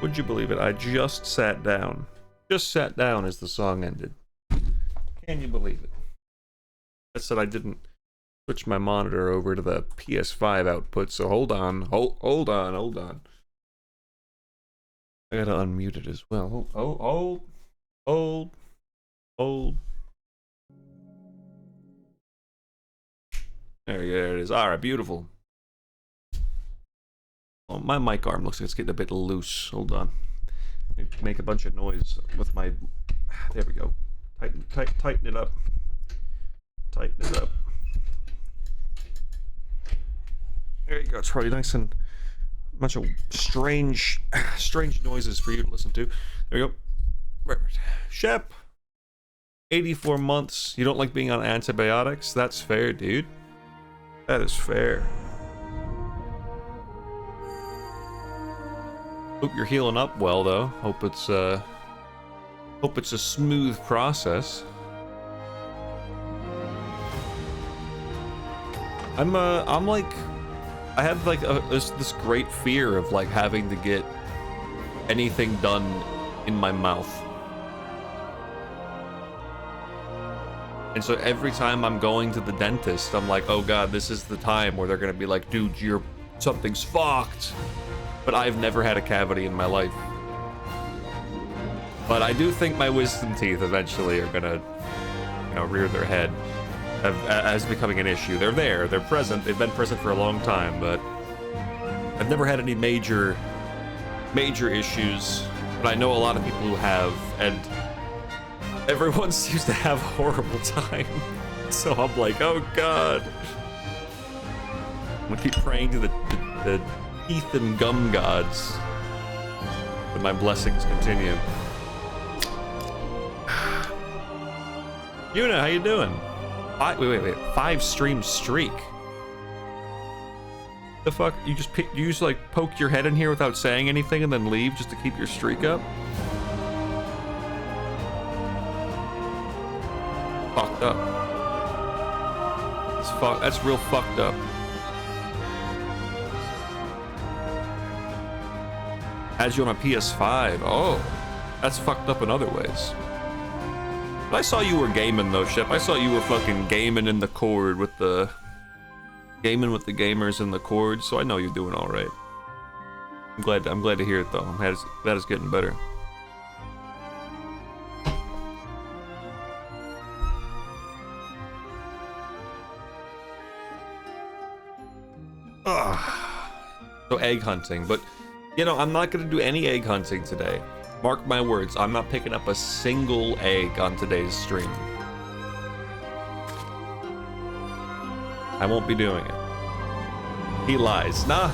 Would you believe it? I just sat down. Just sat down as the song ended. Can you believe it? I said I didn't switch my monitor over to the PS5 output, so hold on. Hold on. I gotta unmute it as well. Hold. There it is. Alright, beautiful. Oh, my mic arm looks like it's getting a bit loose. Hold on. Make a bunch of noise with my... There we go. Tighten it up. Tighten it up. There you go. It's probably nice and... a bunch of strange noises for you to listen to. There we go. Perfect. Shep. 84 months. You don't like being on antibiotics? That's fair, dude. That is fair. Hope you're healing up well, though. Hope it's a smooth process. I'm like, I have like this great fear of like having to get anything done in my mouth. And so every time I'm going to the dentist, I'm like, oh god, this is the time where they're gonna be like, dude, something's fucked. But I've never had a cavity in my life. But I do think my wisdom teeth eventually are gonna, rear their head as becoming an issue. They're there, they're present, they've been present for a long time, but I've never had any major issues. But I know a lot of people who have, and everyone seems to have a horrible time. So I'm like, oh god. I'm gonna keep praying to the teeth and gum gods that my blessings continue. Yuna, how you doing? Wait. 5 stream streak. The fuck? You just like poke your head in here without saying anything and then leave just to keep your streak up? Fucked up. That's real fucked up. As you on a PS5. Oh, that's fucked up in other ways. But I saw you were gaming though, Shep. I saw you were fucking gaming in the cord with the... Gaming with the gamers in the cord, so I know you're doing alright. I'm glad to hear it though. I'm glad it's getting better. Ugh. So egg hunting, but I'm not gonna do any egg hunting today. Mark my words, I'm not picking up a single egg on today's stream. I won't be doing it. He lies. No.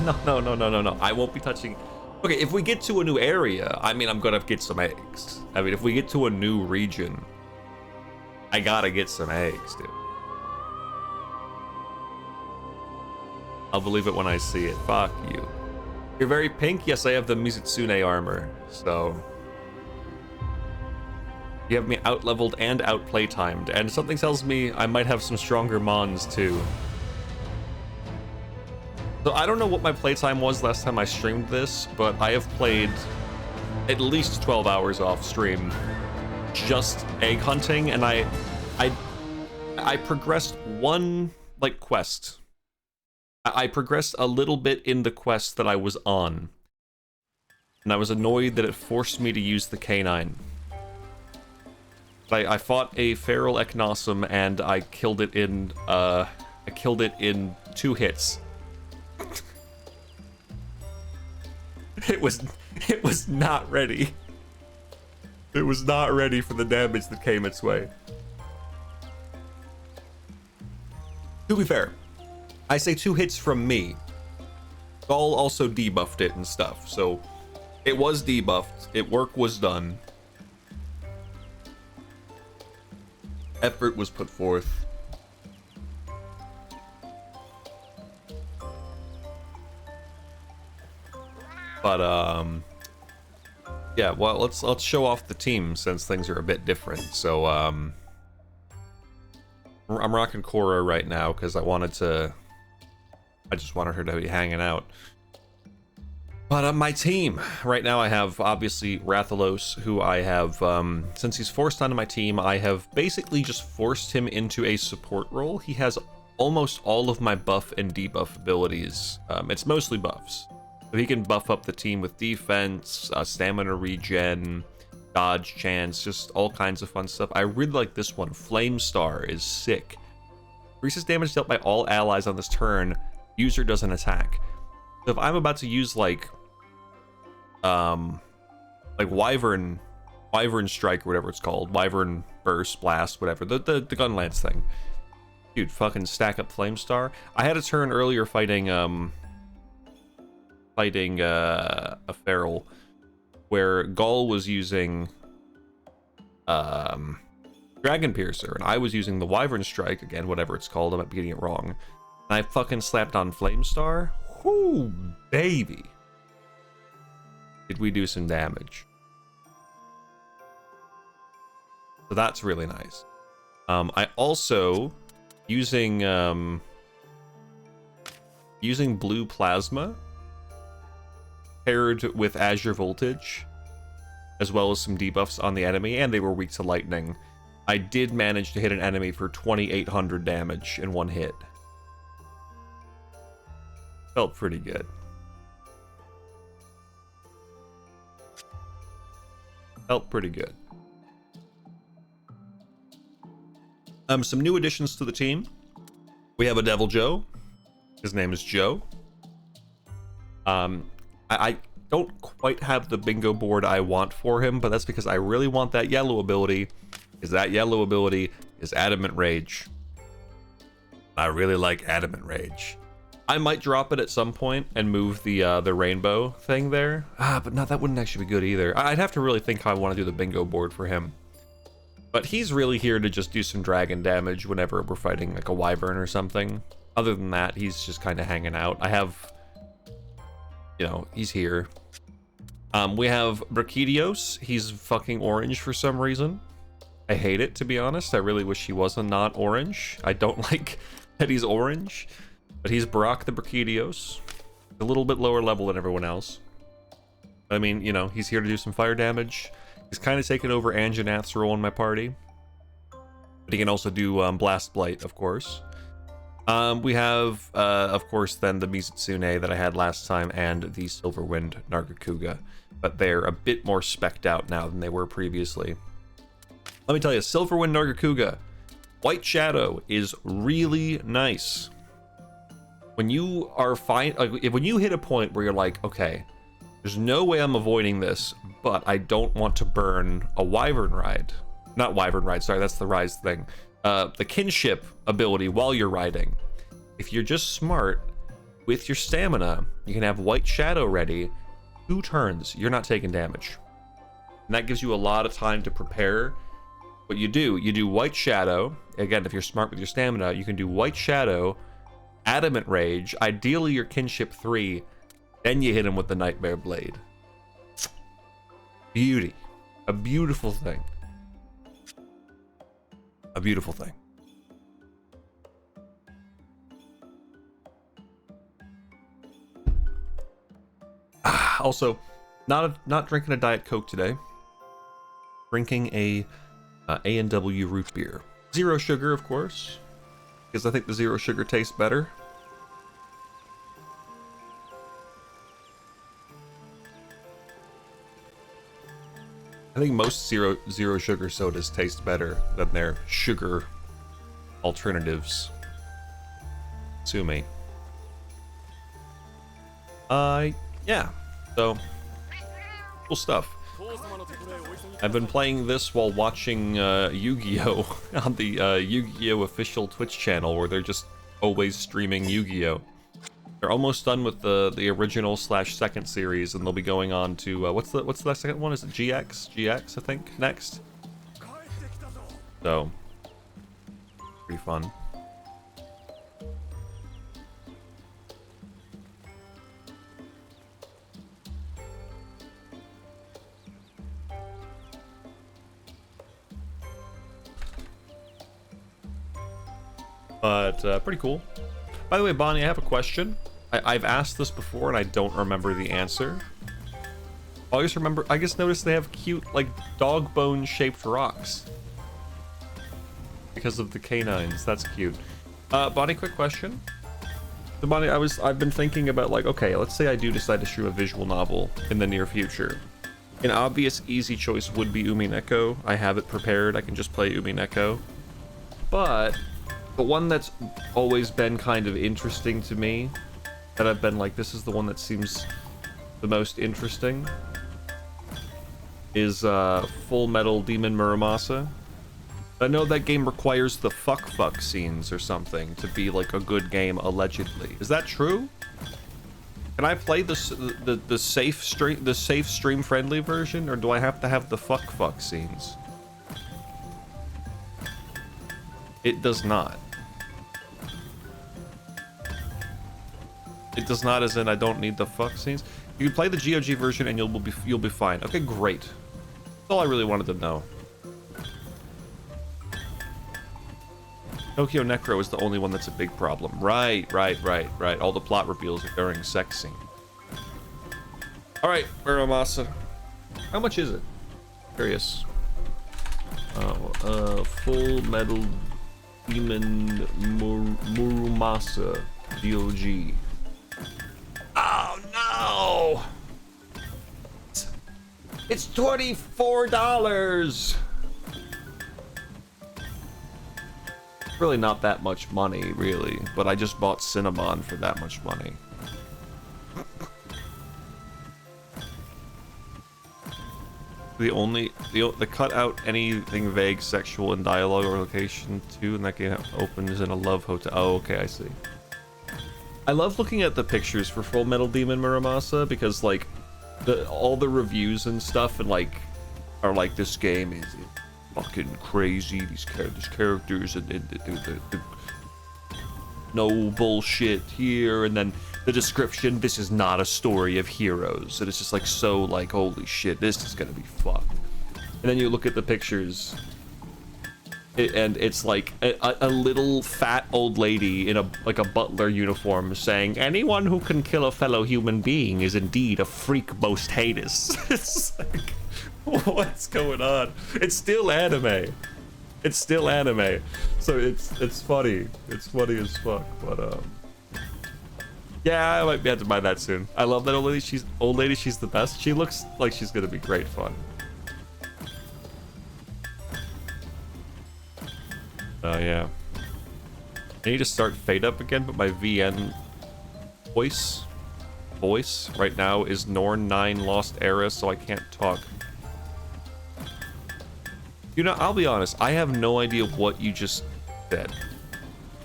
I won't be touching... Okay, if we get to a new area, I'm gonna get some eggs. If we get to a new region, I gotta get some eggs, dude. I'll believe it when I see it. Fuck you. You're very pink? Yes, I have the Mizitsune armor, so... You have me out-leveled and out-playtimed, and something tells me I might have some stronger mons, too. So I don't know what my playtime was last time I streamed this, but I have played at least 12 hours off stream just egg hunting, and I progressed one, quest. I progressed a little bit in the quest that I was on, and I was annoyed that it forced me to use the canine. I fought a feral Eknossum and I killed it in 2 hits. It was not ready. It was not ready for the damage that came its way. To be fair, I say 2 hits from me. Gaul also debuffed it and stuff, so it was debuffed. Work was done. Effort was put forth. But yeah, well, let's show off the team since things are a bit different. So I'm rocking Cora right now because I just wanted her to be hanging out. But my team right now, I have obviously Rathalos, who I have, since he's forced onto my team, I have basically just forced him into a support role. He has almost all of my buff and debuff abilities. It's mostly buffs. So he can buff up the team with defense, stamina regen, dodge chance, just all kinds of fun stuff. I really like this one. Flame Star is sick. Increases damage dealt by all allies on this turn. User doesn't attack. So if I'm about to use like Wyvern Strike or whatever it's called, Wyvern Burst, Blast, whatever, the gun lance thing. Dude, fucking stack up Flame Star. I had a turn earlier fighting a feral where Gull was using Dragon Piercer and I was using the Wyvern Strike, again, whatever it's called, I might be getting it wrong. And I fucking slapped on Flame Star. Whoo, baby. Did we do some damage? So that's really nice. I also using blue plasma paired with Azure Voltage, as well as some debuffs on the enemy, and they were weak to lightning. I did manage to hit an enemy for 2,800 damage in one hit. Felt pretty good. Felt pretty good. Some new additions to the team. We have a Devil Joe. His name is Joe. I don't quite have the bingo board I want for him, but that's because I really want that yellow ability, because that yellow ability is Adamant Rage. I really like Adamant Rage. I might drop it at some point and move the rainbow thing there. But no, that wouldn't actually be good either. I'd have to really think how I want to do the bingo board for him. But he's really here to just do some dragon damage whenever we're fighting like a wyvern or something. Other than that, he's just kind of hanging out. I have, you know, he's here. We have Brachydios. He's fucking orange for some reason. I hate it, to be honest. I really wish he wasn't not orange. I don't like that he's orange. But he's Brock the Brachydios. A little bit lower level than everyone else. I mean, you know, he's here to do some fire damage. He's kind of taken over Anjanath's role in my party. But he can also do Blast Blight, of course. We have, of course, then the Mizutsune that I had last time and the Silverwind Nargacuga. But they're a bit more specced out now than they were previously. Let me tell you, Silverwind Nargacuga, White Shadow is really nice. When you are fine, like, when you hit a point where you're like, okay, there's no way I'm avoiding this, but I don't want to burn a Wyvern Ride. Not Wyvern Ride, sorry, that's the Rise thing. The Kinship ability while you're riding. If you're just smart with your stamina, you can have White Shadow ready. 2 turns, you're not taking damage. And that gives you a lot of time to prepare. What you do White Shadow. Again, if you're smart with your stamina, you can do White Shadow, Adamant Rage, ideally your Kinship 3, then you hit him with the Nightmare Blade. Beauty. A beautiful thing. A beautiful thing. Also, not drinking a Diet Coke today. Drinking a A&W root beer. 0 sugar, of course, because I think the 0 sugar tastes better. I think most zero sugar sodas taste better than their sugar alternatives. Sue me. Yeah. So, cool stuff. I've been playing this while watching Yu-Gi-Oh! On the Yu-Gi-Oh! Official Twitch channel, where they're just always streaming Yu-Gi-Oh! They're almost done with the original / second series, and they'll be going on to what's the second one? Is it GX I think next. So pretty fun. But pretty cool. By the way, Bonnie, I have a question. I've asked this before and I don't remember the answer. I just noticed they have cute, like, dog bone shaped rocks. Because of the canines, that's cute. Bonnie, quick question. So Bonnie, I've been thinking about, like, okay, let's say I do decide to shoot a visual novel in the near future. An obvious easy choice would be Umineko. I have it prepared, I can just play Umineko. But the one that's always been kind of interesting to me, that I've been like, this is the one that seems the most interesting, is Full Metal Demon Muramasa. I know that game requires the fuck scenes or something to be like a good game, allegedly. Is that true? Can I play the safe stream friendly version, or do I have to have the fuck scenes? It does not. It does not, as in I don't need the fuck scenes. You can play the GOG version and you'll be fine. Okay, great. That's all I really wanted to know. Tokyo Necro is the only one that's a big problem. Right. All the plot reveals are during sex scene. Alright, Muramasa. How much is it? Curious. Full Metal Demon Muramasa DOG. Oh no! It's $24! Really not that much money, really, but I just bought Cinnamon for that much money. The cut out anything vague, sexual in dialogue or location too, and that game opens in a love hotel. Oh, okay, I see. I love looking at the pictures for Full Metal Demon Muramasa because, like, all the reviews and stuff and like are like, this game is fucking crazy. These characters and the no bullshit here, and then the description, this is not a story of heroes, and it's just like, so like, holy shit, this is gonna be fucked. And then you look at the pictures and it's like a little fat old lady in a butler uniform saying, anyone who can kill a fellow human being is indeed a freak most heinous. It's like, what's going on? It's still anime. It's still anime. So it's funny. It's funny as fuck. But yeah, I might have to buy that soon. I love that old lady. She's the best. She looks like she's gonna be great fun. Oh yeah. I need to start Fade Up again, but my VN voice right now is Norn 9 Lost Era, so I can't talk. You know, I'll be honest, I have no idea what you just said.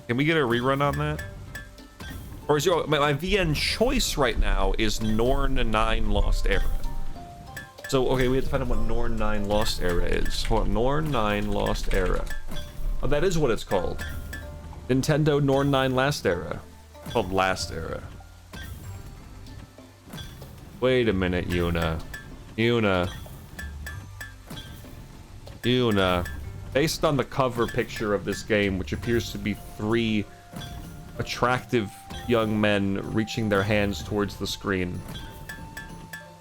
Can we get a rerun on that? Or is my VN choice right now is Norn 9 Lost Era. So, okay, we have to find out what Norn 9 Lost Era is. Hold on, Norn 9 Lost Era. Oh, that is what it's called. Nintendo Norn 9 Last Era. It's called Last Era. Wait a minute, Yuna. Based on the cover picture of this game, which appears to be 3 attractive young men reaching their hands towards the screen.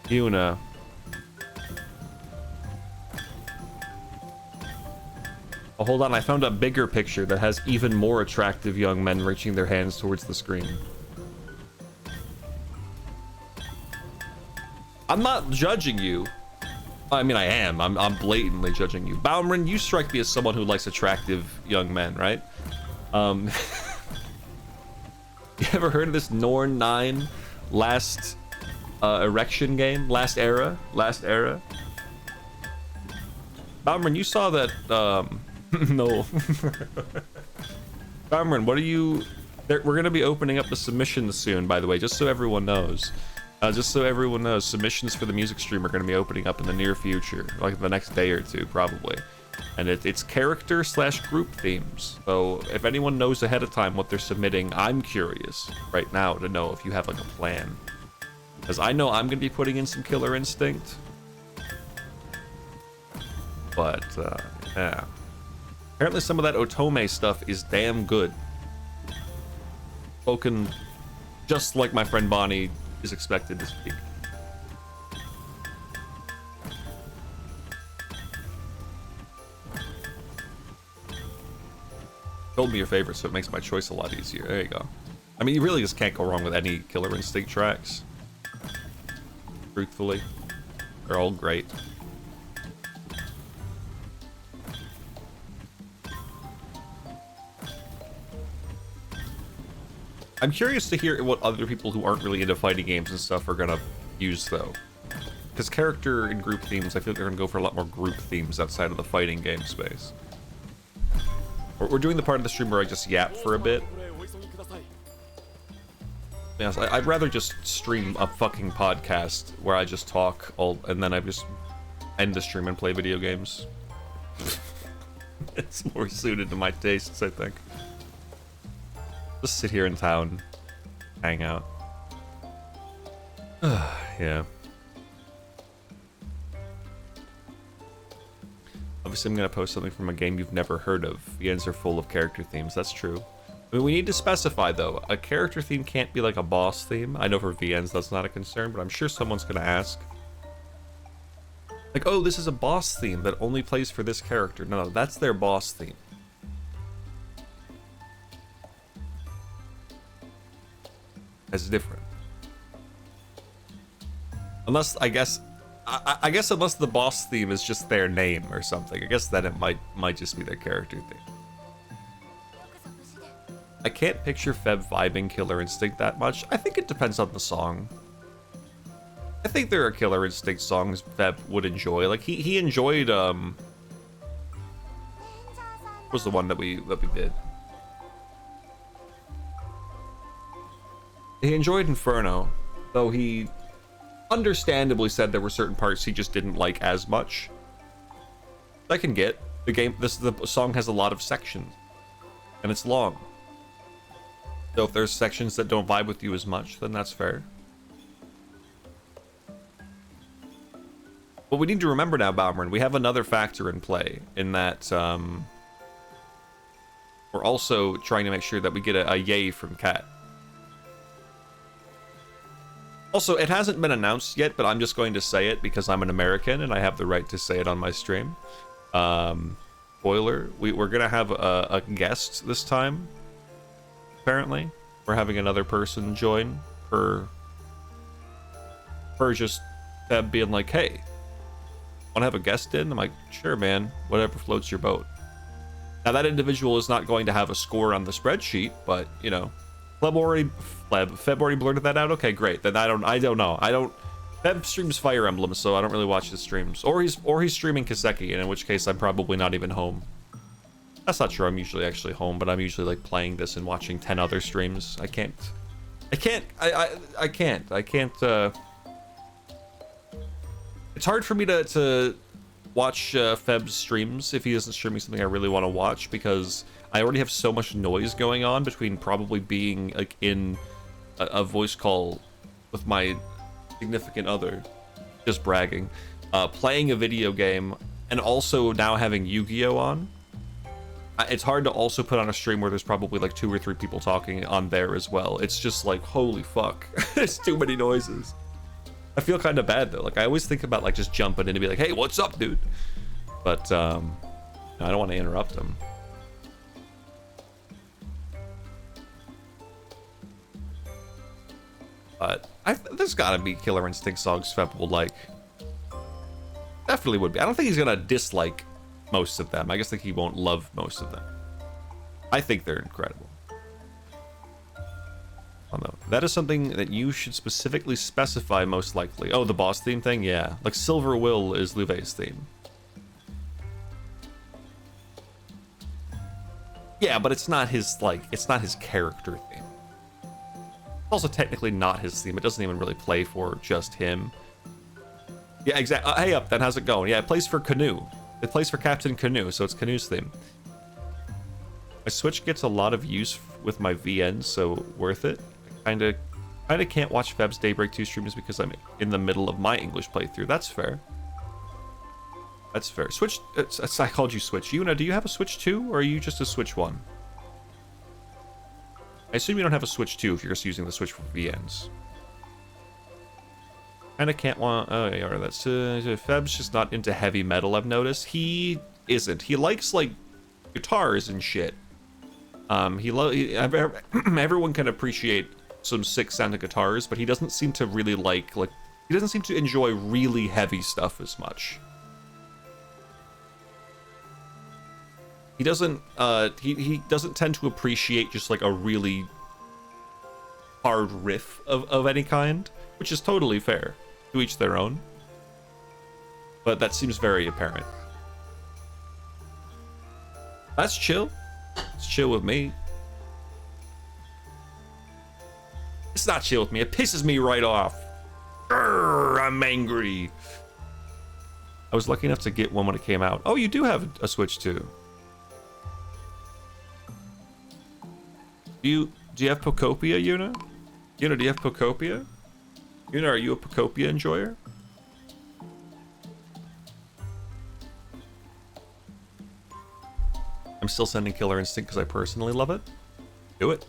Yuna. Oh, hold on, I found a bigger picture that has even more attractive young men reaching their hands towards the screen. I'm not judging you. I mean, I am. I'm blatantly judging you. Baumrin, you strike me as someone who likes attractive young men, right? You ever heard of this Norn 9 Last Erection game? Last Era? Baumrin, you saw that, no. Baumrin, what are you... We're gonna be opening up the submissions soon, by the way, just so everyone knows. Submissions for the music stream are going to be opening up in the near future, like the next day or two, probably. And it's character/group themes. So if anyone knows ahead of time what they're submitting, I'm curious right now to know if you have like a plan. Because I know I'm going to be putting in some Killer Instinct. But, yeah. Apparently some of that Otome stuff is damn good. Spoken Just like my friend Bonnie is expected to speak. Told me your favorite, so it makes my choice a lot easier. There you go. I mean, you really just can't go wrong with any Killer Instinct tracks. Truthfully, they're all great. I'm curious to hear what other people who aren't really into fighting games and stuff are gonna use, though. Because character and group themes, I feel like they're gonna go for a lot more group themes outside of the fighting game space. We're doing the part of the stream where I just yap for a bit. Yes, I'd rather just stream a fucking podcast where I just talk and then I just end the stream and play video games. It's more suited to my tastes, I think. Just sit here in town, hang out. Yeah. Obviously, I'm gonna post something from a game you've never heard of. The ends are full of character themes, that's true. I mean, we need to specify, though. A character theme can't be like a boss theme. I know for VNs that's not a concern, but I'm sure someone's gonna ask. Like, oh, this is a boss theme that only plays for this character. No, that's their boss theme. That's different. Unless, I guess unless the boss theme is just their name or something. I guess then it might just be their character theme. I can't picture Feb vibing Killer Instinct that much. I think it depends on the song. I think there are Killer Instinct songs Feb would enjoy. Like he enjoyed what was the one that we did? He enjoyed Inferno, though he understandably said there were certain parts he just didn't like as much. I can get the song has a lot of sections, and it's long. So if there's sections that don't vibe with you as much, then that's fair. But we need to remember now, Balmarin, we have another factor in play, in that we're also trying to make sure that we get a yay from Kat. Also, it hasn't been announced yet, but I'm just going to say it because I'm an American and I have the right to say it on my stream. Spoiler, we're going to have a guest this time, apparently. We're having another person join per just being like, hey, want to have a guest in? I'm like, sure, man, whatever floats your boat. Now, that individual is not going to have a score on the spreadsheet, but, you know, Feb already blurted that out? Okay, great. Then I don't know. Feb streams Fire Emblem, so I don't really watch his streams. Or he's streaming Kiseki, and in which case I'm probably not even home. That's not true. I'm usually actually home, but I'm usually like playing this and watching 10 other streams. I can't. It's hard for me to watch Feb's streams if he isn't streaming something I really want to watch, because I already have so much noise going on between probably being like in a voice call with my significant other, just bragging, playing a video game, and also now having Yu-Gi-Oh on. It's hard to also put on a stream where there's probably like 2 or 3 people talking on there as well. It's just like, holy fuck, there's too many noises. I feel kind of bad though. Like I always think about like just jumping in and be like, hey, what's up, dude? But I don't want to interrupt them. But there's gotta be Killer Instinct songs Feb will like. Definitely would be. I don't think he's gonna dislike most of them. I guess like he won't love most of them. I think they're incredible. Oh, no. That is something that you should specifically specify most likely. Oh, the boss theme thing? Yeah. Like Silver Will is Louvet's theme. Yeah, but it's not his character theme. It's also technically not his theme. It doesn't even really play for just him. Yeah, exactly. Hey up, then how's it going? Yeah, it plays for Canoe. It plays for Captain Canoe, so it's Canoe's theme. My Switch gets a lot of use with my VN, so worth it. I kinda can't watch Feb's Daybreak 2 streams because I'm in the middle of my English playthrough. That's fair. That's fair. Switch. I called you Switch. Yuna, do you have a Switch 2, or are you just a Switch 1? I assume you don't have a Switch 2 if you're just using the Switch for VNs. Kinda can't want... Oh, yeah, that's... Feb's just not into heavy metal, I've noticed. He isn't. He likes, like, guitars and shit. Everyone can appreciate some sick sounding guitars, but he doesn't seem to really like... He doesn't seem to enjoy really heavy stuff as much. He doesn't, he doesn't tend to appreciate just like a really hard riff of any kind, which is totally fair. To each their own. But that seems very apparent. That's chill. It's chill with me. It's not chill with me. It pisses me right off. Urgh, I'm angry. I was lucky enough to get one when it came out. Oh, you do have a Switch too. Do you have Pocopia, Yuna? Yuna, do you have Pocopia? Yuna, are you a Pocopia enjoyer? I'm still sending Killer Instinct because I personally love it. Do it.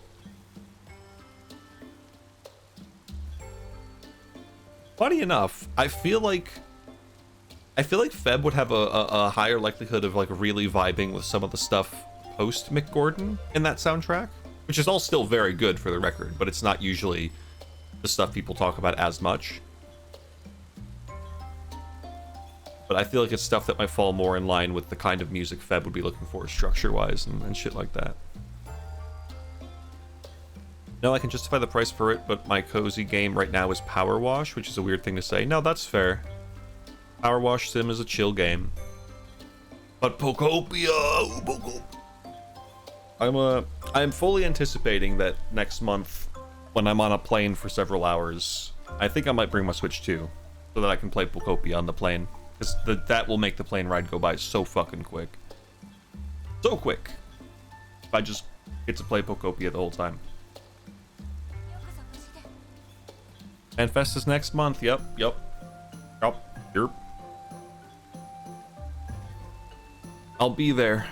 Funny enough, I feel like Feb would have a higher likelihood of like really vibing with some of the stuff post Mick Gordon in that soundtrack, which is all still very good for the record, but it's not usually the stuff people talk about as much. But I feel like it's stuff that might fall more in line with the kind of music Feb would be looking for structure-wise and shit like that. No, I can justify the price for it, but my cozy game right now is Power Wash, which is a weird thing to say. No, that's fair. Power Wash Sim is a chill game. But Pocopia! I'm fully anticipating that next month, when I'm on a plane for several hours, I think I might bring my Switch too, so that I can play Pocopia on the plane. Because that will make the plane ride go by so fucking quick. So quick! If I just get to play Pocopia the whole time. And Fest is next month. Yep. I'll be there.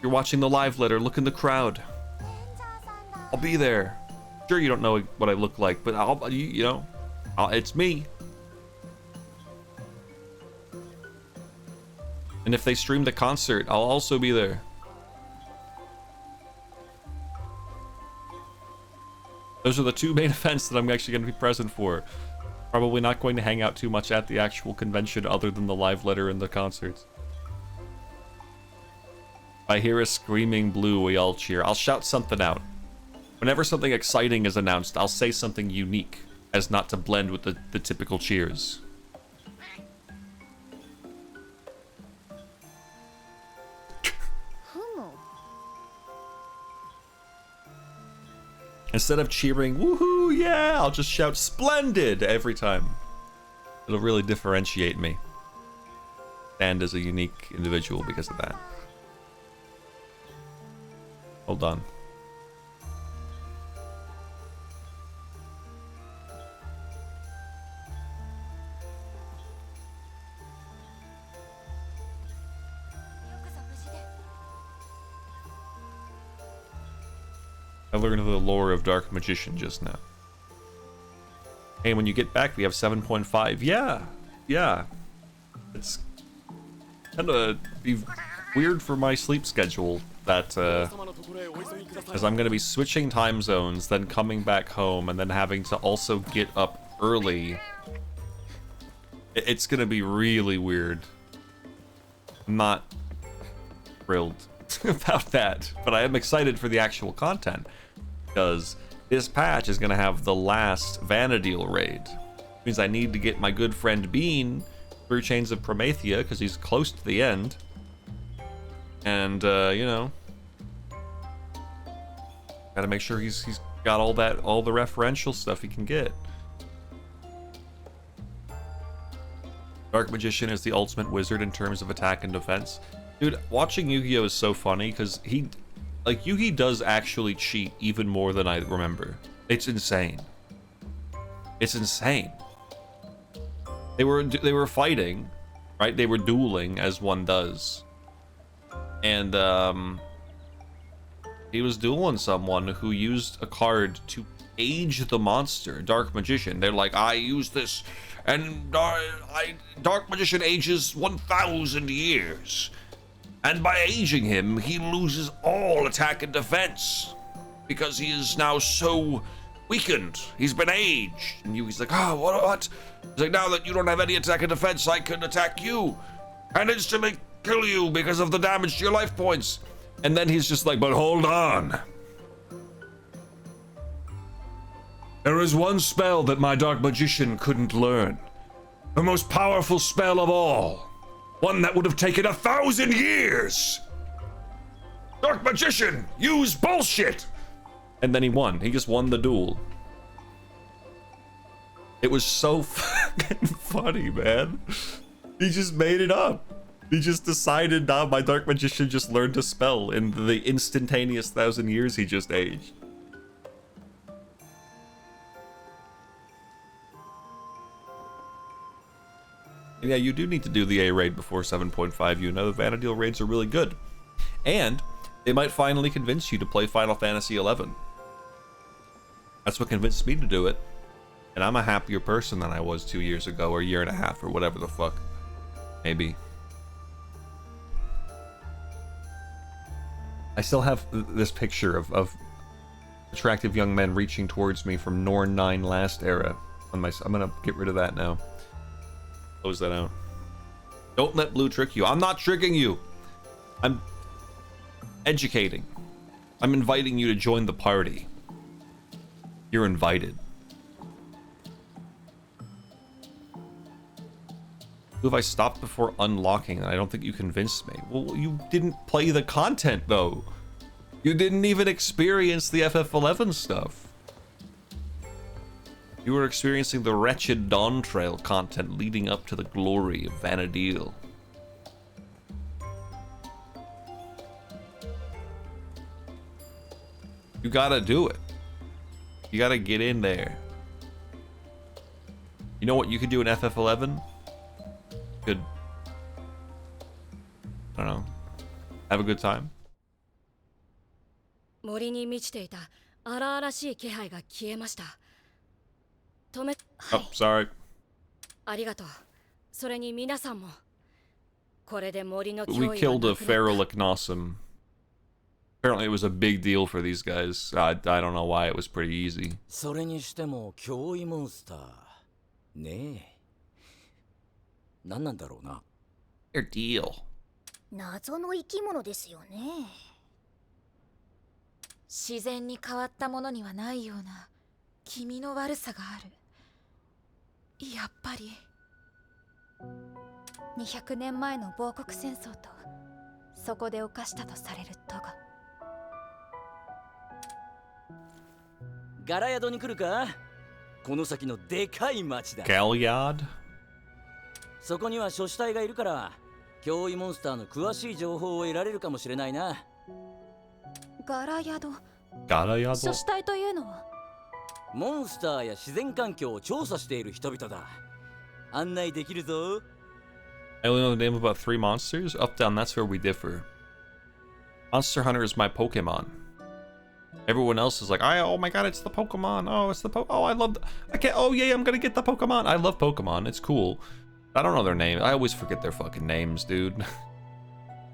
You're watching the live letter. Look in the crowd. I'll be there. Sure, you don't know what I look like, but it's me. And if they stream the concert, I'll also be there. Those are the two main events that I'm actually going to be present for. Probably not going to hang out too much at the actual convention other than the live letter and the concerts. If I hear a screaming blue, we all cheer. I'll shout something out. Whenever something exciting is announced, I'll say something unique, as not to blend with the typical cheers. Instead of cheering, woohoo, yeah, I'll just shout splendid every time. It'll really differentiate me. And as a unique individual because of that. Hold on. I learned the lore of Dark Magician just now. Hey, when you get back, we have 7.5. Yeah. It's gonna be weird for my sleep schedule that, as I'm gonna be switching time zones, then coming back home, and then having to also get up early. It's gonna be really weird. I'm not thrilled about that, but I am excited for the actual content. Because this patch is going to have the last Vanadil raid. Which means I need to get my good friend Bean through Chains of Promethea, because he's close to the end. And, gotta make sure he's got all the referential stuff he can get. Dark Magician is the ultimate wizard in terms of attack and defense. Dude, watching Yu-Gi-Oh! Is so funny, because Yugi does actually cheat even more than I remember. It's insane. It's insane. They were fighting, right? They were dueling as one does. And He was dueling someone who used a card to age the monster, Dark Magician. They're like, I use this, and Dark Magician ages 1,000 years. And by aging him, he loses all attack and defense. Because he is now so weakened. He's been aged. And he's like, oh, what? He's like, now that you don't have any attack and defense, I can attack you. And instantly kill you because of the damage to your life points. And then he's just like, but hold on. There is one spell that my Dark Magician couldn't learn. The most powerful spell of all. One that would have taken 1,000 years. Dark Magician, use bullshit. And then he won. He just won the duel. It was so fucking funny, man. He just made it up. He just decided, nah, my Dark Magician just learned a spell in the instantaneous 1,000 years he just aged. And yeah, you do need to do the A raid before 7.5. You know, the Vana'diel raids are really good. And they might finally convince you to play Final Fantasy XI. That's what convinced me to do it. And I'm a happier person than I was 2 years ago, or a year and a half, or whatever the fuck. Maybe. I still have this picture of attractive young men reaching towards me from Norn 9 last era. I'm gonna get rid of that now. Close that out. Don't let Blue trick you. I'm not tricking you. I'm educating. I'm inviting you to join the party. You're invited. Who have I stopped before unlocking? And I don't think you convinced me. Well, you didn't play the content though. You didn't even experience the FF11 stuff. You were experiencing the wretched Dawn Trail content leading up to the glory of Vana'diel. You gotta do it. You gotta get in there. You know what you could do in FF11? Could, I don't know, have a good time. 森に満ちていた荒々しい気配が消えました。Oh, sorry. ありがとう。それに皆さんも。これで森の脅威 We は killed な a くなった。 feral Ignosum. Apparently it was a big deal for these guys. I don't know why, it was pretty easy. それにしても脅威モンスターねえ何なんだろうな Their deal. 謎の生き物ですよね。自然に変わったものにはないような気味の悪さがある。やっぱり200年前の亡国戦争とそこで犯したとされるトガ。ガラ宿に来るかこの先のでかい町だ Galliard? そこには諸子隊がいるから脅威モンスターの詳しい情報を得られるかもしれないなガラ宿。 Galliard? 書死体というのはモンスターや自然環境を調査している人々だ案内できるぞ I only know the name of about 3 monsters? Up, down, that's where we differ. Monster Hunter is my Pokemon. Everyone else is like, oh my god, it's the Pokemon. Oh, it's the oh, I love I can't, oh yeah, I'm gonna get the Pokemon. I love Pokemon, it's cool. I don't know their names. I always forget their fucking names, dude.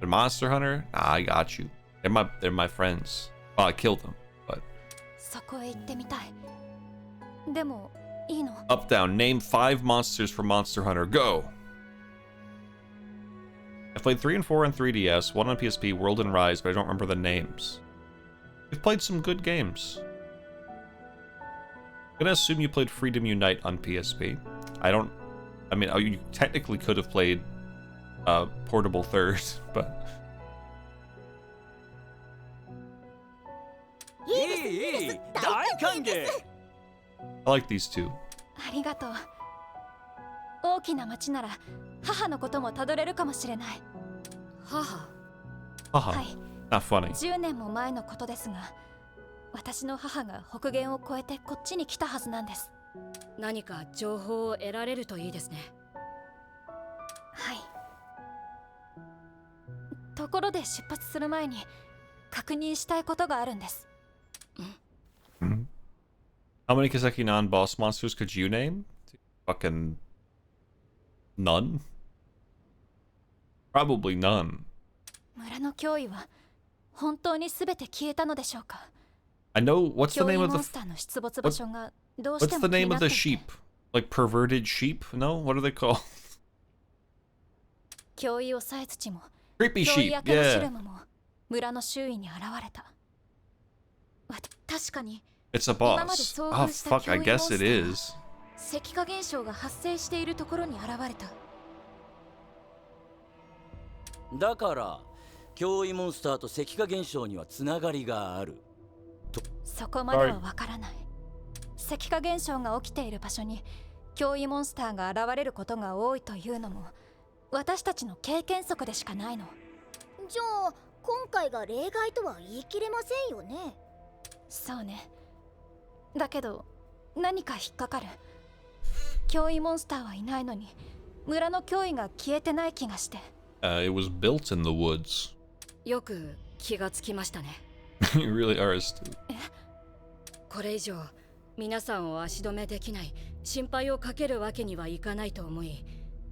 The Monster Hunter? Nah, I got you. They're my friends. Oh, I killed them, but. そこへ行ってみたい。でもいいの？ Up, down, name 5 monsters from Monster Hunter. Go! I played 3 and 4 on 3DS, 1 on PSP, World and Rise, but I don't remember the names. We've played some good games. I'm gonna assume you played Freedom Unite on PSP. I mean, you technically could have played Portable Third, but... いい大歓迎 I like these two. ありがとう。大きな町なら母のこともたどれるかもしれない。母。 Haha, はい。 not funny. 10年も前のことですが、私の母が北限を越えてこっちに来たはずなんです。何か情報を得られるといいですね。はい。ところで出発する前に確認したいことがあるんです。 How many Kiseki non-boss monsters could you name? Fucking none? Probably none. 村の脅威は本当に全て消えたのでしょうか？ I know what's the 脅威 name モ of ン the スターの出没場所がどうし what's て the も気 name にな of って the いて。 sheep? Like perverted sheep? No? What are they called? 脅威をさえ土も Creepy 脅威 sheep. 明けのシル Yeah. ムも村の周囲に現れた。確かに It's a 今まで boss. 遭 Oh 遇した fuck, I 脅威モン guess スタ it ーは is. 石化現象が発生しているところに現れた。だから脅威モンスターと石化現象にはつながりがある。そこまではわからない。石化現象が起きている場所に脅威モンスターが現れることが多いというのも私たちの経験則でしかないの。じゃあ今回が例外とは言い切れませんよね。そうね。だけど何か引っかかる。脅威モンスターはいないのに村の脅威が消えてない気がして。It was built in the woods. よく気がつきましたね。 You really are astute. これ以上皆さんを足止めできない、心配をかけるわけにはいかないと思い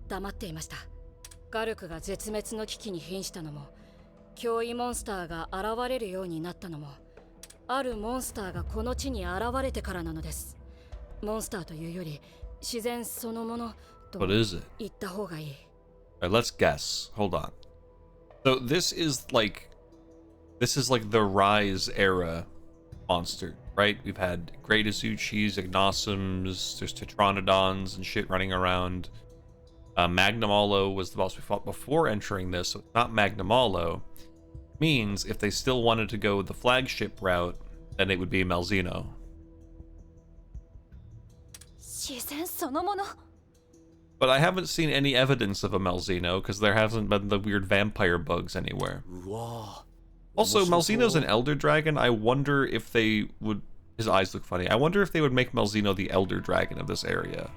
黙っていました。ガルクが絶滅の危機に瀕したのも、脅威モンスターが現れるようになったのも、あるモンスターがこの地に現れてからなのです。モンスターというより自然そのものと What is it? 言った方がいい。Alright, let's guess. Hold on. So this is like the Rise era monster, right? We've had Great Azuchis, Ignosums, there's Tetranodons and shit running around. Magnamalo was the boss we fought before entering this, so it's not Magnamalo. Means if they still wanted to go the flagship route, then it would be Malzeno. 自然そのもの。 But I haven't seen any evidence of a Malzeno because there hasn't been the weird vampire bugs anywhere. うわ Also, Malzeno's an Elder Dragon. I wonder if they would... His eyes look funny. I wonder if they would make Malzeno the Elder Dragon of this area.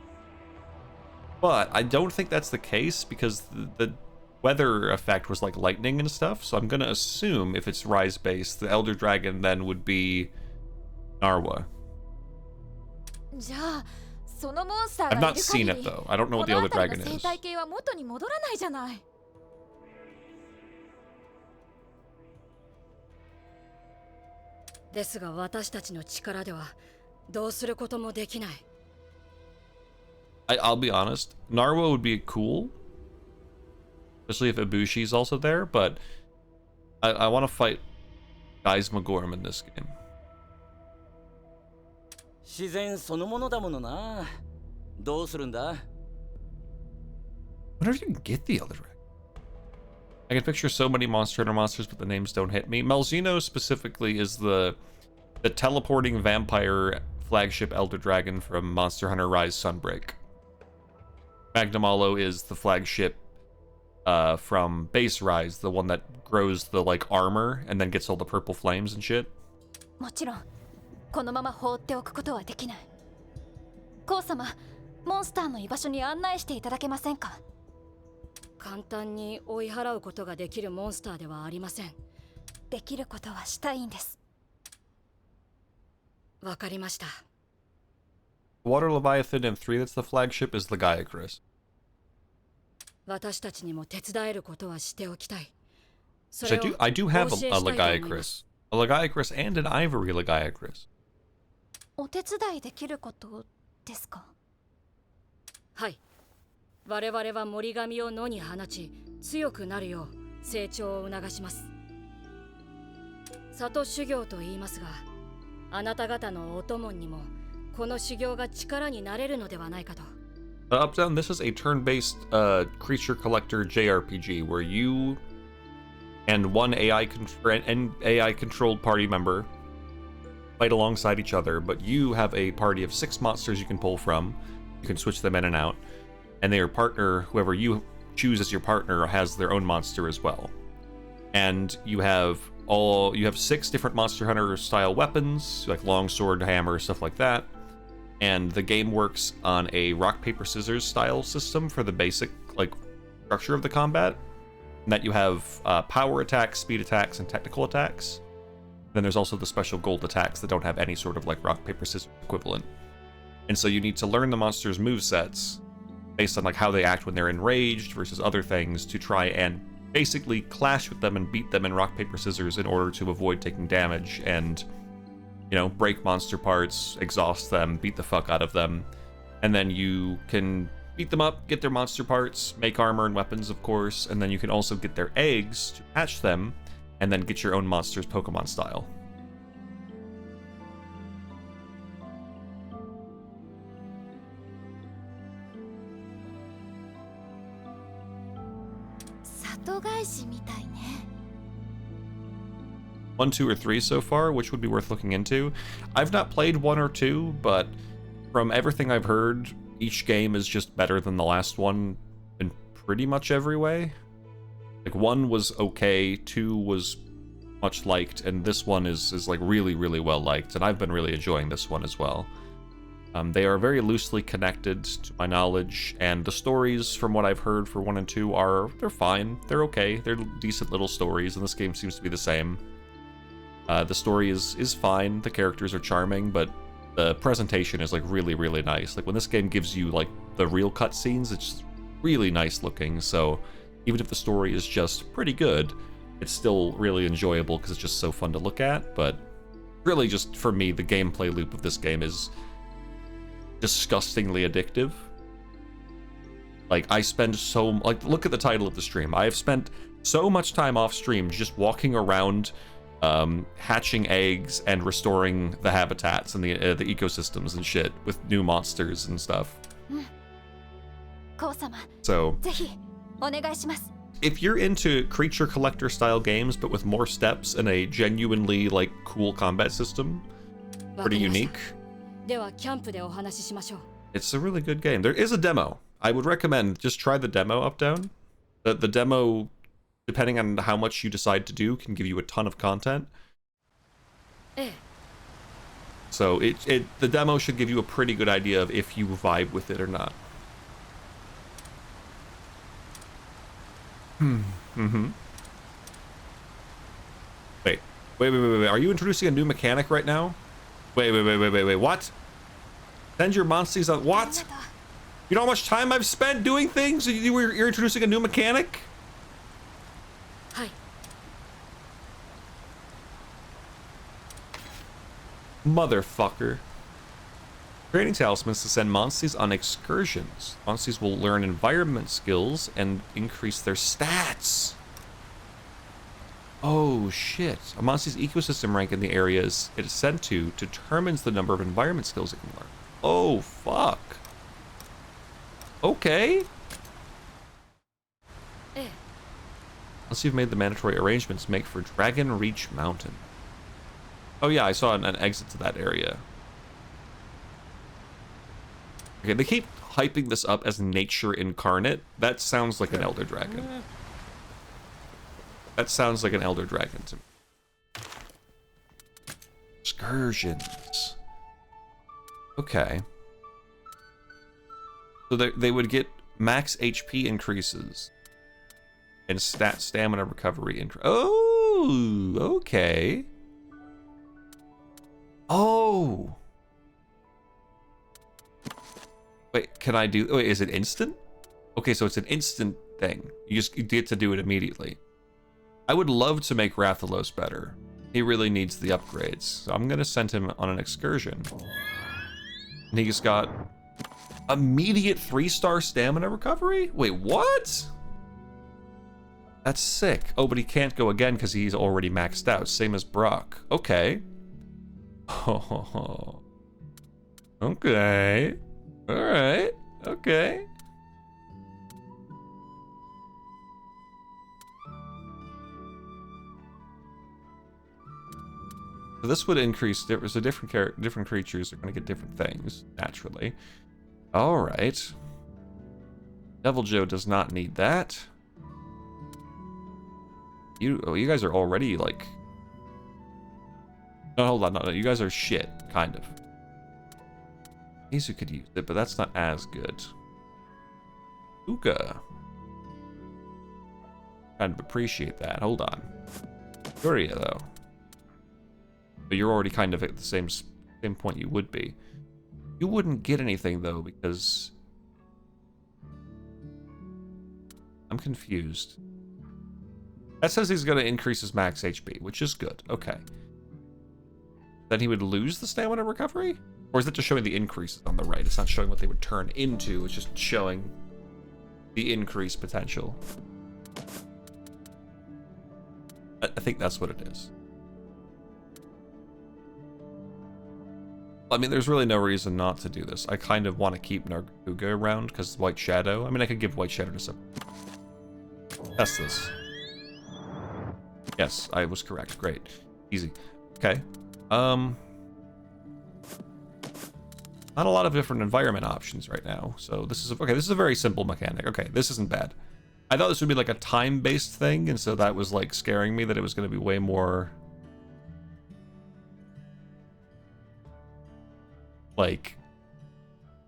But I don't think that's the case because the weather effect was like lightning and stuff. So I'm going to assume if it's Rise-based, the Elder Dragon then would be Narwa. じゃあそのモンスター I've がい not る seen 限 it り though. I don't know こ what the の Elder 辺り Dragon の生 is. 態系は元に戻らないじゃない。ですが私たちの力ではどうすることもできない。I'll be honest. Narwa would be cool. Especially if Ibushi's also there, but I want to fight Geismagorm in this game. 自然そのものだものな。どうするんだ？ When did you get the Elder Dragon? I can picture so many Monster Hunter monsters, but the names don't hit me. Malzeno specifically is the teleporting vampire flagship Elder Dragon from Monster Hunter Rise Sunbreak. Magnamalo is the flagship from Base Rise, the one that grows the like armor and then gets all the purple flames and shit. もちろんこのまま放っておくことはできない。コウ様、モンスターの居場所に案内していただけませんか？簡単に追い払うことができるモンスターではありません。できることはしたいんです。わかりました。Water Leviathan and 3 that's the flagship is Legiacris. 私たちにも手伝えることはしておきたい。そ So れを I do have お教え a したいと思います。 Legiacris. A Legiacris and an Ivory Legiacris. お手伝いできることですか？はい。我々は森神を野に放ち、強くなるよう成長を促します。里修行と言いますが、あなた方のお供にもこの修行が力になれるのではないかと。Up Down, this is a turn-based creature collector JRPG where you and one AI-controlled party member fight alongside each other, but you have a party of 6 monsters you can pull from. You can switch them in and out, and their partner, whoever you choose as your partner, has their own monster as well. And you have 6 different Monster Hunter style weapons, like longsword, hammer, stuff like that. And the game works on a rock paper scissors style system for the basic like structure of the combat. And that you have power attacks, speed attacks, and technical attacks. Then there's also the special gold attacks that don't have any sort of like rock, paper, scissors equivalent. And so you need to learn the monster's movesets based on like how they act when they're enraged versus other things to try and basically clash with them and beat them in rock, paper, scissors in order to avoid taking damage and, you know, break monster parts, exhaust them, beat the fuck out of them. And then you can beat them up, get their monster parts, make armor and weapons, of course, and then you can also get their eggs to hatch them, and then get your own monsters Pokemon style. One, two, or three so far, which would be worth looking into. I've not played 1 or 2, but from everything I've heard, each game is just better than the last one in pretty much every way. Like 1 was okay, 2 was much liked, and this one is like really, really well liked, and I've been really enjoying this one as well. They are very loosely connected to my knowledge, and the stories from what I've heard for 1 and 2 they're fine, they're okay, they're decent little stories, and this game seems to be the same. The story is fine, the characters are charming, but the presentation is like really, really nice. Like when this game gives you like the real cutscenes, it's really nice looking, so even if the story is just pretty good, it's still really enjoyable because it's just so fun to look at. But really just for me, the gameplay loop of this game is disgustingly addictive. Like I spend like look at the title of the stream. I have spent so much time off stream just walking around hatching eggs and restoring the habitats and the ecosystems and shit with new monsters and stuff. So if you're into creature collector style games but with more steps and a genuinely like cool combat system, pretty unique, it's a really good game. There is a demo. I would recommend just try the demo up down. The demo, depending on how much you decide to do, can give you a ton of content. So the demo should give you a pretty good idea of if you vibe with it or not. Wait. Are you introducing a new mechanic right now? Wait, what? Send your monsters on what? You know how much time I've spent doing things? You're introducing a new mechanic? Motherfucker. Training talismans to send monsters on excursions. Monsters will learn environment skills and increase their stats. Oh shit. A monster's ecosystem rank in the areas it is sent to determines the number of environment skills it can learn. Oh fuck. Okay. Once you've made the mandatory arrangements, make for Dragon Reach Mountain. Oh yeah, I saw an exit to that area. Okay, they keep hyping this up as nature incarnate. That sounds like an Elder Dragon. That sounds like an Elder Dragon to me. Excursions. Okay. So they would get max HP increases. And stamina recovery. Oh, okay. Oh. Wait, can I do... Wait, is it instant? Okay, so it's an instant thing. You get to do it immediately. I would love to make Rathalos better. He really needs the upgrades. So I'm going to send him on an excursion. And he's got immediate 3-star stamina recovery? Wait, what? That's sick. Oh, but he can't go again because he's already maxed out. Same as Brock. Okay. Oh. Okay. Alright. Okay. So this would increase. So different creatures are going to get different things naturally. All right. Devil Joe does not need that. You guys are already like. No, hold on. No, you guys are shit, kind of. Izu could use it, but that's not as good. Uka. Kind of appreciate that. Hold on. Furia though. But you're already kind of at the same point you would be. You wouldn't get anything though because I'm confused. That says he's going to increase his max HP, which is good. Okay. Then he would lose the stamina recovery? Or is it just showing the increases on the right? It's not showing what they would turn into. It's just showing the increased potential. I think that's what it is. I mean, there's really no reason not to do this. I kind of want to keep Nargacuga around because White Shadow. I mean, I could give White Shadow to some. Test this. Yes, I was correct. Great. Easy. Okay. Not a lot of different environment options right now. So this is okay. This is a very simple mechanic. Okay, this isn't bad. I thought this would be like a time-based thing, and so that was like scaring me that it was going to be way more like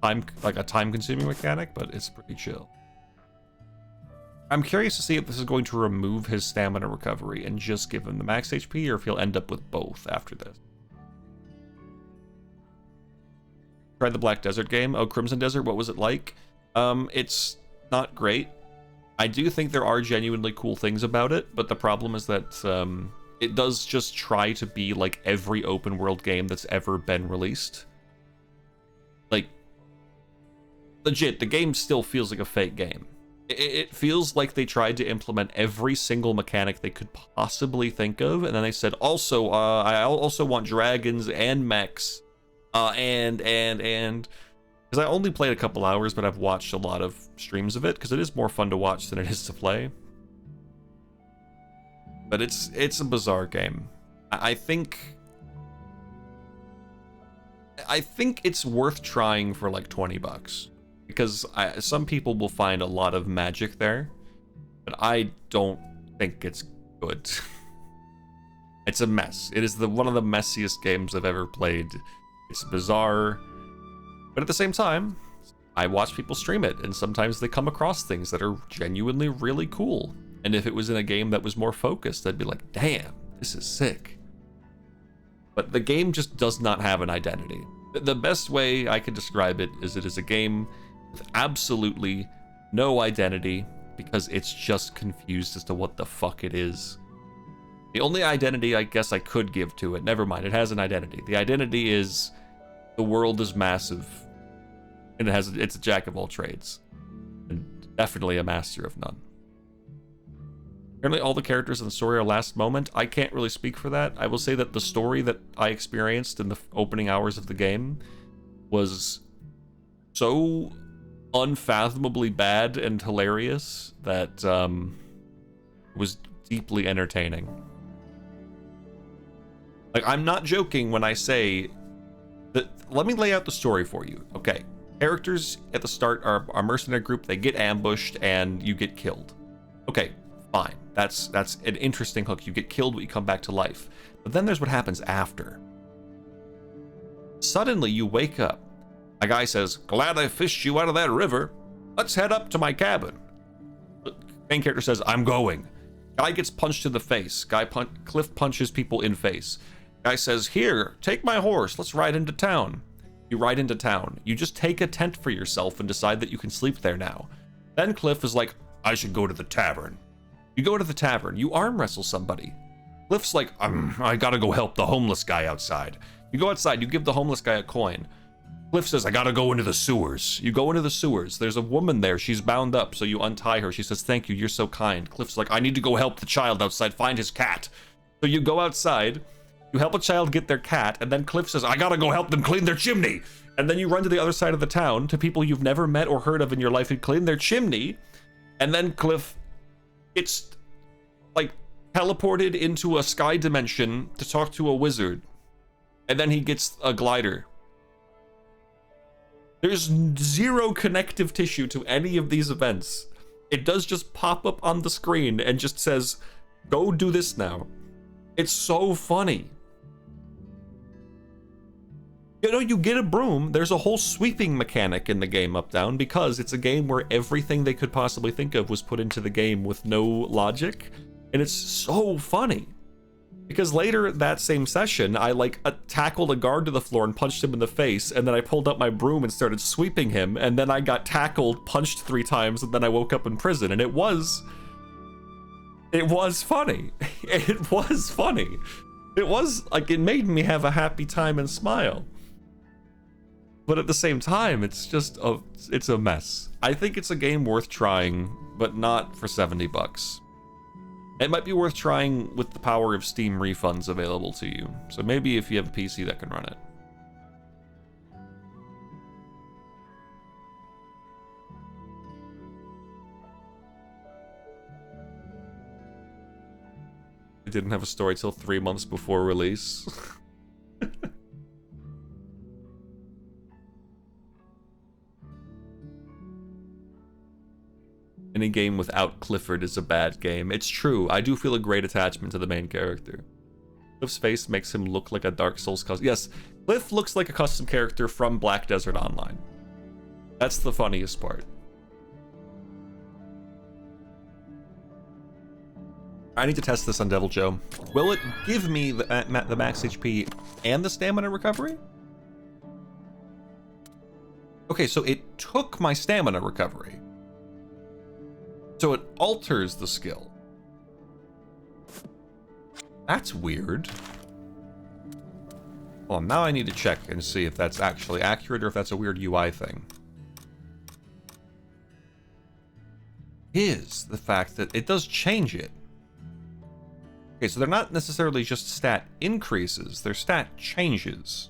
a time-consuming mechanic, but it's pretty chill. I'm curious to see if this is going to remove his stamina recovery and just give him the max HP, or if he'll end up with both after this. Tried the Black Desert game. Oh, Crimson Desert, what was it like? It's not great. I do think there are genuinely cool things about it, but the problem is that it does just try to be like every open world game that's ever been released. Like, legit, the game still feels like a fake game. It feels like they tried to implement every single mechanic they could possibly think of, and then they said, also, I also want dragons and mechs, and because I only played a couple hours, but I've watched a lot of streams of it, because it is more fun to watch than it is to play. But it's a bizarre game. I think it's worth trying for like $20. Because some people will find a lot of magic there, but I don't think it's good. It's a mess. It is one of the messiest games I've ever played. It's bizarre, but at the same time, I watch people stream it, and sometimes they come across things that are genuinely really cool. And if it was in a game that was more focused, I'd be like, damn, this is sick. But the game just does not have an identity. The best way I could describe it is a game with absolutely no identity, because it's just confused as to what the fuck it is. The only identity I guess I could give to it, never mind, it has an identity. The identity is the world is massive, and it's a jack of all trades, and definitely a master of none. Apparently all the characters in the story are last moment. I can't really speak for that. I will say that the story that I experienced in the opening hours of the game was so unfathomably bad and hilarious that was deeply entertaining. Like, I'm not joking when I say that. Let me lay out the story for you. Okay, characters at the start are a mercenary group. They get ambushed and you get killed. Okay, fine. That's an interesting hook. You get killed, but you come back to life. But then there's what happens after. Suddenly you wake up. A guy says, "Glad I fished you out of that river. Let's head up to my cabin." The main character says, "I'm going." Guy gets punched in the face. Cliff punches people in face. Guy says, "Here, take my horse. Let's ride into town." You ride into town. You just take a tent for yourself and decide that you can sleep there now. Then Cliff is like, "I should go to the tavern." You go to the tavern. You arm wrestle somebody. Cliff's like, "I gotta go help the homeless guy outside." You go outside. You give the homeless guy a coin. Cliff says, "I gotta go into the sewers." You go into the sewers. There's a woman there. She's bound up, so you untie her. She says, "Thank you, you're so kind." Cliff's like, "I need to go help the child outside find his cat." So you go outside, you help a child get their cat, and then Cliff says, "I gotta go help them clean their chimney." And then you run to the other side of the town to people you've never met or heard of in your life and clean their chimney. And then Cliff gets, like, teleported into a sky dimension to talk to a wizard. And then he gets a glider. There's zero connective tissue to any of these events. It does just pop up on the screen and just says, "Go do this now." It's so funny. You know, you get a broom. There's a whole sweeping mechanic in the game Up Down, because it's a game where everything they could possibly think of was put into the game with no logic. And it's so funny. Because later that same session, I like tackled a guard to the floor and punched him in the face, and then I pulled up my broom and started sweeping him, and then I got tackled, punched 3 times, and then I woke up in prison, and it was funny. It was funny. It was like, it made me have a happy time and smile. But at the same time, it's just it's a mess. I think it's a game worth trying, but not for $70. It might be worth trying with the power of Steam refunds available to you. So maybe if you have a PC that can run it. It didn't have a story till 3 months before release. Any game without Clifford is a bad game. It's true. I do feel a great attachment to the main character. Cliff's face makes him look like a Dark Souls custom. Yes, Cliff looks like a custom character from Black Desert Online. That's the funniest part. I need to test this on Devil Joe. Will it give me the max HP and the stamina recovery? Okay, so it took my stamina recovery. So it alters the skill. That's weird. Well, now I need to check and see if that's actually accurate or if that's a weird UI thing. Is the fact that it does change it. Okay, so they're not necessarily just stat increases, they're stat changes.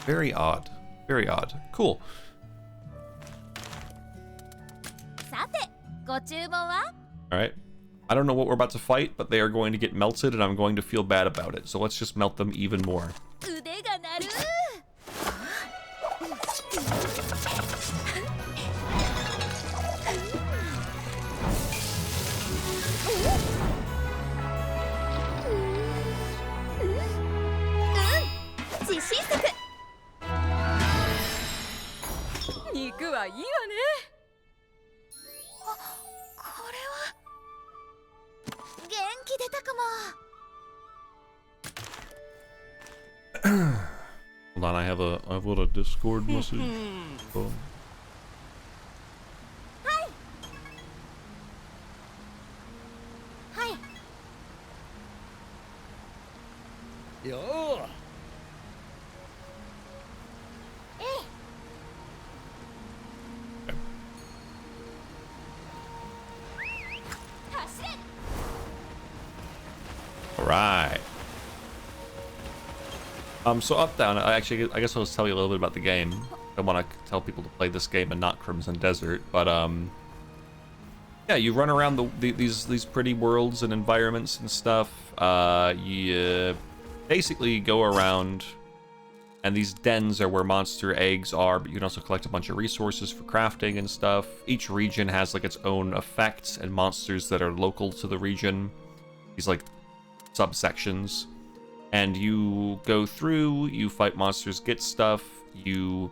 Very odd. Very odd. Cool. Alright. I don't know what we're about to fight, but they are going to get melted and I'm going to feel bad about it. So let's just melt them even more. Hold on, I've got a Discord message. Oh. Yo. All right. So up, down, I guess I'll just tell you a little bit about the game. I want to tell people to play this game and not Crimson Desert, but yeah, you run around these pretty worlds and environments and stuff. You basically go around, and these dens are where monster eggs are, but you can also collect a bunch of resources for crafting and stuff. Each region has like its own effects and monsters that are local to the region. These like subsections. And you go through, you fight monsters, get stuff, you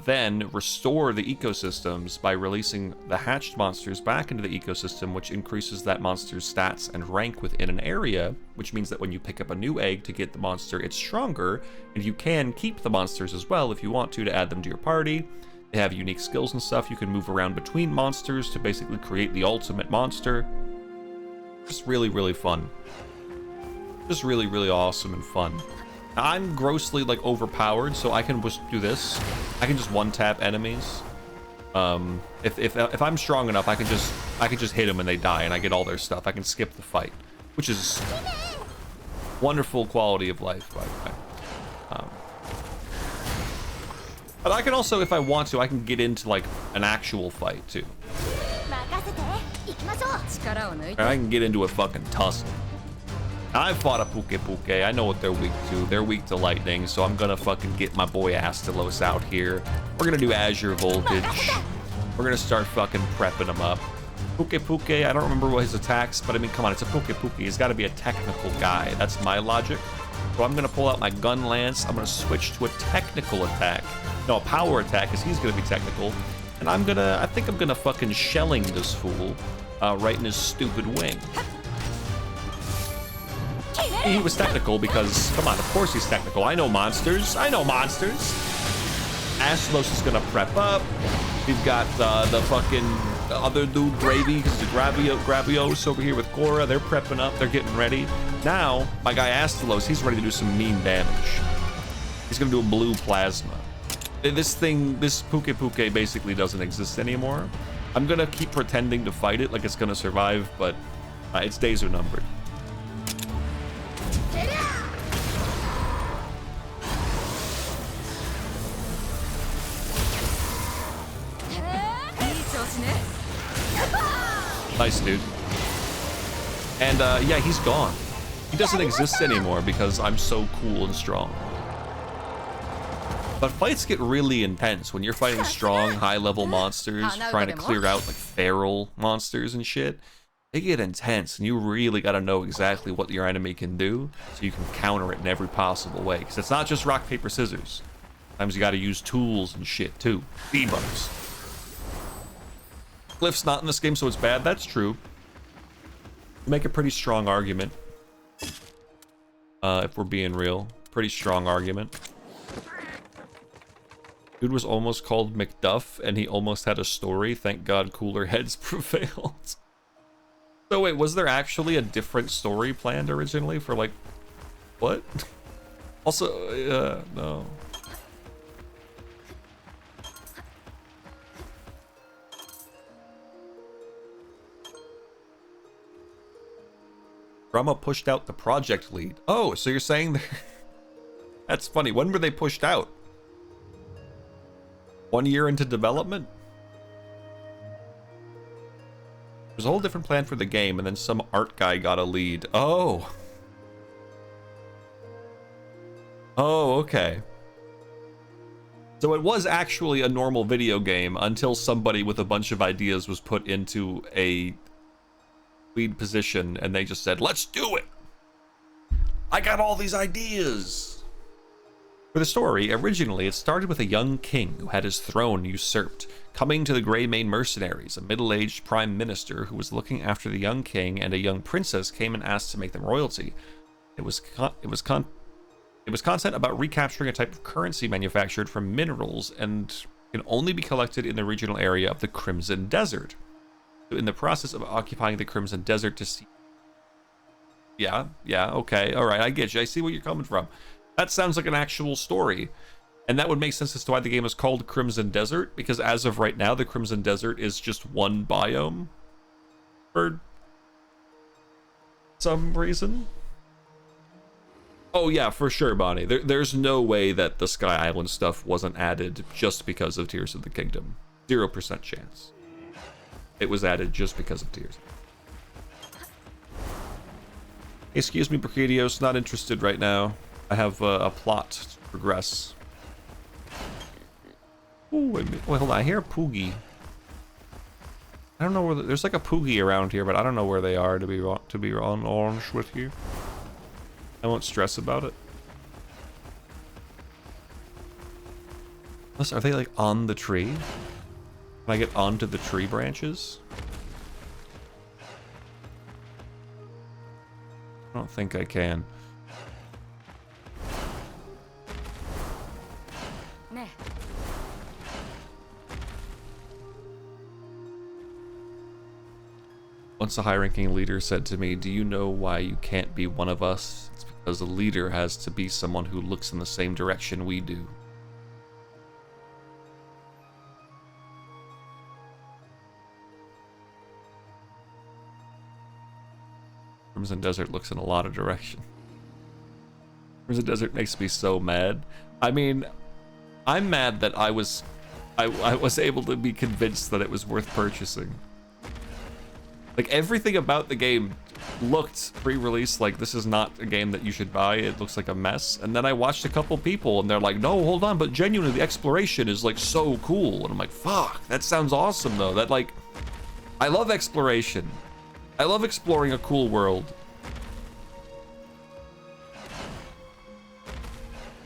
then restore the ecosystems by releasing the hatched monsters back into the ecosystem, which increases that monster's stats and rank within an area, which means that when you pick up a new egg to get the monster, it's stronger, and you can keep the monsters as well if you want to add them to your party. They have unique skills and stuff. You can move around between monsters to basically create the ultimate monster. Just really, really fun. Just really, really awesome and fun. I'm grossly like overpowered, so I can just do this. I can just one-tap enemies. If I'm strong enough, I can just hit them and they die, and I get all their stuff. I can skip the fight, which is wonderful quality of life, by the way. But I can also, if I want to, I can get into like an actual fight too. And I can get into a fucking tussle. I fought a Puke. I know what they're weak to. They're weak to lightning, so I'm gonna fucking get my boy Astalos out here. We're gonna do Azure Voltage. We're gonna start fucking prepping him up. Puke, I don't remember what his attacks, but I mean, come on, it's a Puke. He's gotta be a technical guy. That's my logic. So I'm gonna pull out my gun lance. I'm gonna switch to a technical attack. No, a power attack, because he's gonna be technical. And I think I'm gonna fucking shelling this fool right in his stupid wing. He was technical because, come on, of course he's technical. I know monsters. I know monsters. Astalos is gonna prep up. We've got the fucking other dude, Gravy, because the Gravios over here with Cora. They're prepping up. They're getting ready. Now, my guy Astalos, he's ready to do some mean damage. He's gonna do a blue plasma. This Puke basically doesn't exist anymore. I'm gonna keep pretending to fight it like it's gonna survive, but its days are numbered. Nice, dude. And yeah, he's gone. He doesn't exist anymore because I'm so cool and strong. But fights get really intense when you're fighting strong, high-level monsters, trying to clear out like feral monsters and shit. They get intense, and you really got to know exactly what your enemy can do so you can counter it in every possible way. Because it's not just rock, paper, scissors. Sometimes you got to use tools and shit too. Debuffs. Cliff's not in this game, so it's bad. That's true. Make a pretty strong argument. If we're being real. Pretty strong argument. Dude was almost called Macduff, and he almost had a story. Thank God cooler heads prevailed. So wait, was there actually a different story planned originally for like... What? Also, no. Brahma pushed out the project lead. Oh, so you're saying... That's funny. When were they pushed out? 1 year into development? There's a whole different plan for the game, and then some art guy got a lead. Oh. Oh, okay. So it was actually a normal video game until somebody with a bunch of ideas was put into a lead position, and they just said, let's do it! I got all these ideas! For the story, originally it started with a young king who had his throne usurped, coming to the Greymane mercenaries. A middle-aged prime minister who was looking after the young king and a young princess came and asked to make them royalty. It was content about recapturing a type of currency manufactured from minerals and can only be collected in the regional area of the Crimson Desert. So in the process of occupying the Crimson Desert to see... Yeah, okay, alright, I get you. I see where you're coming from. That sounds like an actual story. And that would make sense as to why the game is called Crimson Desert, because as of right now, the Crimson Desert is just one biome. For some reason. Oh yeah, for sure, Bonnie. There's no way that the Sky Island stuff wasn't added just because of Tears of the Kingdom. 0% chance. It was added just because of Tears. Excuse me, Brachadios, not interested right now. I have a plot to progress. Ooh, wait, hold on. I hear a Poogie. I don't know where there's like a Poogie around here, but I don't know where they are. To be honest with you, I won't stress about it. Unless, are they like on the tree? Can I get onto the tree branches? I don't think I can. Once a high-ranking leader said to me, "Do you know why you can't be one of us? It's because a leader has to be someone who looks in the same direction we do." Crimson Desert looks in a lot of direction. Crimson Desert makes me so mad. I mean, I'm mad that I was able to be convinced that it was worth purchasing. Like, everything about the game looked pre-release like this is not a game that you should buy. It looks like a mess. And then I watched a couple people and they're like, no, hold on, but genuinely the exploration is like so cool. And I'm like, fuck, that sounds awesome though. That like, I love exploration. I love exploring a cool world.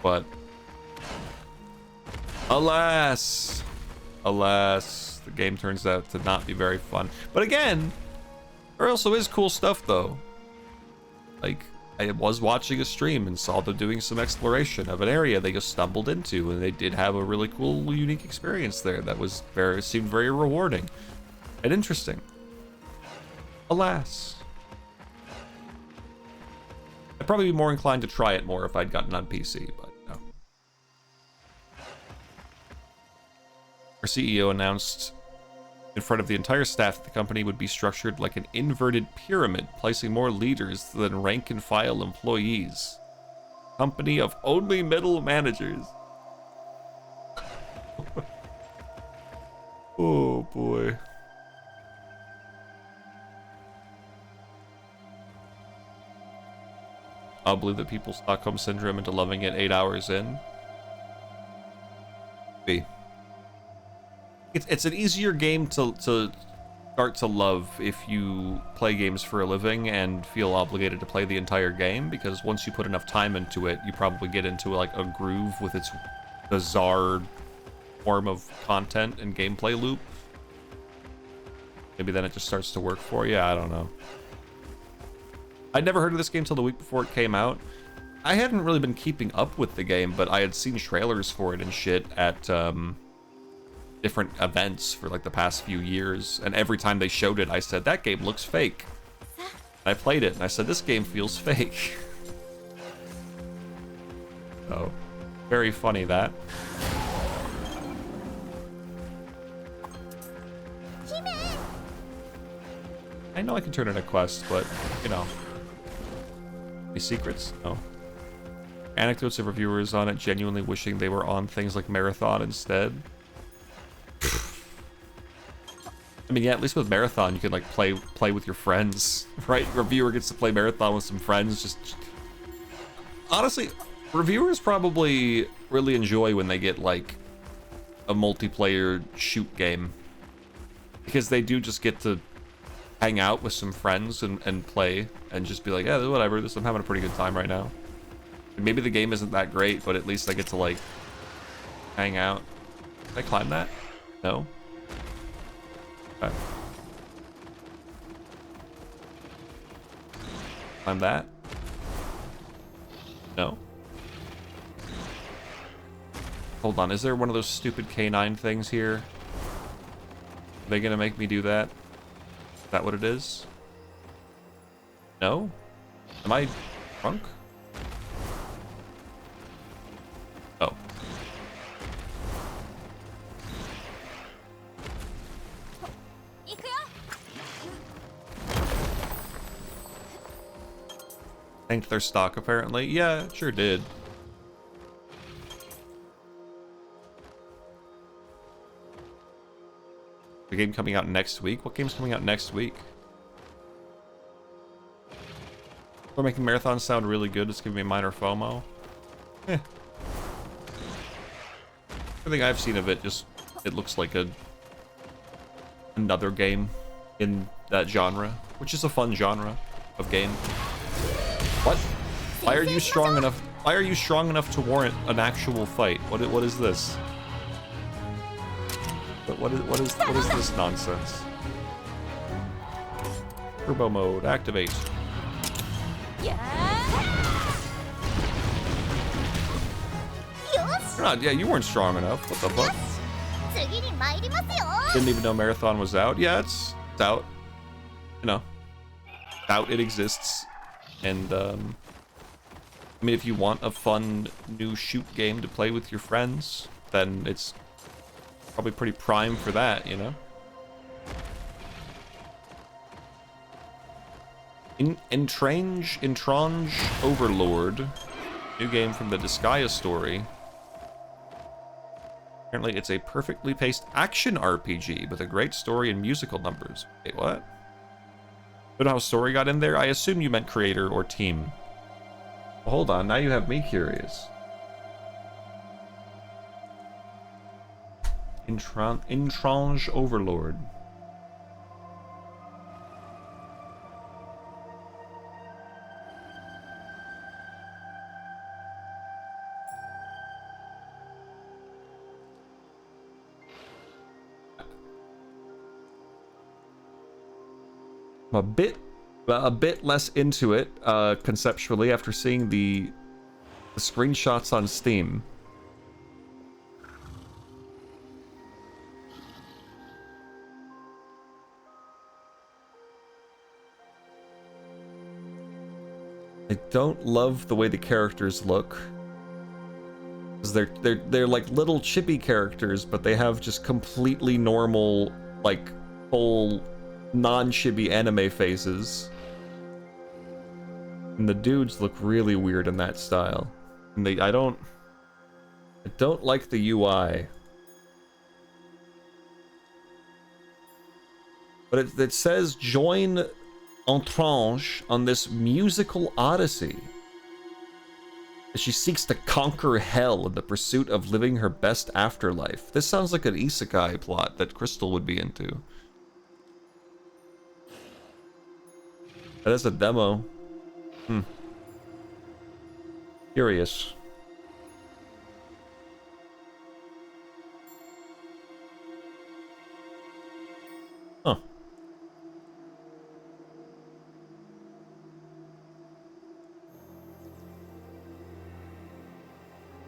But alas, the game turns out to not be very fun. But again, there also is cool stuff though. Like, I was watching a stream and saw them doing some exploration of an area they just stumbled into, and they did have a really cool, unique experience there that was seemed very rewarding and interesting. Alas. I'd probably be more inclined to try it more if I'd gotten on PC, but no. Our CEO announced in front of the entire staff that the company would be structured like an inverted pyramid, placing more leaders than rank and file employees. Company of only middle managers. Oh boy. I'll believe that people Stockholm Syndrome into loving it 8 hours in. B. It's an easier game to start to love if you play games for a living and feel obligated to play the entire game, because once you put enough time into it, you probably get into like a groove with its bizarre form of content and gameplay loop. Maybe then it just starts to work for you. I don't know. I'd never heard of this game till the week before it came out. I hadn't really been keeping up with the game, but I had seen trailers for it and shit at different events for like the past few years, and every time they showed it I said, that game looks fake. And I played it and I said, this game feels fake. So very funny that. I know I can turn in a quest, but you know, any secrets? No. Anecdotes of reviewers on it genuinely wishing they were on things like Marathon instead. I mean, yeah, at least with Marathon, you can like play with your friends, right? Reviewer gets to play Marathon with some friends. Just honestly, reviewers probably really enjoy when they get like a multiplayer shoot game, because they do just get to hang out with some friends and play and just be like, yeah, whatever. I'm having a pretty good time right now. And maybe the game isn't that great, but at least I get to like hang out. Can I climb that? No. Okay. Climb that? No. Hold on, is there one of those stupid canine things here? Are they gonna make me do that? Is that what it is? No? Am I drunk? Oh. Thanked their stock, apparently. Yeah, it sure did. The game coming out next week? What game's coming out next week? We're making Marathon sound really good. It's giving me minor FOMO. Eh. Everything I've seen of it, just it looks like another game in that genre, which is a fun genre of game. What? Why are you strong enough? Why are you strong enough to warrant an actual fight? What is this? What is this nonsense? Turbo mode activate. Yeah, you weren't strong enough. What the fuck? Didn't even know Marathon was out. Yeah, it's out. You know, out it exists. And I mean, if you want a fun new shoot game to play with your friends, then it's probably pretty prime for that, you know? Entrange Overlord, new game from the Disgaea story. Apparently it's a perfectly paced action RPG with a great story and musical numbers. Wait, what? Don't know how story got in there? I assume you meant creator or team. Well, hold on, now you have me curious. Entrange Overlord. I'm a bit a bit less into it conceptually after seeing the screenshots on Steam. I don't love the way the characters look. 'Cause they're like little chibi characters, but they have just completely normal, like, full non-chibi anime faces. And the dudes look really weird in that style. And I don't like the UI. But it says join Entrange on this musical odyssey as she seeks to conquer hell in the pursuit of living her best afterlife. This sounds like an isekai plot that Crystal would be into. That is a demo. Curious. Huh.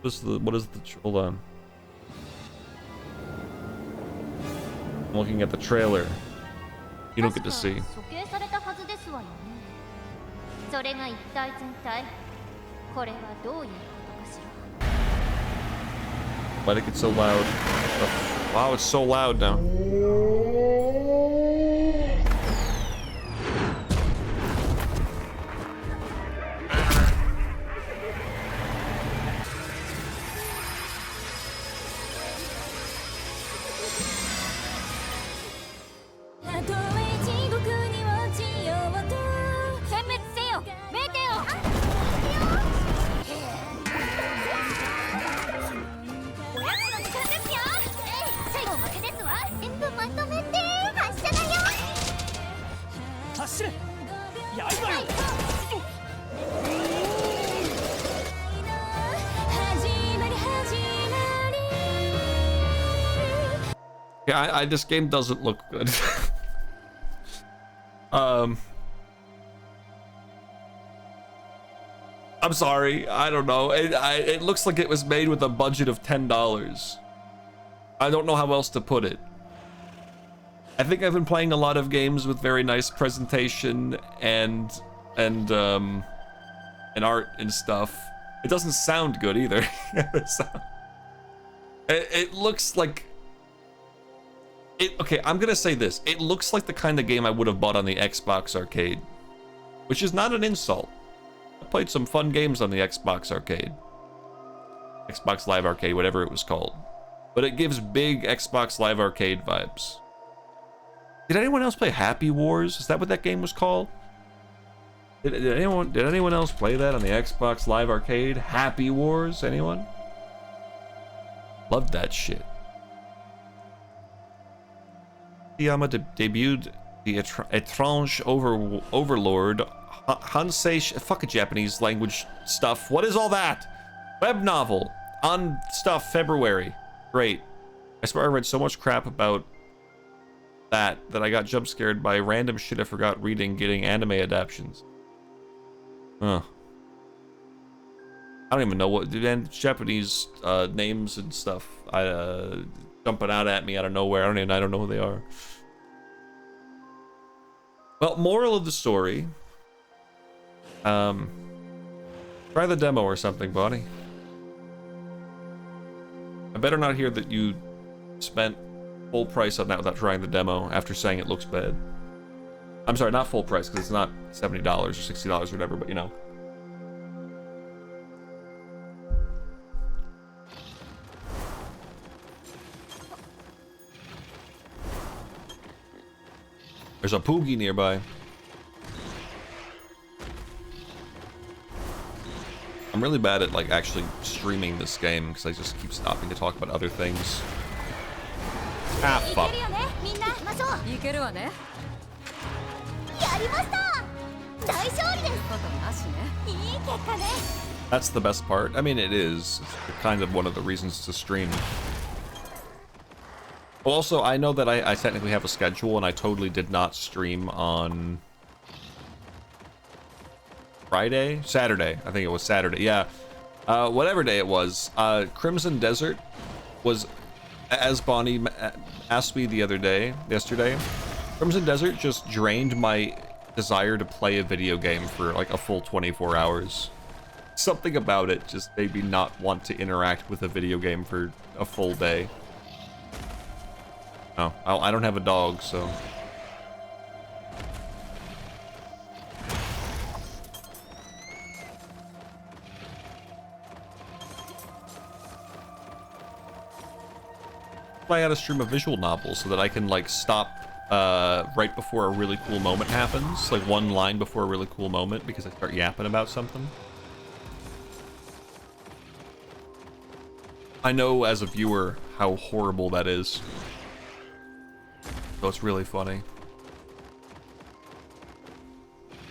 What is the hold on. I'm looking at the trailer. You don't get to see. それが一体全体。これはどういうことかしら。 Why did it get so loud? Wow, it's so loud now. Yeah, this game doesn't look good. I'm sorry, I don't know. It looks like it was made with a budget of $10. I don't know how else to put it. I think I've been playing a lot of games with very nice presentation and art and stuff. It doesn't sound good either. It looks like okay, I'm gonna say this. It looks like the kind of game I would have bought on the Xbox Arcade, which is not an insult. I played some fun games on the Xbox Arcade. Xbox Live Arcade, whatever it was called. But it gives big Xbox Live Arcade vibes. Did anyone else play Happy Wars? Is that what that game was called? Did anyone else play that on the Xbox Live Arcade? Happy Wars? Anyone? Loved that shit. Yama debuted the Étrange Overlord Hansei. Fuck a Japanese language stuff. What is all that? Web novel on stuff February. Great. I swear I read so much crap about that I got jump scared by random shit I forgot reading getting anime adaptions. Huh. I don't even know what Japanese names and stuff jumping out at me out of nowhere. I don't know who they are. Well, moral of the story. Try the demo or something, buddy. I better not hear that you spent full price on that without trying the demo after saying it looks bad. I'm sorry, not full price, because it's not $70 or $60 or whatever, but you know. There's a Poogie nearby. I'm really bad at like actually streaming this game because I just keep stopping to talk about other things. Ah, fuck. That's the best part. I mean, it is. It's kind of one of the reasons to stream. Also, I know that I technically have a schedule, and I totally did not stream on Friday? Saturday. I think it was Saturday. Yeah. Whatever day it was. Crimson Desert was, as Bonnie asked me yesterday, Crimson Desert just drained my desire to play a video game for like a full 24 hours. Something about it just made me not want to interact with a video game for a full day. Oh, I don't have a dog, so... I gotta stream a visual novel so that I can like stop right before a really cool moment happens, like one line before a really cool moment, because I start yapping about something. I know as a viewer how horrible that is, so it's really funny.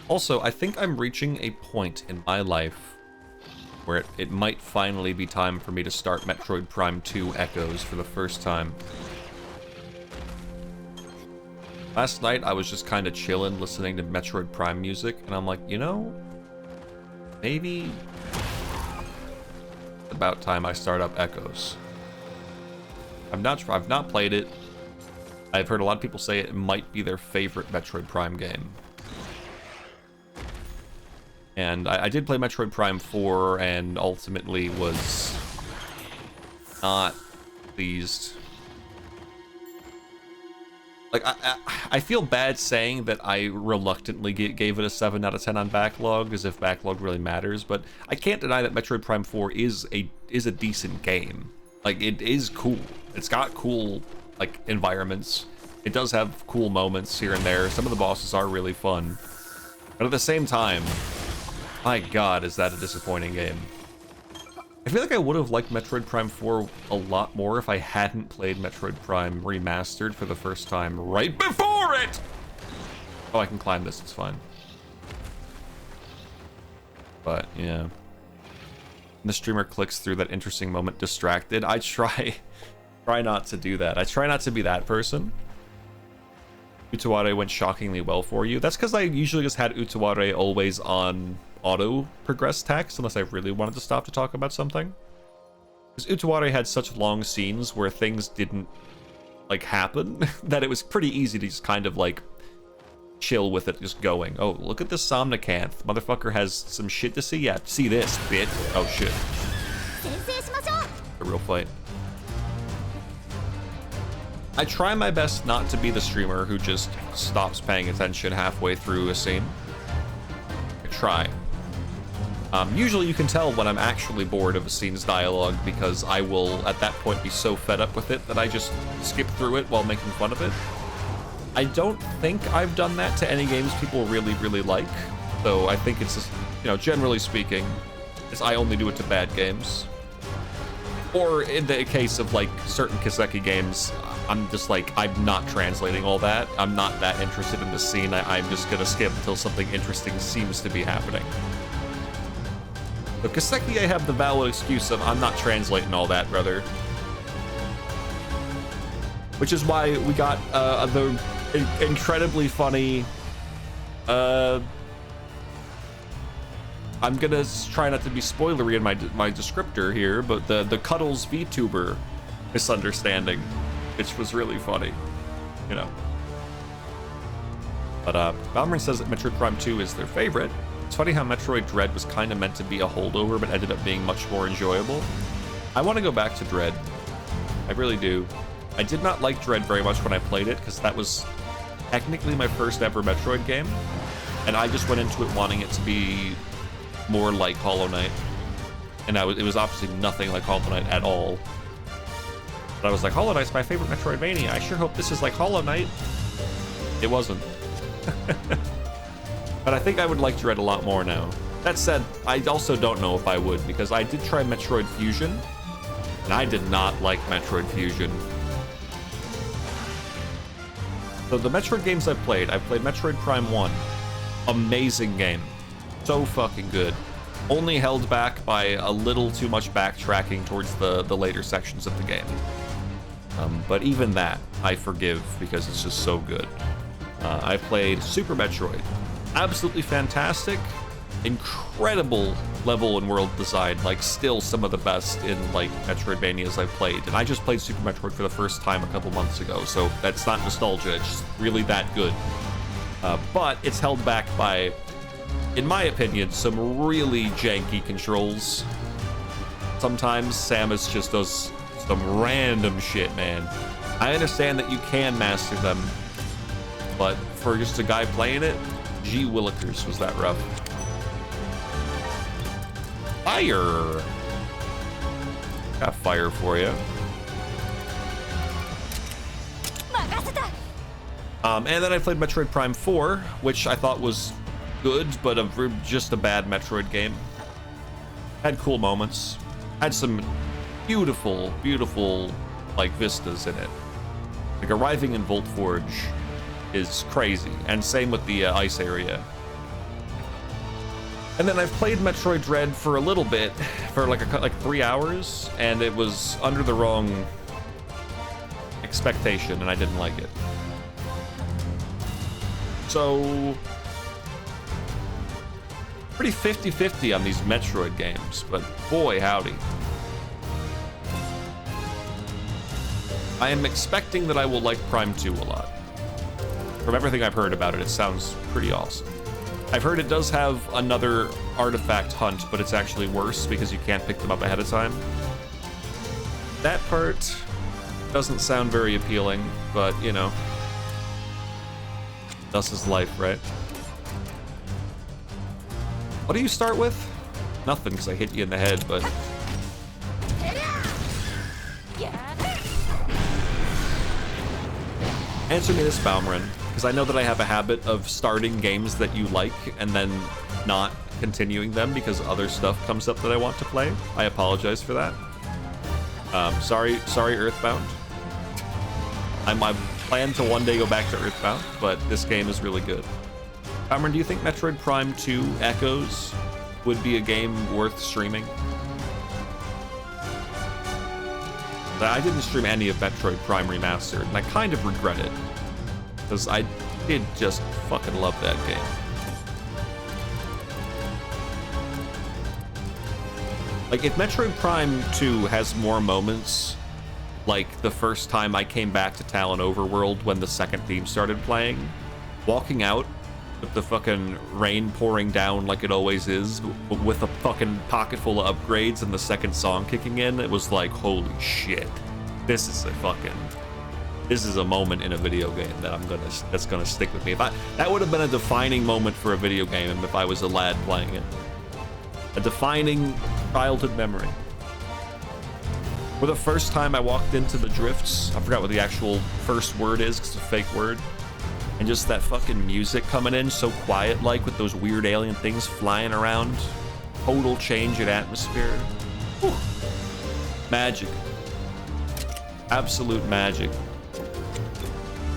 Also, I think I'm reaching a point in my life where it might finally be time for me to start Metroid Prime 2 Echoes for the first time. Last night, I was just kind of chilling, listening to Metroid Prime music, and I'm like, you know, maybe it's about time I start up Echoes. I've not played it. I've heard a lot of people say it might be their favorite Metroid Prime game. And I did play Metroid Prime 4 and ultimately was not pleased. Like, I feel bad saying that I reluctantly gave it a 7 out of 10 on Backlog, as if Backlog really matters, but I can't deny that Metroid Prime 4 is a decent game. Like, it is cool. It's got cool, like, environments. It does have cool moments here and there. Some of the bosses are really fun. But at the same time, my god, is that a disappointing game. I feel like I would have liked Metroid Prime 4 a lot more if I hadn't played Metroid Prime Remastered for the first time right before it! Oh, I can climb this, it's fine. But, yeah. When the streamer clicks through that interesting moment distracted, I try not to do that. I try not to be that person. Utaware went shockingly well for you. That's because I usually just had Utaware always on auto progress text unless I really wanted to stop to talk about something. Because Utaware had such long scenes where things didn't like happen that it was pretty easy to just kind of like chill with it just going. Oh, look at this Somnicanth. Motherfucker has some shit to see. Yeah, see this, bitch. Oh shit. A real fight. I try my best not to be the streamer who just stops paying attention halfway through a scene. I try. Usually you can tell when I'm actually bored of a scene's dialogue because I will, at that point, be so fed up with it that I just skip through it while making fun of it. I don't think I've done that to any games people really, really like. So I think it's just, you know, generally speaking, I only do it to bad games. Or in the case of, like, certain Kiseki games, I'm just like, I'm not translating all that. I'm not that interested in the scene. I'm just gonna skip until something interesting seems to be happening. But Kiseki, I have the valid excuse of, I'm not translating all that, brother. Which is why we got the incredibly funny... I'm gonna try not to be spoilery in my descriptor here, but the Cuddles VTuber misunderstanding, which was really funny, you know. But Balmer says that Metroid Prime 2 is their favorite. It's funny how Metroid Dread was kind of meant to be a holdover, but ended up being much more enjoyable. I want to go back to Dread. I really do. I did not like Dread very much when I played it, because that was technically my first ever Metroid game, and I just went into it wanting it to be more like Hollow Knight, and it was obviously nothing like Hollow Knight at all. But I was like, Hollow Knight's my favorite Metroidvania. I sure hope this is like Hollow Knight. It wasn't. But I think I would like Dread a lot more now. That said, I also don't know if I would, because I did try Metroid Fusion, and I did not like Metroid Fusion. So the Metroid games I've played Metroid Prime 1. Amazing game. So fucking good. Only held back by a little too much backtracking towards the later sections of the game. But even that, I forgive because it's just so good. I played Super Metroid. Absolutely fantastic. incredible level and world design, like still some of the best in like Metroidvanias I've played. And I just played Super Metroid for the first time a couple months ago, so that's not nostalgia, it's just really that good. But it's held back by, in my opinion, some really janky controls. Sometimes Samus just does some random shit, man. I understand that you can master them, but for just a guy playing it, gee willikers, was that rough. Fire! Got fire for you. And then I played Metroid Prime 4, which I thought was good, but just a bad Metroid game. Had cool moments. Had some beautiful, beautiful, like, vistas in it. Like, arriving in Volt Forge is crazy, and same with the ice area. And then I've played Metroid Dread for a little bit, for like 3 hours, and it was under the wrong expectation, and I didn't like it. So, pretty 50-50 on these Metroid games, but boy howdy. I am expecting that I will like Prime 2 a lot. From everything I've heard about it, it sounds pretty awesome. I've heard it does have another artifact hunt, but it's actually worse because you can't pick them up ahead of time. That part doesn't sound very appealing, but you know, thus is life, right? What do you start with? Nothing, because I hit you in the head, but... Answer me this, Balmarin, because I know that I have a habit of starting games that you like and then not continuing them because other stuff comes up that I want to play. I apologize for that. Sorry, Earthbound. I plan to one day go back to Earthbound, but this game is really good. Cameron, do you think Metroid Prime 2 Echoes would be a game worth streaming? I didn't stream any of Metroid Prime Remastered, and I kind of regret it, because I did just fucking love that game. Like, if Metroid Prime 2 has more moments, like the first time I came back to Talon Overworld when the second theme started playing, walking out with the fucking rain pouring down like it always is, with a fucking pocket full of upgrades and the second song kicking in, it was like, holy shit, this is a moment in a video game that's gonna stick with me. That would have been a defining moment for a video game if I was a lad playing it. A defining childhood memory. For the first time I walked into the drifts, I forgot what the actual first word is, because it's a fake word. And just that fucking music coming in so quiet, like with those weird alien things flying around. Total change in atmosphere. Whew. Magic. Absolute magic.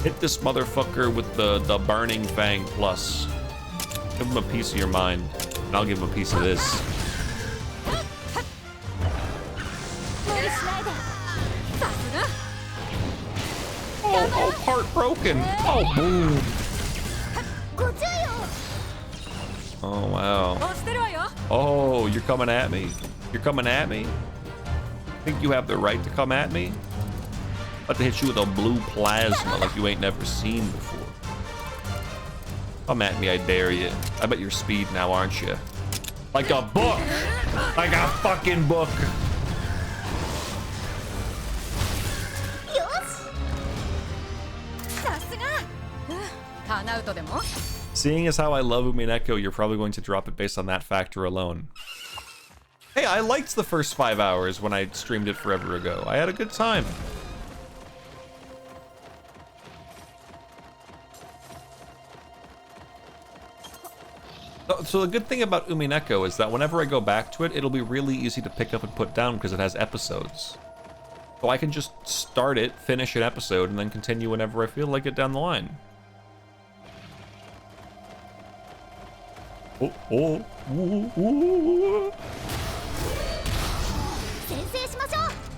Hit this motherfucker with the Burning Fang Plus. Give him a piece of your mind, and I'll give him a piece of this. Oh, part broken. Oh, boom. Oh, wow. Oh, you're coming at me. You're coming at me? Think you have the right to come at me? I'm about to hit you with a blue plasma like you ain't never seen before. Come at me, I dare you. I bet you're speed now, aren't you? Like a book! Like a fucking book! Seeing as how I love Umineko, you're probably going to drop it based on that factor alone. Hey, I liked the first 5 hours when I streamed it forever ago. I had a good time. So the good thing about Umineko is that whenever I go back to it, it'll be really easy to pick up and put down because it has episodes. So I can just start it, finish an episode, and then continue whenever I feel like it down the line.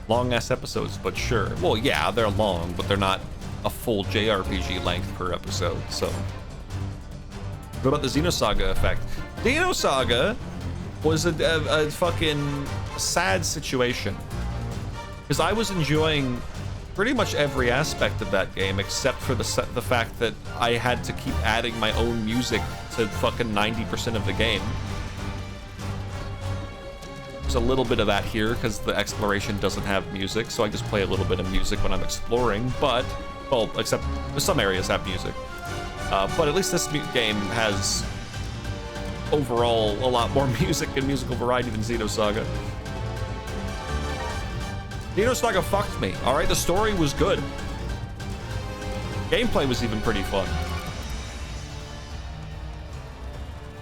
Long ass episodes, but sure. Well, yeah, they're long, but they're not a full JRPG length per episode, so. What about the Xenosaga effect? Xenosaga was a fucking sad situation. Because I was enjoying pretty much every aspect of that game except for the fact that I had to keep adding my own music to fucking 90% of the game. There's a little bit of that here because the exploration doesn't have music, so I just play a little bit of music when I'm exploring, but, well, except some areas have music. But at least this game has overall a lot more music and musical variety than Xenosaga. Xenosaga fucked me, alright? The story was good. Gameplay was even pretty fun.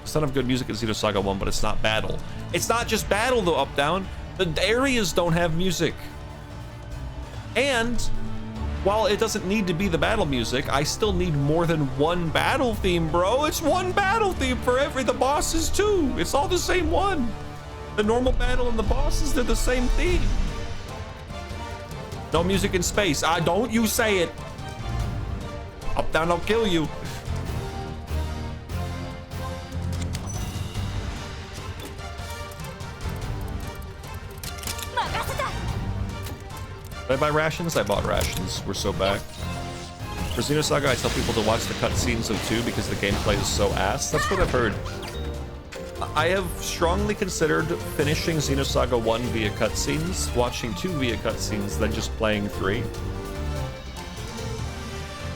Son of good music in Xenosaga 1, but it's not battle. It's not just battle though, Up Down. The areas don't have music. And while it doesn't need to be the battle music, I still need more than one battle theme, bro. It's one battle theme for the bosses too. It's all the same one. The normal battle and the bosses, they're the same theme. No music in space. Don't you say it. Up Down, I'll kill you. Did I buy rations? I bought rations. We're so back. For Xenosaga, I tell people to watch the cutscenes of 2 because the gameplay is so ass. That's what I've heard. I have strongly considered finishing Xenosaga 1 via cutscenes, watching 2 via cutscenes, then just playing 3.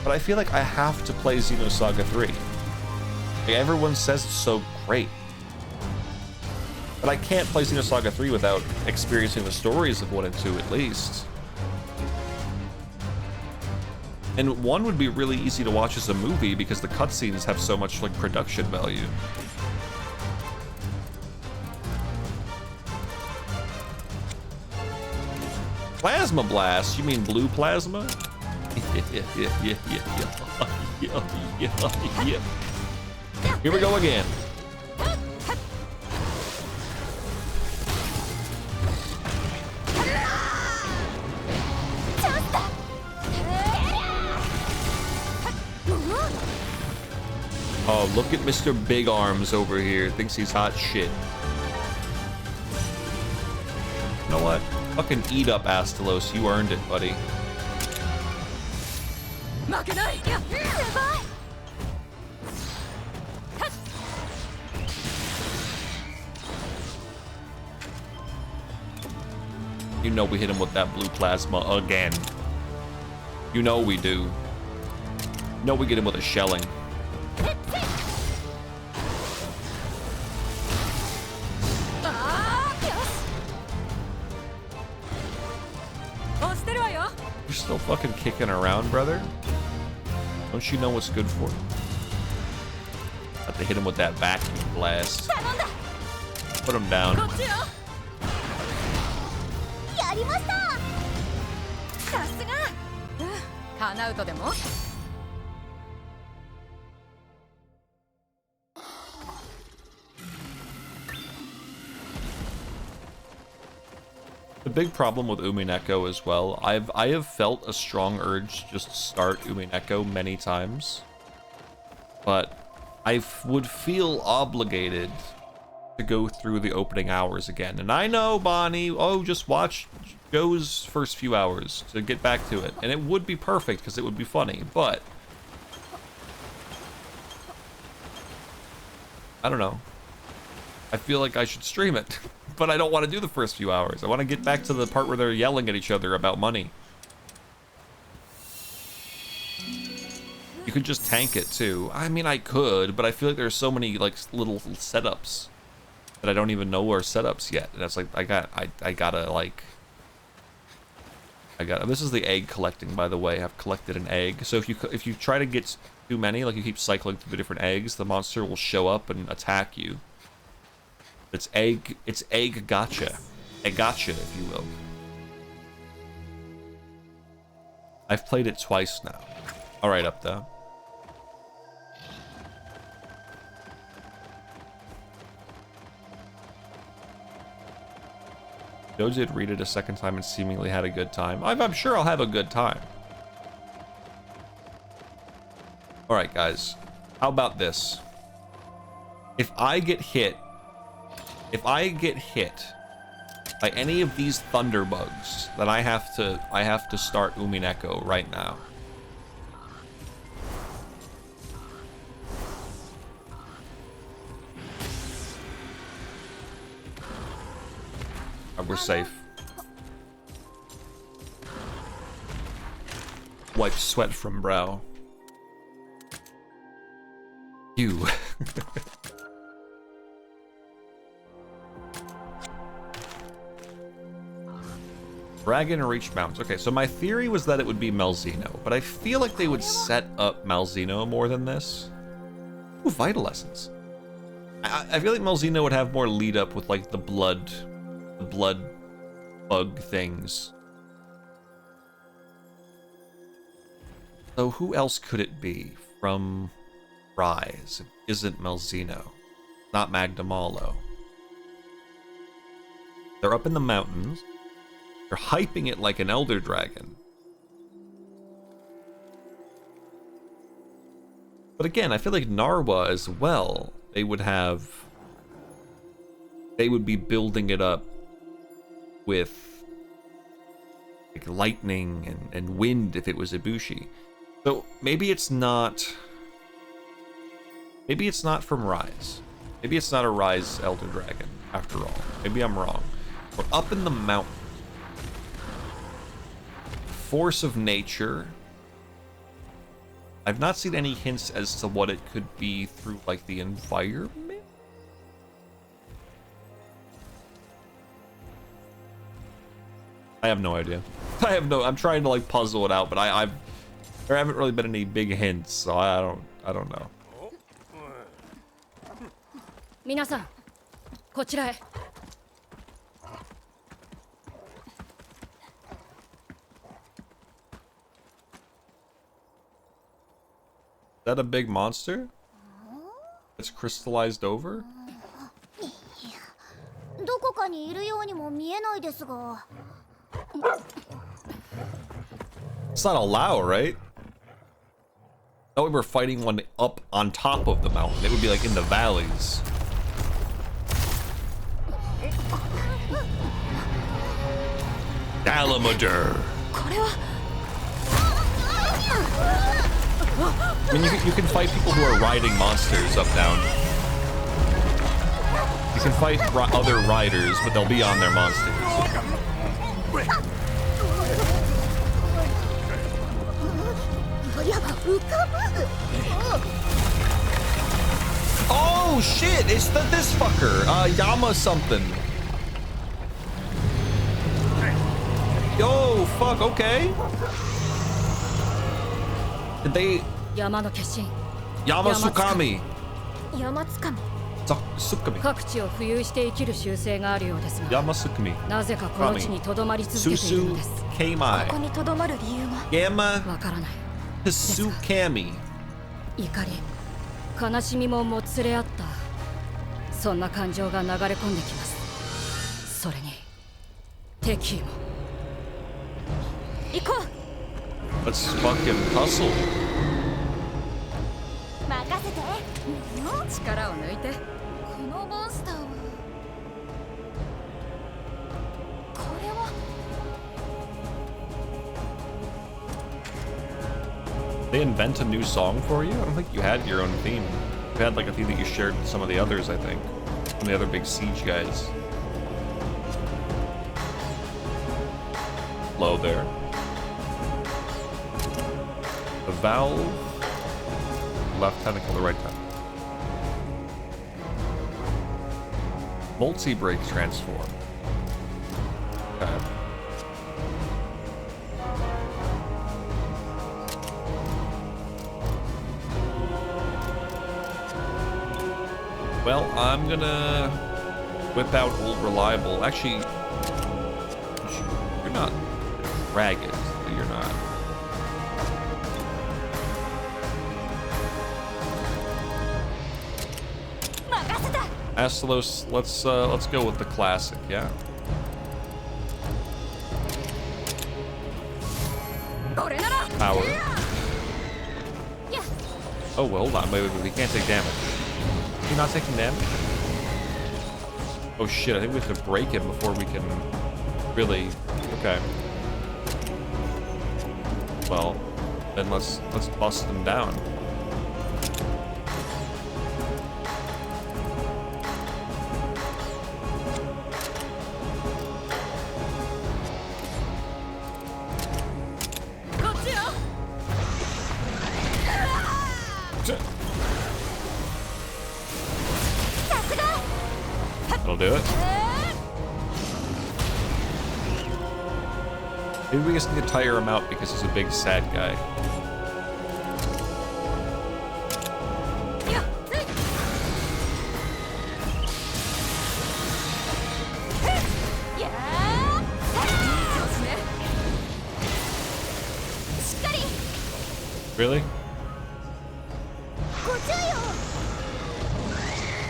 But I feel like I have to play Xenosaga 3. Like, everyone says it's so great. But I can't play Xenosaga 3 without experiencing the stories of 1 and 2 at least. And 1 would be really easy to watch as a movie because the cutscenes have so much like production value. Plasma Blast? You mean blue plasma? Yeah. Here we go again. Oh, look at Mr. Big Arms over here. Thinks he's hot shit. You know what? Fucking eat up, Astalos. You earned it, buddy. You know we hit him with that blue plasma again. You know we do. You know we get him with a shelling. You're still fucking kicking around, brother? Don't you know what's good for you? Have to hit him with that vacuum blast. Put him down. The big problem with Umineko as well, I have felt a strong urge to just start Umineko many times, but I would feel obligated to go through the opening hours again. And I know, Bonnie, oh, just watch Joe's first few hours to get back to it, and it would be perfect because it would be funny, but I don't know. I feel like I should stream it, but I don't want to do the first few hours. I want to get back to the part where they're yelling at each other about money. You could just tank it too. I mean, I could, but I feel like there's so many like little setups that I don't even know are setups yet. And that's like I gotta. This is the egg collecting, by the way. I've collected an egg. So if you try to get too many, like you keep cycling through the different eggs, the monster will show up and attack you. It's egg gotcha. Egg gotcha, if you will. I've played it twice now. Alright, up though. Joe did read it a second time and seemingly had a good time. I'm sure I'll have a good time. Alright, guys. How about this? If I get hit by any of these thunder bugs, then I have to start Umineko right now. We're safe. Wipe sweat from brow. You. Dragon Reach Mountains. Okay, so my theory was that it would be Malzeno, but I feel like they would set up Malzeno more than this. Ooh, Vital Essence. I feel like Malzeno would have more lead up with like the blood bug things. So who else could it be from Rise? It isn't Malzeno. Not Magdamalo. They're up in the mountains. They're hyping it like an Elder Dragon. But again, I feel like Narwa as well, they would be building it up with like lightning and wind if it was Ibushi. So maybe it's not from Rise. Maybe it's not a Rise Elder Dragon after all. Maybe I'm wrong. We're up in the mountain. Force of nature. I've not seen any hints as to what it could be through like the environment. I have no idea. I'm trying to like puzzle it out, but there haven't really been any big hints, so I don't know. 皆さん、こちらへ。 Is that a big monster? It's crystallized over? どこかにいるようにも見えないですが。 It's not a Lao, right? Oh, we were fighting one up on top of the mountain. It would be like in the valleys. Dalamadur. I mean, you can fight people who are riding monsters up down. You can fight other riders, but they'll be on their monsters. Oh shit! It's this fucker, Yama something. Yo, fuck. Okay. Did they? 山の決心。 Yamasukami. 山つかみ。 Sukami. 各地を浮遊して生きる習性があるようですが、 Yamasukami. なぜかこの地に留まり続けているの Susu です。 Kamai. ここにとどまる理由が。 Gamma わからない。 Hisukami. 怒り、悲しみももつれ合った。そんな感情が流れ込んできます。それに敵意も。行こう。 Let's fucking hustle. 任せて。力を抜いて。このモンスターは。これは。 They invent a new song for you? I don't think you had your own theme. You had like a theme that you shared with some of the others, I think. Some of the other big siege guys. Low there. The valve. Left tentacle, the right tentacle. Multi-break transform. Okay. Well, I'm gonna whip out Old Reliable. Actually, you're not ragged. You're not. Astalos, let's go with the classic, yeah. Power. Oh, well, hold on. Wait, we can't take damage. You're not taking damage? Oh shit, I think we have to break him before we can really... Okay. Well, then let's bust him down. That'll do it. Maybe we just need to tire him out because he's a big sad guy. Really?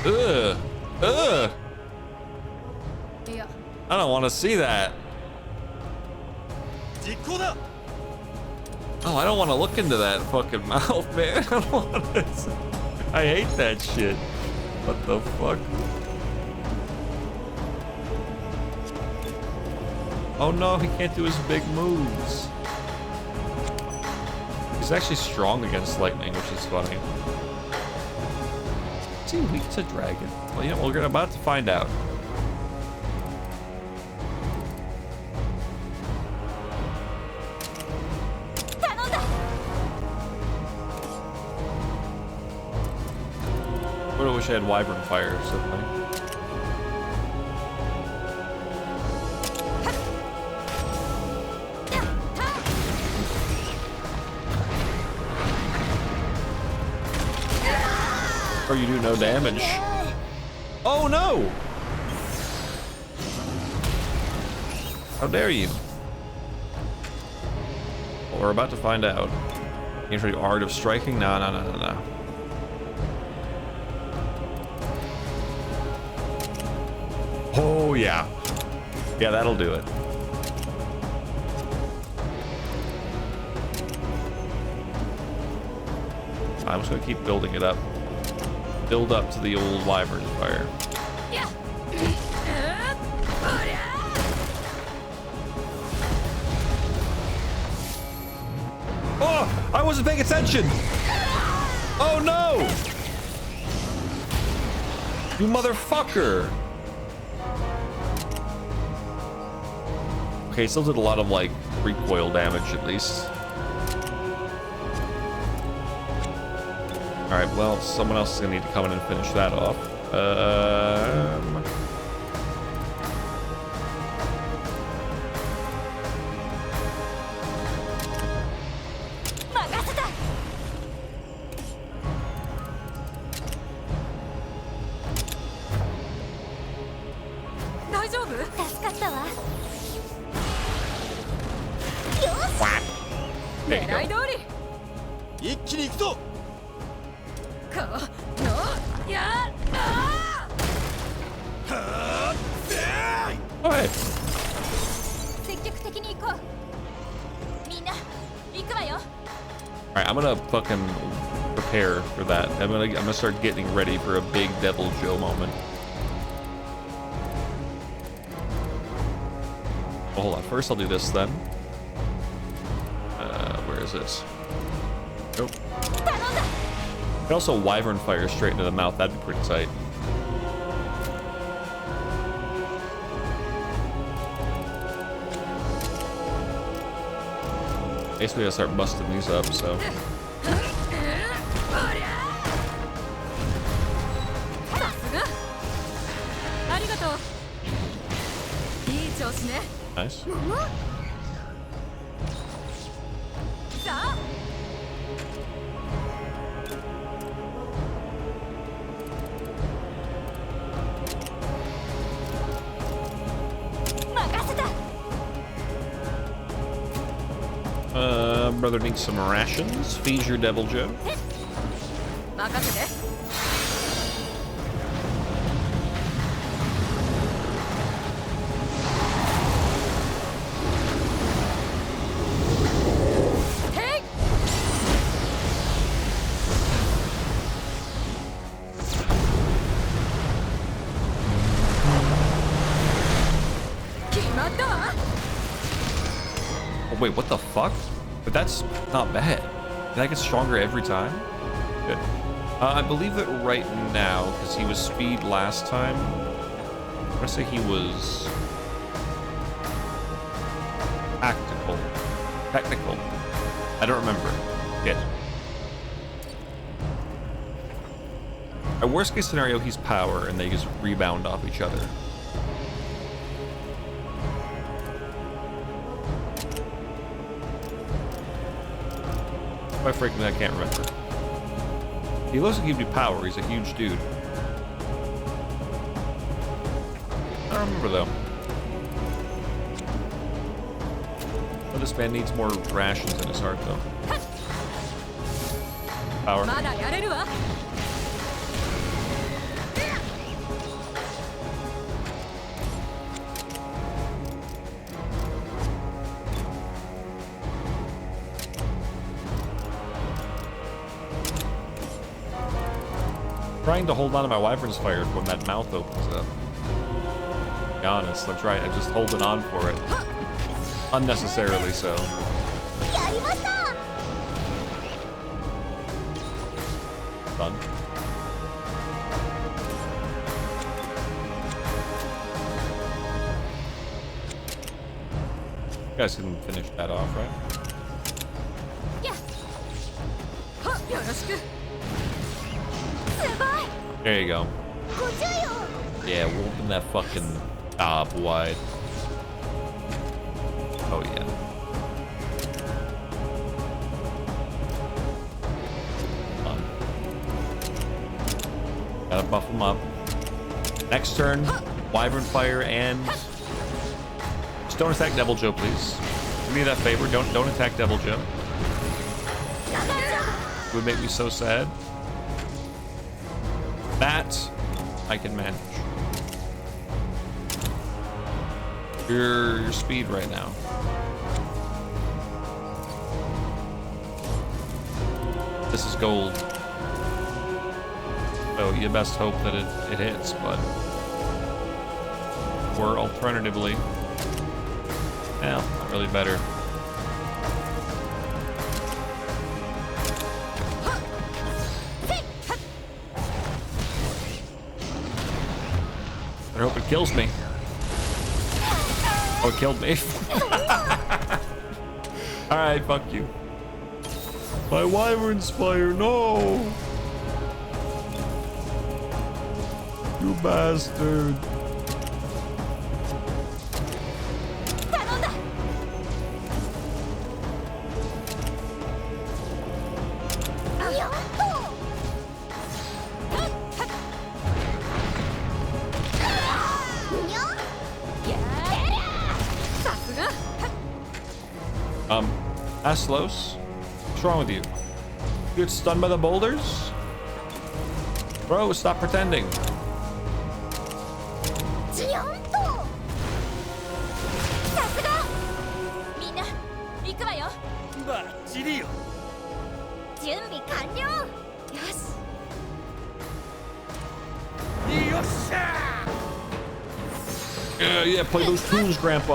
Ugh. Ugh. I don't want to see that. Oh, I don't want to look into that fucking mouth, man. I don't want to. I hate that shit. What the fuck? Oh no, he can't do his big moves. He's actually strong against lightning, which is funny. Is he weak to dragon? Well, you know, we're about to find out. I wish I had Wyvern Fire or something. Or you do no damage. Oh no! How dare you? Well, we're about to find out. You try to do Art of Striking? No, no, no, no, no. Oh yeah. Yeah, that'll do it. I'm just gonna keep building it up. Build up to the old Wyvern Fire. Oh! I wasn't paying attention! Oh no! You motherfucker! Okay, still did a lot of like recoil damage at least. Alright, well, someone else is gonna need to come in and finish that off. There you go. Alright. Alright, I'm gonna fucking prepare for that. I'm gonna start getting ready for a big Devil Joe moment. Well, hold on. First, I'll do this then. Where is this? Nope. And also Wyvern Fire straight into the mouth. That'd be pretty tight. Basically, I gotta start busting these up, so. Nice. Brother needs some rations. Feed your Devil Joe. Wait, what the fuck? But that's not bad. Did I get stronger every time? Good. I believe that right now, because he was speed last time, I'm gonna say he was technical. I don't remember. Yet. At worst case scenario, he's power, and they just rebound off each other. Quite frankly, I can't remember. He looks like he'd be power. He's a huge dude. I don't remember though. Well, this man needs more rations in his heart though. Power. Trying to hold on to my Wyvern's Fire when that mouth opens up. To be honest, I'm just holding on for it. Unnecessarily so. Done. You guys can finish that off, right? There you go. Yeah, we'll open that fucking top wide. Oh yeah. Fun. Gotta buff them up. Next turn, Wyvern Fire and... Just don't attack Devil Joe, please. Do me that favor, don't attack Devil Joe. It would make me so sad. That I can manage. Your speed right now. This is gold. So you best hope that it hits, but or alternatively, well, not really better. I hope it kills me. Oh, it killed me. Alright, fuck you. My Wyvern's Fire, no! You bastard. Aslos, what's wrong with you? You get stunned by the boulders? Bro, stop pretending. Yeah, play those tunes, Grandpa.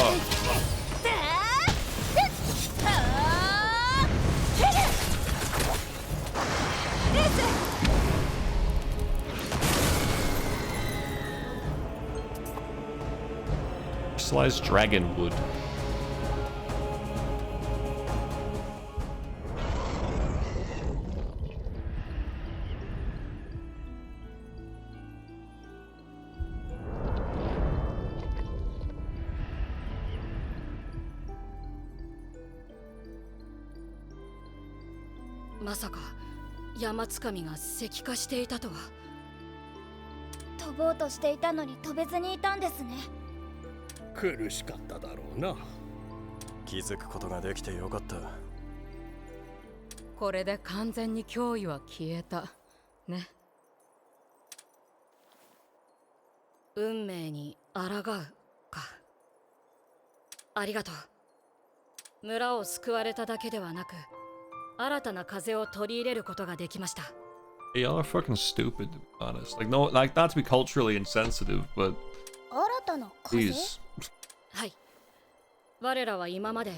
Crystallized dragon wood. Masaka, 山つかみが石化していたとは。飛ぼうとしていたのに飛べずにいたんですね。苦しかっただろうな。気づくことができてよかった。これで完全に脅威は消えたね。運命に抗うか。ありがとう。村を救われただけではなく、新たな風を取り入れることができました。Y'all are fucking stupid, to be honest. Like, no, like, not to be culturally insensitive, but... 新たな風？ Please. はい。我らは今まで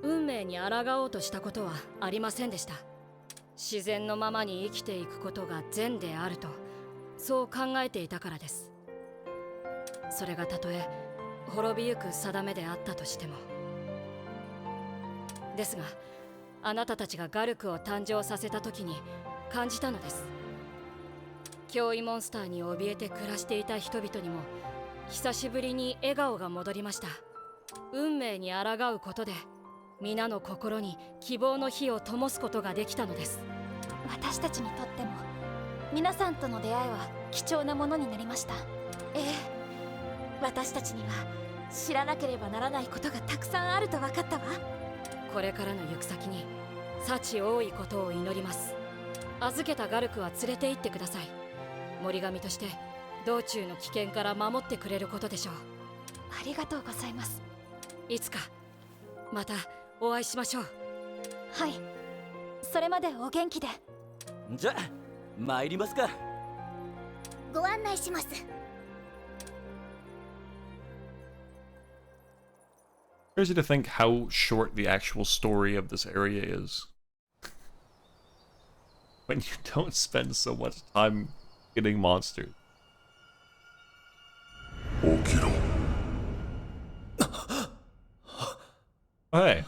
運命に抗おうとしたことはありませんでした。自然のままに生きていくことが善であると、そう考えていたからです。それがたとえ滅びゆく定めであったとしても。ですが、あなたたちがガルクを誕生させた時に感じたのです。脅威モンスターに怯えて暮らしていた人々にも久しぶりに笑顔が戻りました。運命に抗うことで皆の心に希望の火を灯すことができたのです。私たちにとっても皆さんとの出会いは貴重なものになりました。ええ、私たちには知らなければならないことがたくさんあると分かったわ。これからの行く先に幸多いことを祈ります。預けたガルクは連れて行ってください。森神として道中の危険から守ってくれることでしょう。ありがとうございます。いつかまたお会いしましょう。はい、それまでお元気で。じゃあ参りますか。ご案内します。Crazy to think how short the actual story of this area is. When you don't spend so much time getting monsters. Hey.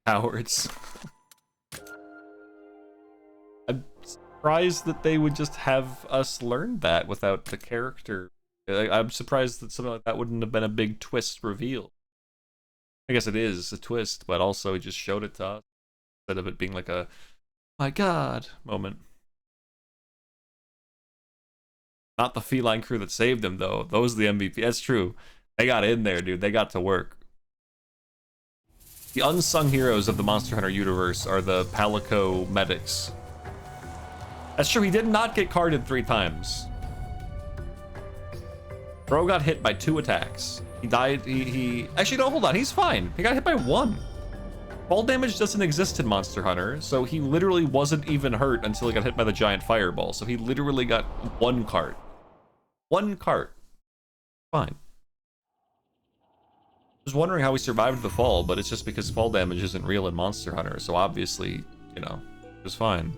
Cowards. I'm surprised that they would just have us learn that without the character. I'm surprised that something like that wouldn't have been a big twist reveal. I guess it is a twist, but also he just showed it to us instead of it being like a my god moment. Not the feline crew that saved him though. Those are the MVP. That's true. They got in there, dude. They got to work. The unsung heroes of the Monster Hunter universe are the Palico medics. That's true, he did not get carded 3 times. Bro got hit by 2 attacks. He died, he... Actually, no, hold on, he's fine. He got hit by 1. Fall damage doesn't exist in Monster Hunter, so he literally wasn't even hurt until he got hit by the giant fireball. So he literally got 1 card. 1 card. Fine. I was wondering how he survived the fall, but it's just because fall damage isn't real in Monster Hunter, so obviously, you know, it was fine.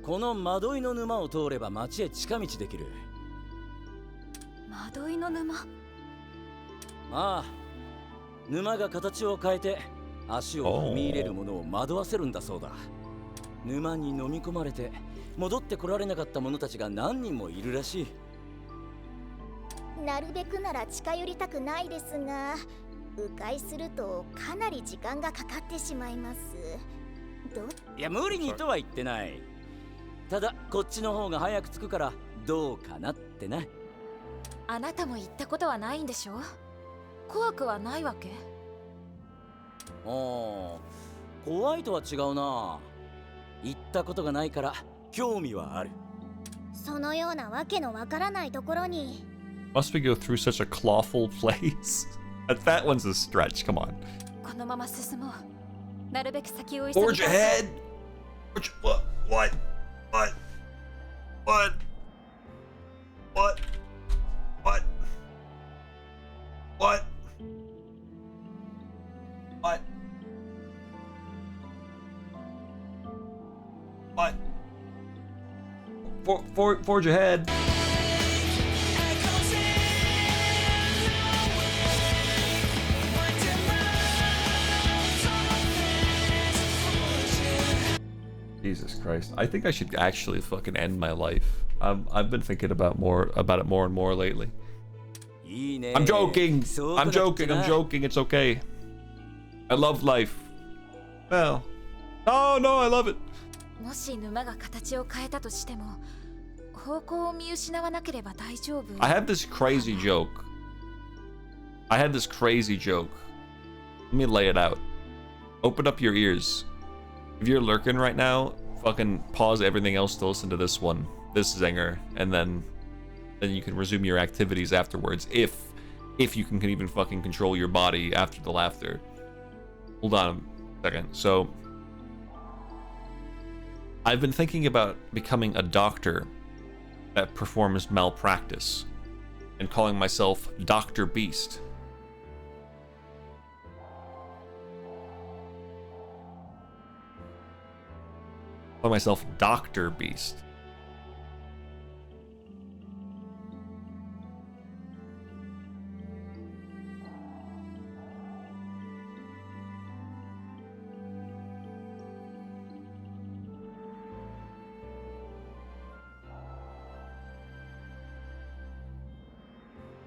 この惑いの沼を通れば町へ近道できる。惑いの沼。まあ、沼が形を変えて足を踏み入れるものを惑わせるんだそうだ。沼に飲み込まれて戻ってこられなかった者たちが何人もいるらしい。なるべくなら近寄りたくないですが、迂回するとかなり時間がかかってしまいます。いや、無理にとは言ってない。ただこっちの方が早く着くからどうかなってな。あなたも行ったことはないんでしょ？怖くはないわけ？ああ、怖いとは違うな。行ったことがないから興味はある。そのようなわけのわからないところに。Must we go through such a clawful place? That one's a stretch, come on. このまま進もう。なるべく先を急ぎ Forge ahead! What? What? What? What? What? What? What? What? What? Forge ahead. Jesus Christ. I think I should actually fucking end my life. I've been thinking about it more and more lately. I'm joking. I'm joking. It's okay. I love life. Well. No, I love it. もし沼が形を変えたとしても、方向を見失わなければ大丈夫。I had this crazy joke. Let me lay it out. Open up your ears. If you're lurking right now, fucking pause everything else to listen to this one, this zinger, and then you can resume your activities afterwards, if you can even fucking control your body after the laughter. Hold on a second. So, I've been thinking about becoming a doctor that performs malpractice and calling myself Dr. Beast. Call myself Dr. Beast.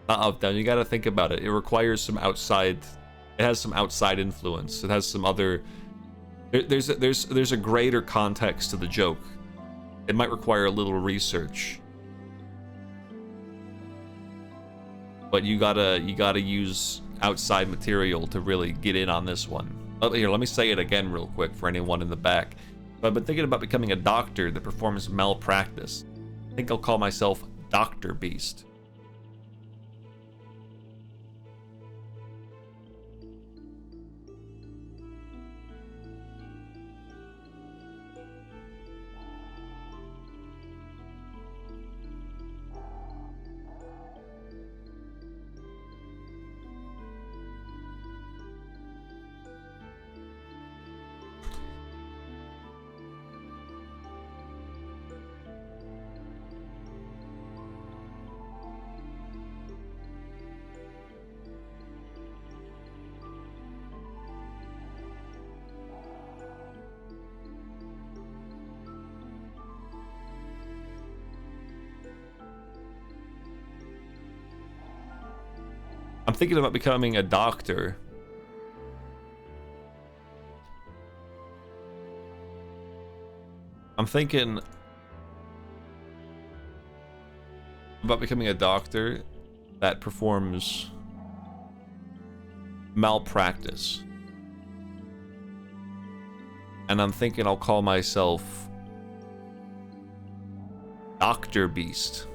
Not up down. You got to think about it. It requires some outside. It has some outside influence. It has some other. There's a greater context to the joke. It might require a little research. But you gotta use outside material to really get in on this one. Oh, here, let me say it again real quick for anyone in the back. So I've been thinking about becoming a doctor that performs malpractice. I think I'll call myself Dr. Beast. I'm thinking about becoming a doctor. I'm thinking about becoming a doctor that performs malpractice. And I'm thinking I'll call myself Dr. Beast.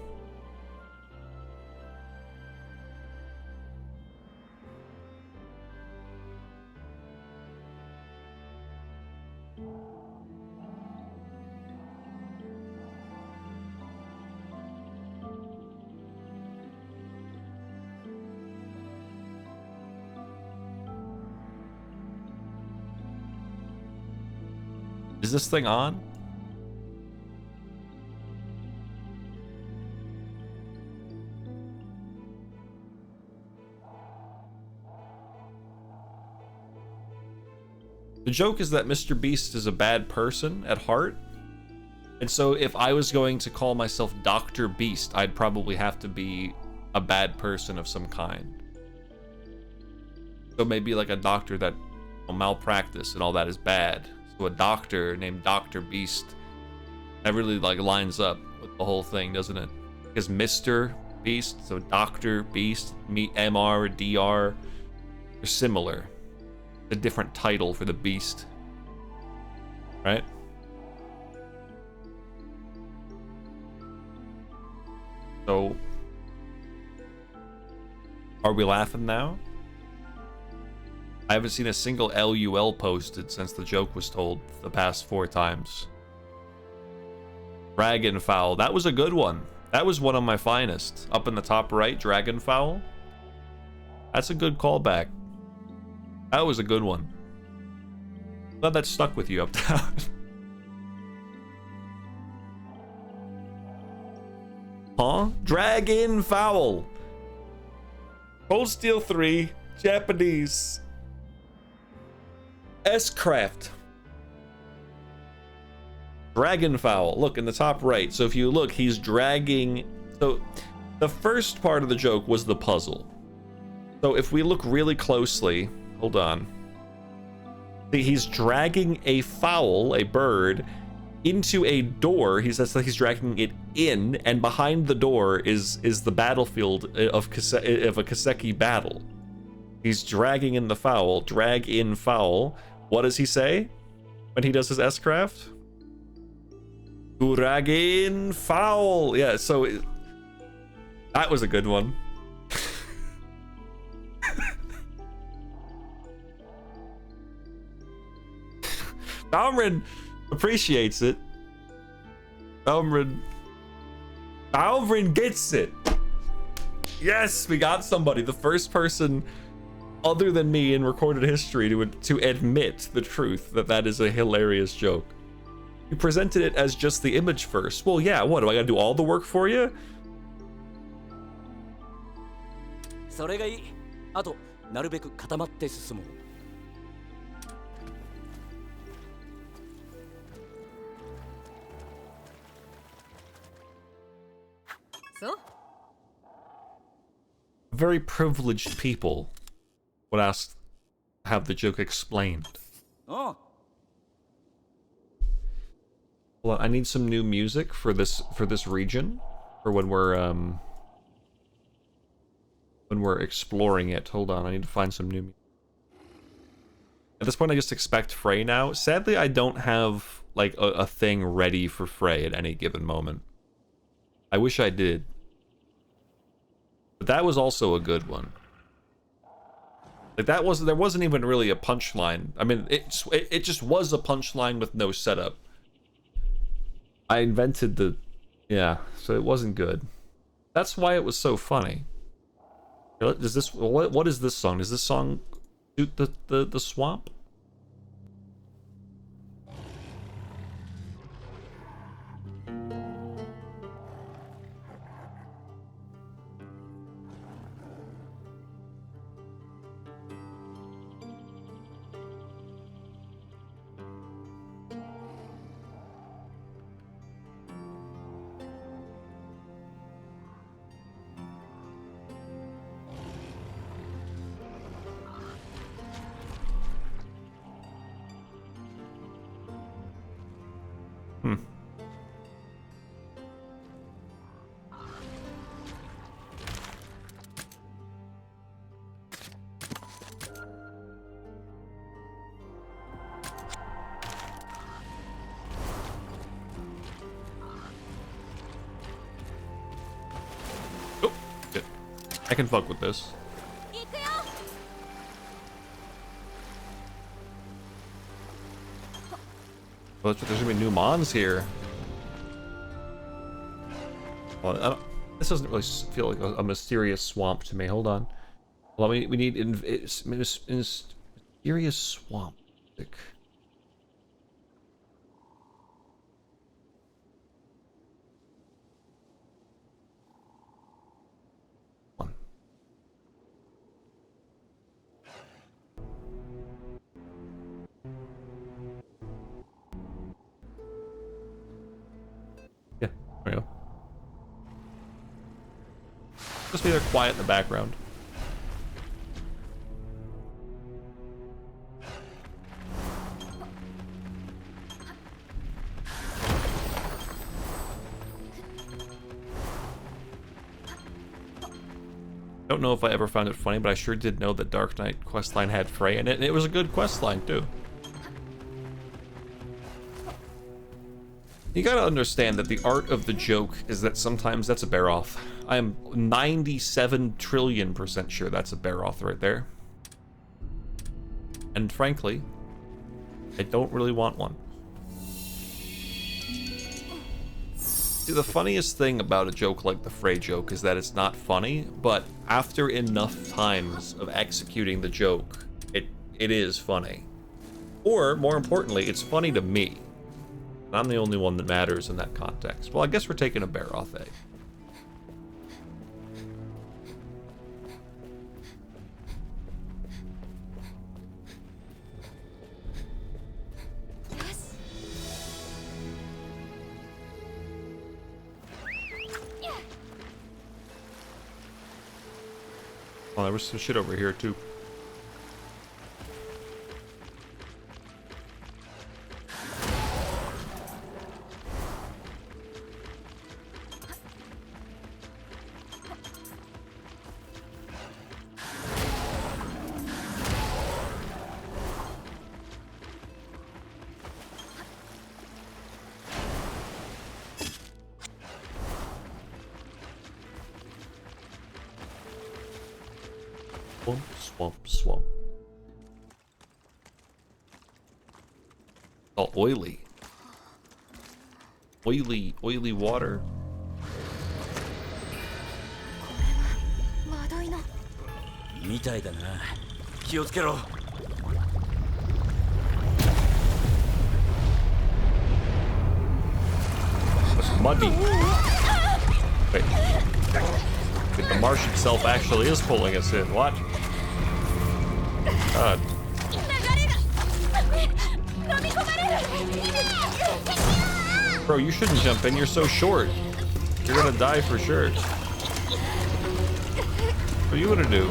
Is this thing on? The joke is that Mr. Beast is a bad person at heart. And so if I was going to call myself Dr. Beast, I'd probably have to be a bad person of some kind. So maybe like a doctor that malpractice and all that is bad. So a doctor named Dr. Beast, that really like lines up with the whole thing, doesn't it? Because Mr. Beast, so Dr. Beast, MR, DR, they're similar. A different title for the beast, right? So, are we laughing now? I haven't seen a single LUL posted since the joke was told the past 4 times. Dragonfowl, that was a good one. That was one of my finest. Up in the top right, Dragonfowl. That's a good callback. That was a good one. Glad that stuck with you, Uptown. Huh? Dragonfowl. Cold Steel 3, Japanese. S-Craft. Dragonfowl. Look in the top right. So if you look, he's dragging. So the first part of the joke was the puzzle. So if we look really closely, hold on. See, he's dragging a fowl, a bird, into a door. He says that he's dragging it in, and behind the door is the battlefield of a Kaseki battle. He's dragging in the foul. Drag in foul. What does he say when he does his S-craft? Drag in foul. Yeah, so that was a good one. Balmrin appreciates it. Balmrin gets it. Yes, we got somebody. The first person other than me in recorded history to admit the truth that is a hilarious joke. You presented it as just the image first. Well, yeah, what, do I gotta do all the work for you? それがいい。あと、なるべく固まって進もう。そう。 Very privileged people would ask to have the joke explained. Oh. Well, I need some new music for this region, for when we're exploring it. Hold on, I need to find some new music. At this point, I just expect Frey now. Sadly, I don't have like a thing ready for Frey at any given moment. I wish I did. But that was also a good one. Like there wasn't even really a punchline. I mean, it just was a punchline with no setup. I invented the, yeah, so it wasn't good. That's why it was so funny. Does this, what is this song? Does this song suit the swamp? I can fuck with this. Well, there's gonna be new mons here. Well, this doesn't really feel like a mysterious swamp to me. Hold on. Well, we need mysterious swamp. There we go. Just be there quiet in the background. Don't know if I ever found it funny, but I sure did know that Dark Knight questline had Frey in it, and it was a good questline too. You gotta understand that the art of the joke is that sometimes that's a Baroth. I am 97 trillion% sure that's a Baroth right there. And frankly, I don't really want one. See, the funniest thing about a joke like the Frey joke is that it's not funny, but after enough times of executing the joke, it is funny. Or, more importantly, it's funny to me. I'm the only one that matters in that context. Well, I guess we're taking a Baroth egg. Yes. Oh, there was some shit over here too. Swamp, swamp, swamp. Oh, oily. Oily water. 惑いのみたいだな。気をつけろ。It's muddy. Wait. Wait, the marsh itself actually is pulling us in. What? God. Bro, you shouldn't jump in. You're so short. You're gonna die for sure. What are you gonna do?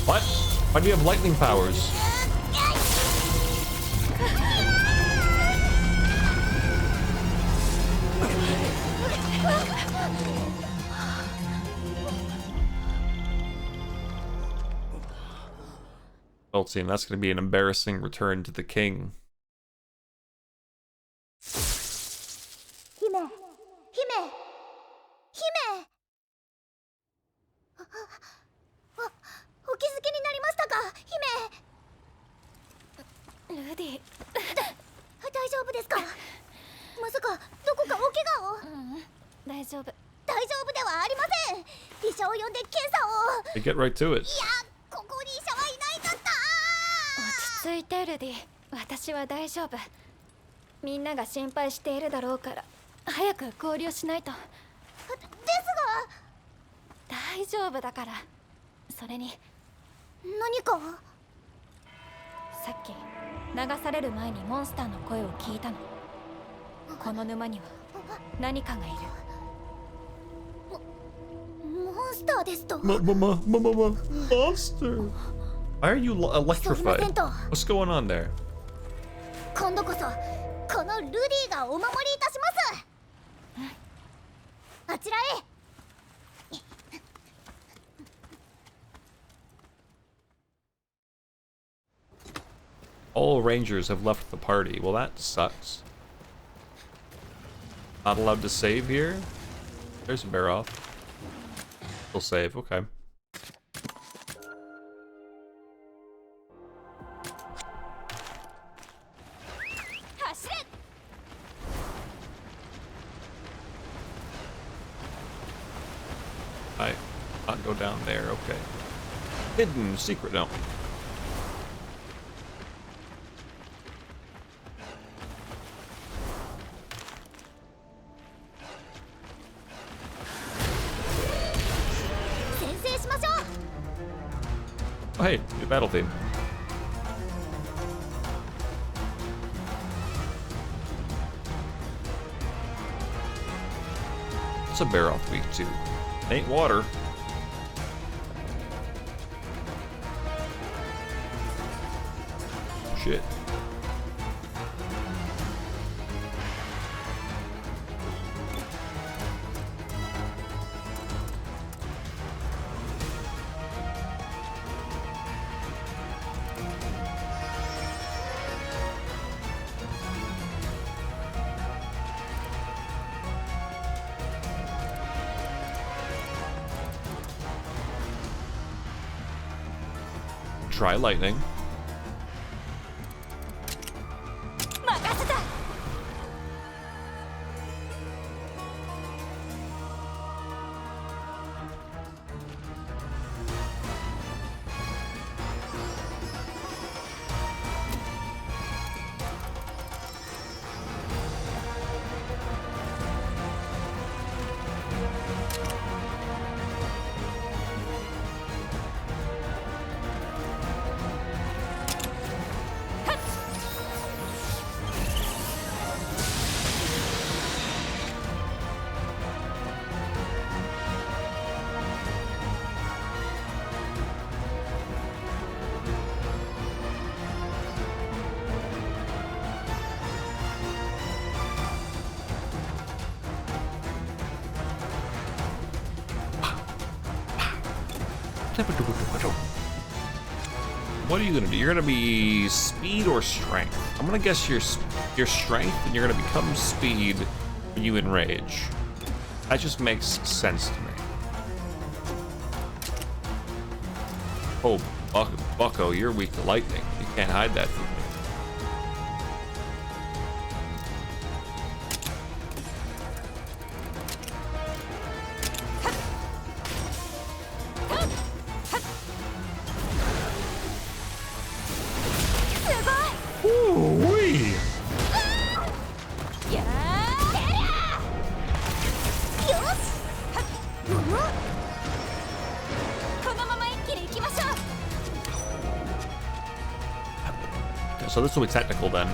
What? Why do you have lightning powers? Well, team, that's gonna be an embarrassing return to the king. 姫姫姫お気づきになりましたか姫ルディ。大丈夫ですかまさかどこかお怪我を大丈夫。大丈夫ではありません医者を呼んで検査を They get right to it. いやここに医者はいないんだった落ち着いてルディ。私は大丈夫。みんなが心配しているだろうから早く合流しないと。です大丈夫だから。それにが何かさっき流される前にモンスターの声を聞いたの。この沼には何かがいる。モンスターですと Monster. Why are you すみませ electrified? んと What's going on there? 今度こそこのルディがお守りいたしますあちらへ All rangers have left the party. Well, that sucks. Not allowed to save here? There's Baroth. He'll save, okay. I not go down there, okay. Hidden secret, no. Oh, hey, new battle theme. It's a Baroth week too. Ain't water. Shit. Try lightning. What are you gonna do? You're gonna be speed or strength? I'm gonna guess your strength, and you're gonna become speed when you enrage. That just makes sense to me. Oh, Bucko, you're weak to lightning. You can't hide that from me. Ooh-wee. このまま一気に行きましょう。 So this will be technical then.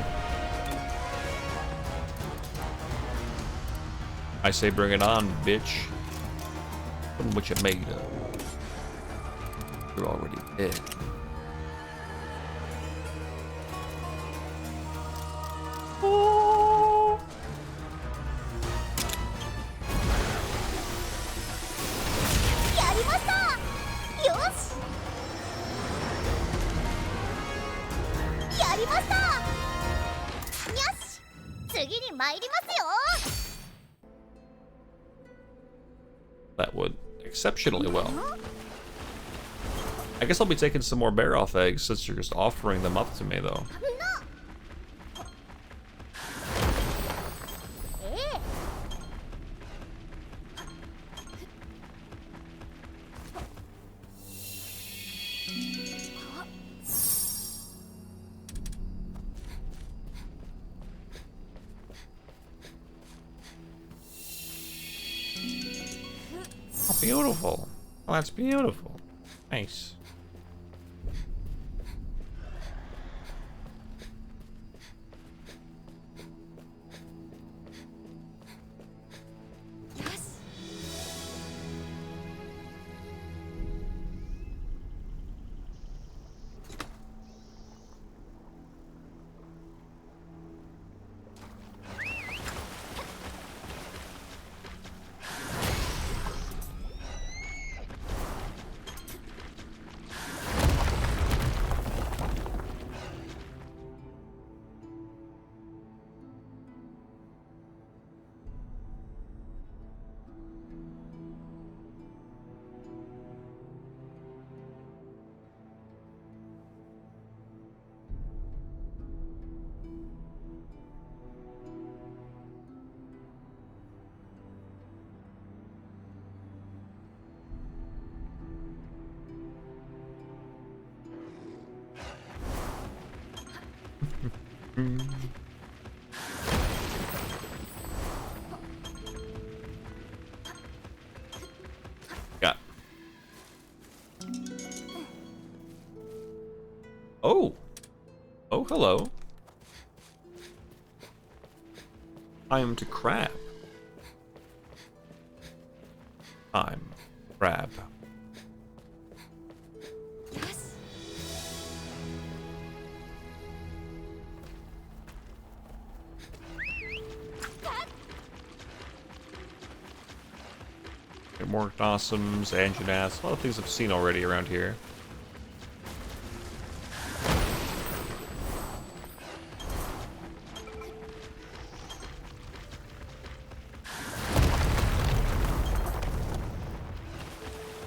I say bring it on, bitch. What you made of? You're already dead. Oh. That would exceptionally well. I guess I'll be taking some more Baroth eggs since you're just offering them up to me, though. Oh, beautiful. Oh, that's beautiful. Nice. Got. Oh. Oh, hello. I am to crab. I'm crab. More Gnossums, Anjanaths, a lot of things I've seen already around here.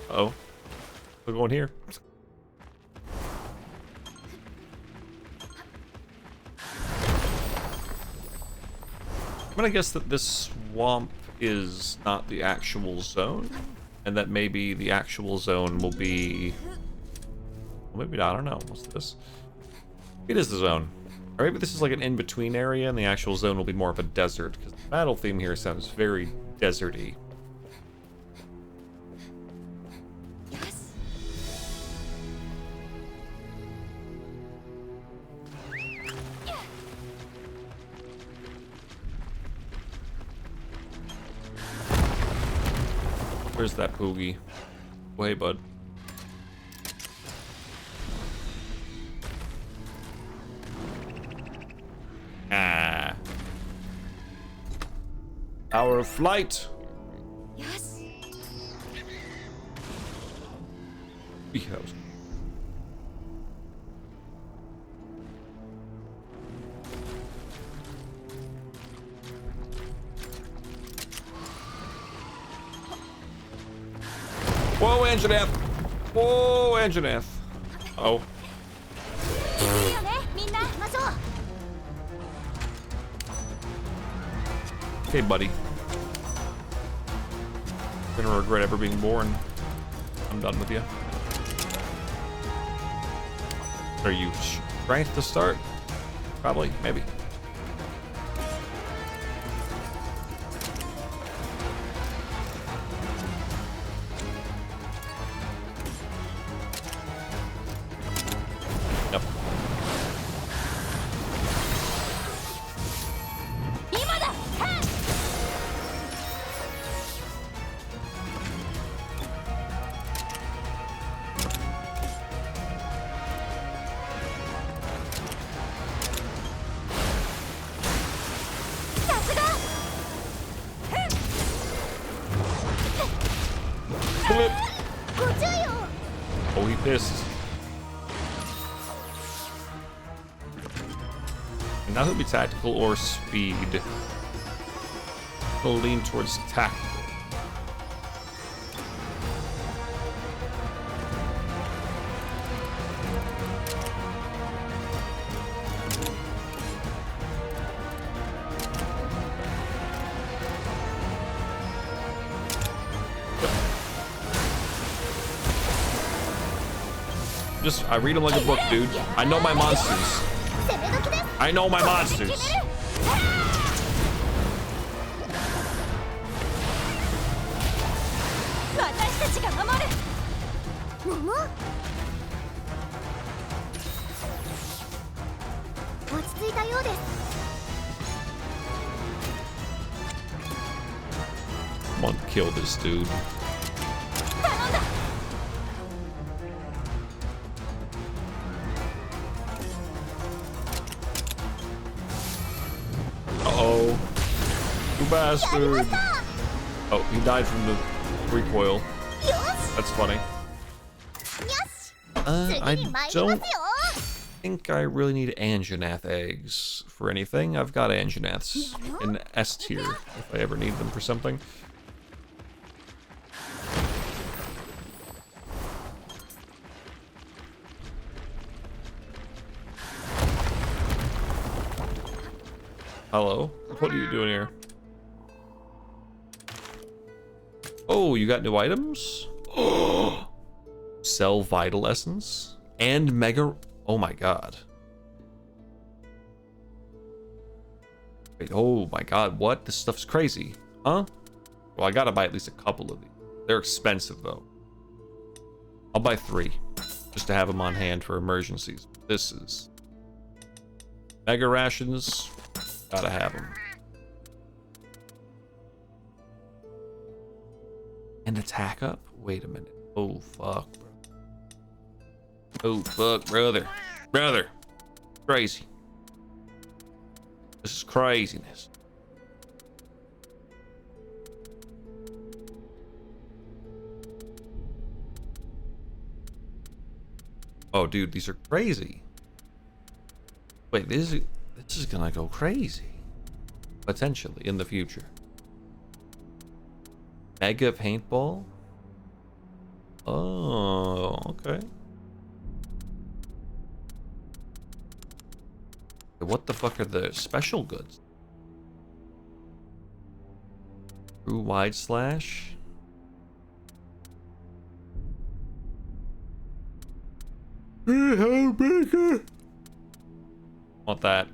Uh-oh. We're going here. I'm gonna guess that this swamp is not the actual zone, and that maybe the actual zone will be, well, maybe I don't know. What's this? It is the zone, or maybe this is like an in-between area, and the actual zone will be more of a desert, because the battle theme here sounds very deserty. Where's that Poogie? Oh, hey, bud. Ah. Hour of flight. Yes. Because. Whoa, Anjanath! Whoa, Anjanath! Oh. いいよねみんな行きましょう Okay, buddy. You're gonna regret ever being born. I'm done with you. Are you strength to start? Probably, maybe. Yep. 今だ Flip. ご注意を Oh, he pissed. And now he'll be tactical or speed. He'll lean towards tactical. I read them like a book, dude. I know my monsters. 攻め時です I know my monsters. 私たちが守る桃落ち着いたようです Come on, kill this dude. 頼んだ Uh-oh. You bastard. Oh, he died from the recoil. That's funny. よし I 次に参ります don't よ think I really need Anjanath eggs for anything. I've got Anjanaths in S tier if I ever need them for something. Hello? What are you doing here? Oh, you got new items? Sell Vital Essence and Mega... Oh my god. Wait, oh my god, what? This stuff's crazy. Huh? Well, I gotta buy at least a couple of these. They're expensive, though. I'll buy 3. Just to have them on hand for emergencies. This is... Mega Rations. Gotta have them. And attack up? Wait a minute. Oh, fuck, bro. Oh, fuck, brother. Brother. Crazy. This is craziness. Oh, dude, these are crazy. Wait, this is gonna go crazy. Potentially, in the future. Mega Paintball? Oh, okay. What the fuck are the special goods? True Wide Slash? Want that.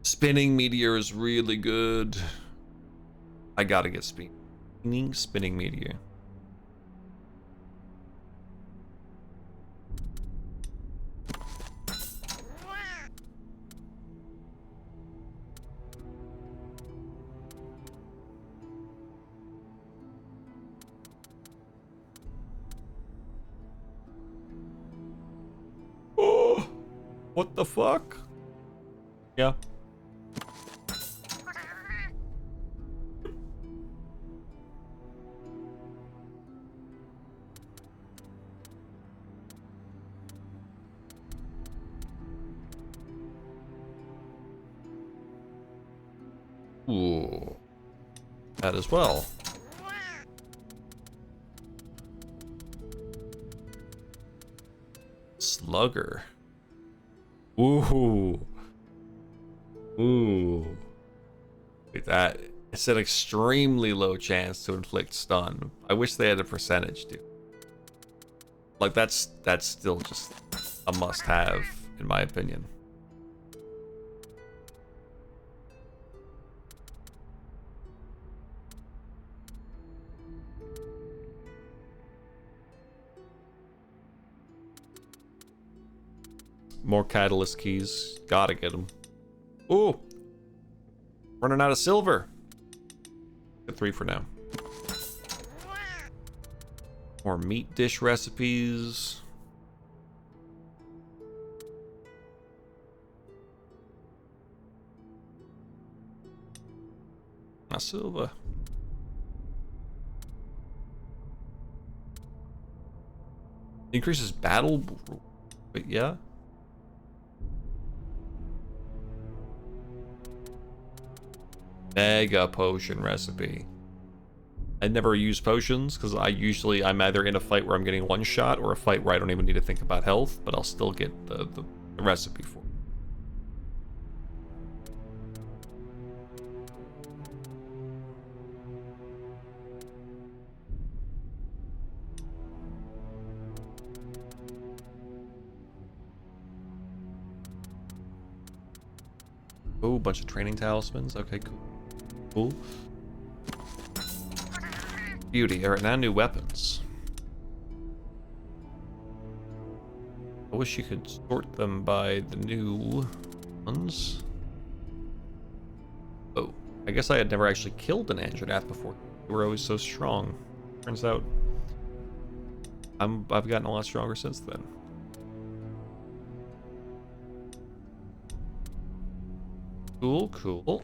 Spinning Meteor is really good. I gotta get Spinning Meteor. Oh, what the fuck? Yeah. Ooh. that as well. Slugger. Ooh. Ooh. Wait, that it's an extremely low chance to inflict stun. I wish they had a percentage, dude. Like that's still just a must-have, in my opinion. More catalyst keys. Gotta get them. Ooh. Running out of silver. Get 3 for now. More meat dish recipes. A silver. Increases battle. But yeah. Mega potion recipe. I never use potions because I'm either in a fight where I'm getting one shot or a fight where I don't even need to think about health, but I'll still get the recipe for it. Oh, bunch of training talismans. Okay, cool. Cool. Beauty. Alright, now new weapons. I wish you could sort them by the new ones. Oh, I guess I had never actually killed an Anjanath before. They were always so strong. Turns out I've gotten a lot stronger since then. Cool, cool.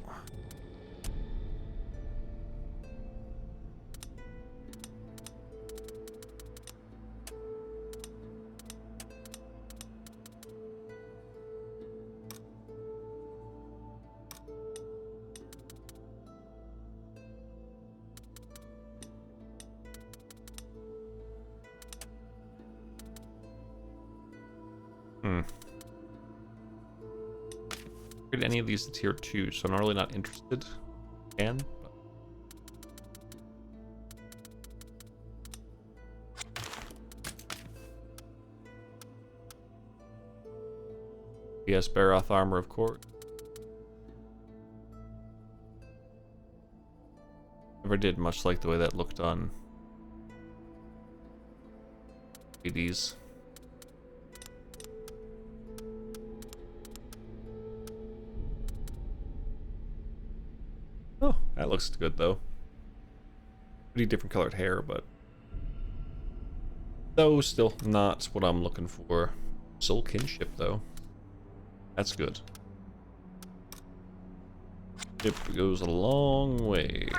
Any of these to tier 2, so I'm really not interested. But... Yes, Baroth armor, of course. Never did much like the way that looked on ADs. Oh, that looks good though. Pretty different colored hair, but though still not what I'm looking for. Soul kinship though. That's good. It goes a long way.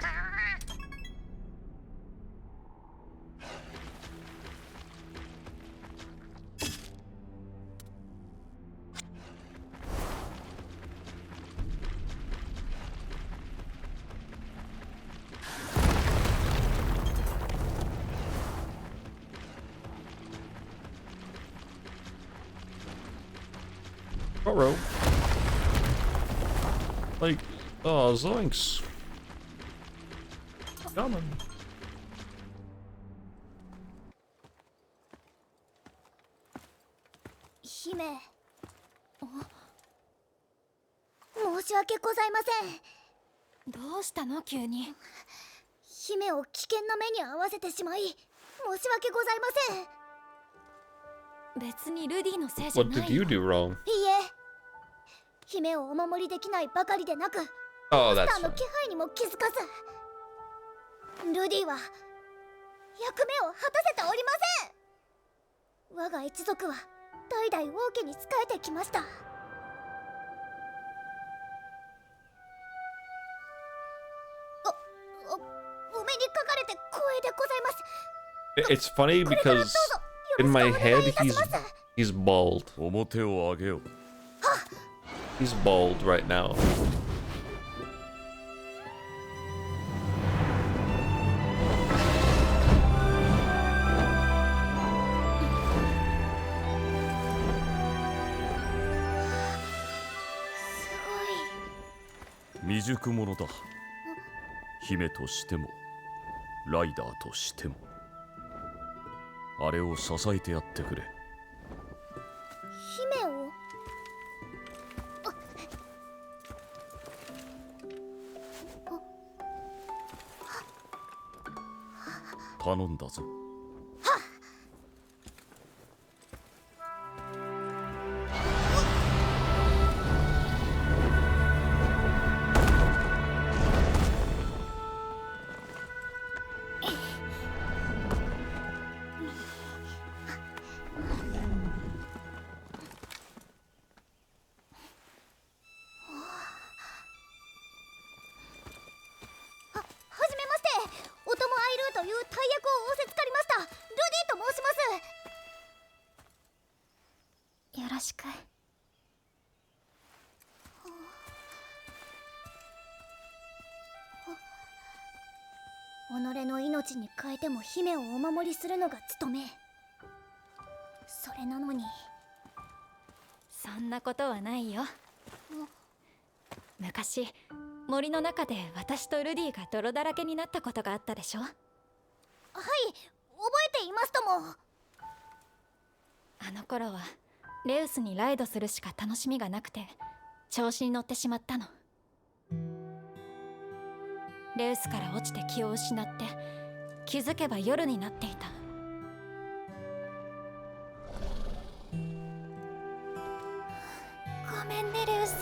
Ruh-roh. Like, oh, zoinks. Coming. Hime. 申し訳ございません。どうしたの急に。姫を危険な目に遭わせてしまい、申し訳ございません。別にルディのせいじゃない。What did you do wrong? いいえ、姫をお守りできないばかりでなく、Oh, マス that's ターの fine. 気配にも気づかず、ルディは役目を果たせておりません。我が一族は代々王家に仕えてきました。お目にかかれて光栄でございます。 It's funny because in my head he's bald. 表を上げよ。He's bald right now. 未熟者だ。姫としてもライダーとしてもあれを支えてやってくれ。姫を頼んだぞ。よろしく。己の命に変えても姫をお守りするのが務め。それなのに。そんなことはないよ。昔森の中で私とルディが泥だらけになったことがあったでしょ。はい、覚えていますとも。あの頃はレウスにライドするしか楽しみがなくて調子に乗ってしまったの。レウスから落ちて気を失って気づけば夜になっていた。ごめんねレウス。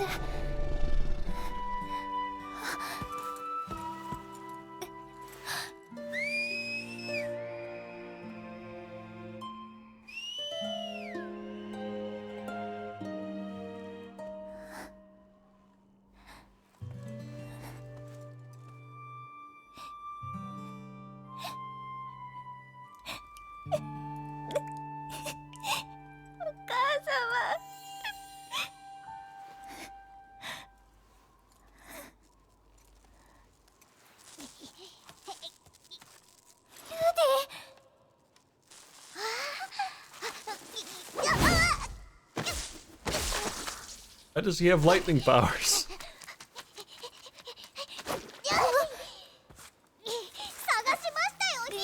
Why does he have lightning powers? 探しましたよ姫。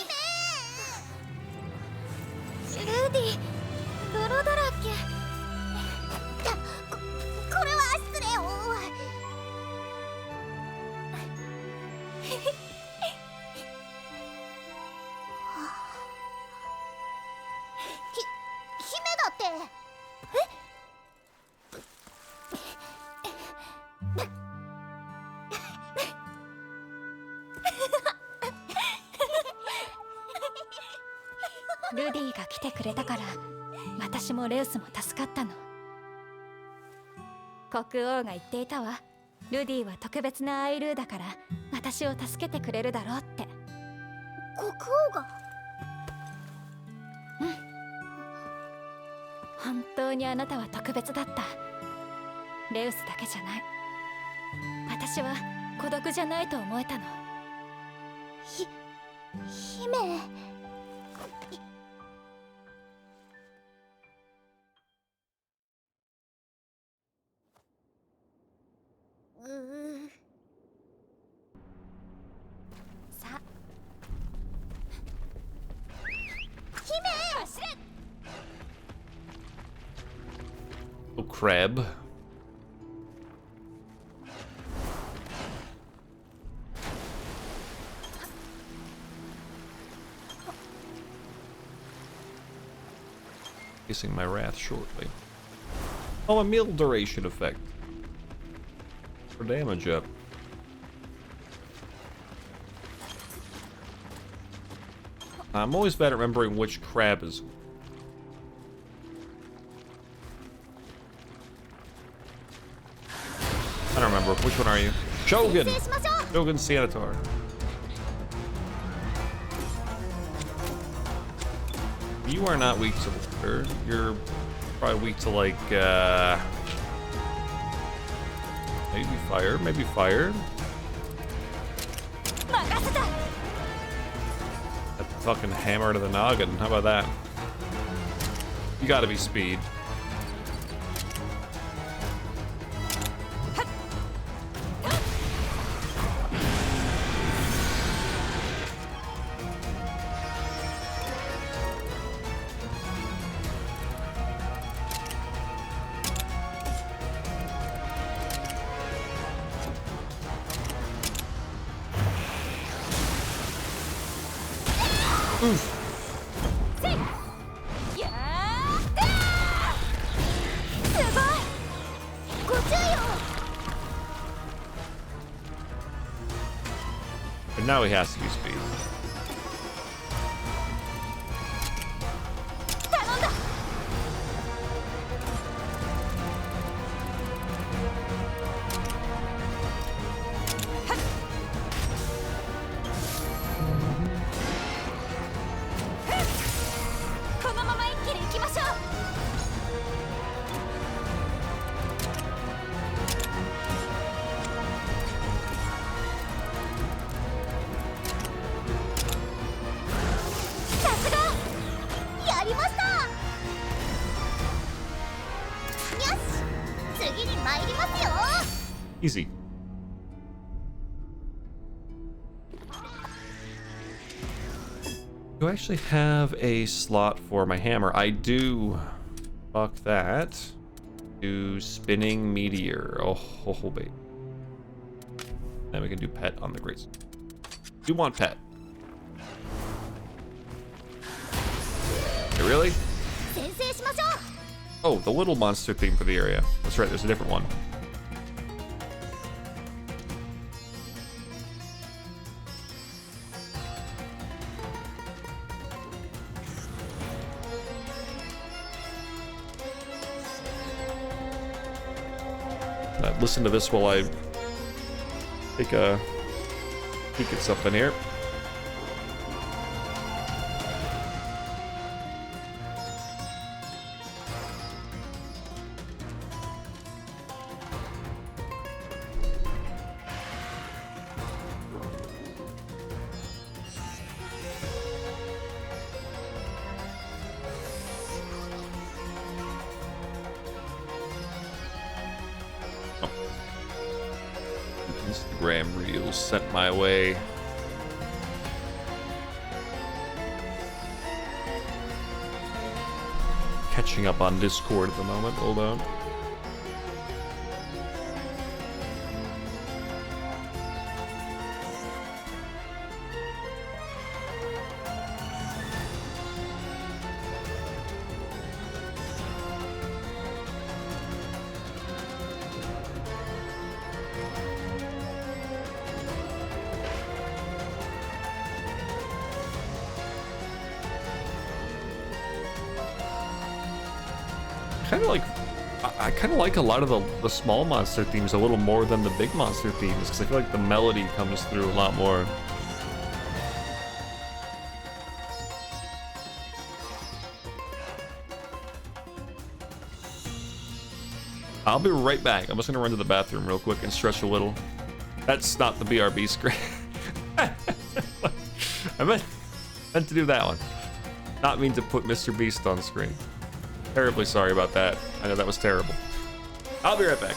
ルディ、泥だらけ。これは失礼を。姫だって。ルディが来てくれたから私もレウスも助かったの。国王が言っていたわ。ルディは特別なアイルーだから私を助けてくれるだろうって。国王が？うん。本当にあなたは特別だった。レウスだけじゃない。私は孤独じゃないと思えたの。姫。さあ。姫！走れ！ Oh, crab. Facing my wrath shortly. Oh, a meal duration effect. For damage up. I'm always bad at remembering which crab is. I don't remember. Which one are you? Shogun! Shogun Senator. You are not weak to water. You're probably weak to, like, maybe fire. Maybe fire. That fucking hammer to the noggin. How about that? You gotta be speed. And now he has to use speed. Easy. Do I actually have a slot for my hammer? I do. Fuck that. Do spinning meteor. Oh, wait. Then we can do pet on the great. Do want pet. Hey, really? Oh, the little monster theme for the area. That's right, there's a different one. Listen to this while I take a peek at something here. Instagram reels sent my way. Catching up on Discord at the moment. Hold on. I kind of like a lot of the small monster themes a little more than the big monster themes, because I feel like the melody comes through a lot more. I'll be right back. I'm just gonna run to the bathroom real quick and stretch a little. That's not the BRB screen. I meant to do that one. Not mean to put Mr. Beast on screen. Terribly sorry about that. I know that was terrible. I'll be right back.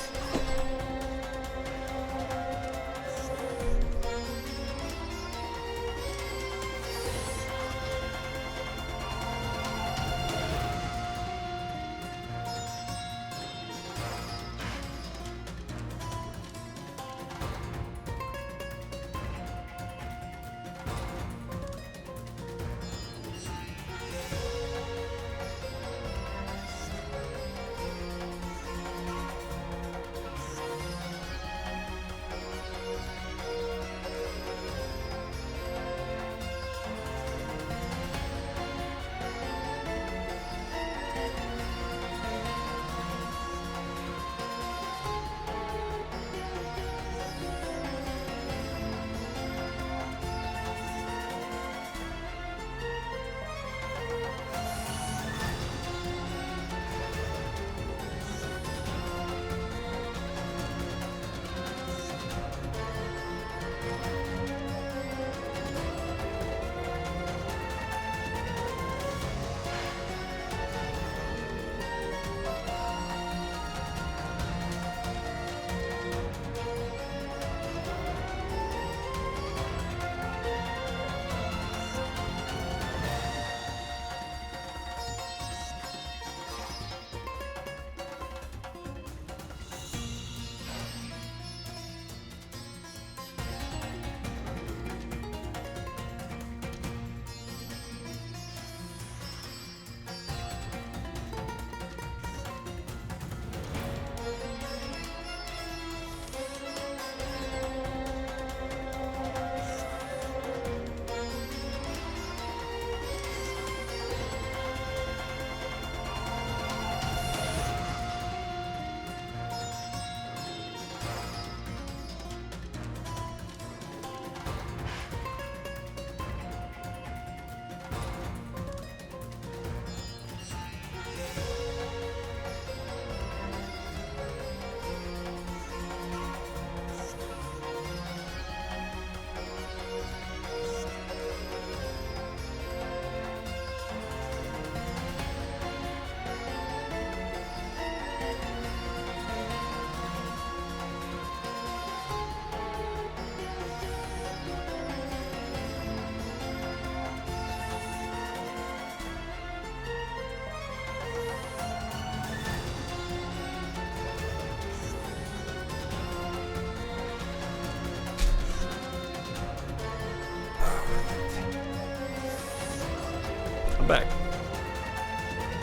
back.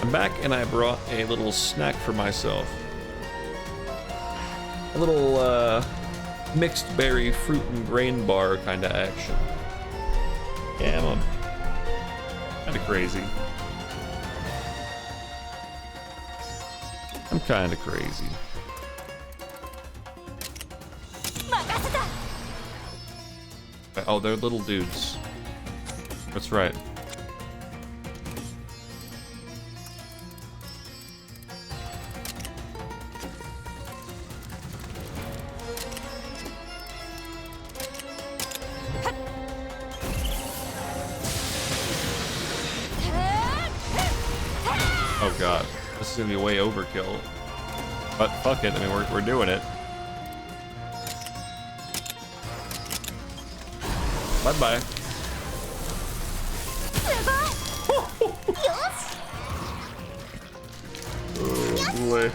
I'm back, and I brought a little snack for myself. A little, mixed berry fruit and grain bar kind of action. Yeah, I'm kind of crazy. I'm kind of crazy. Oh, they're little dudes. That's right. Oh god, this is gonna be way overkill. But fuck it, I mean we're doing it. Bye bye. Oh boy.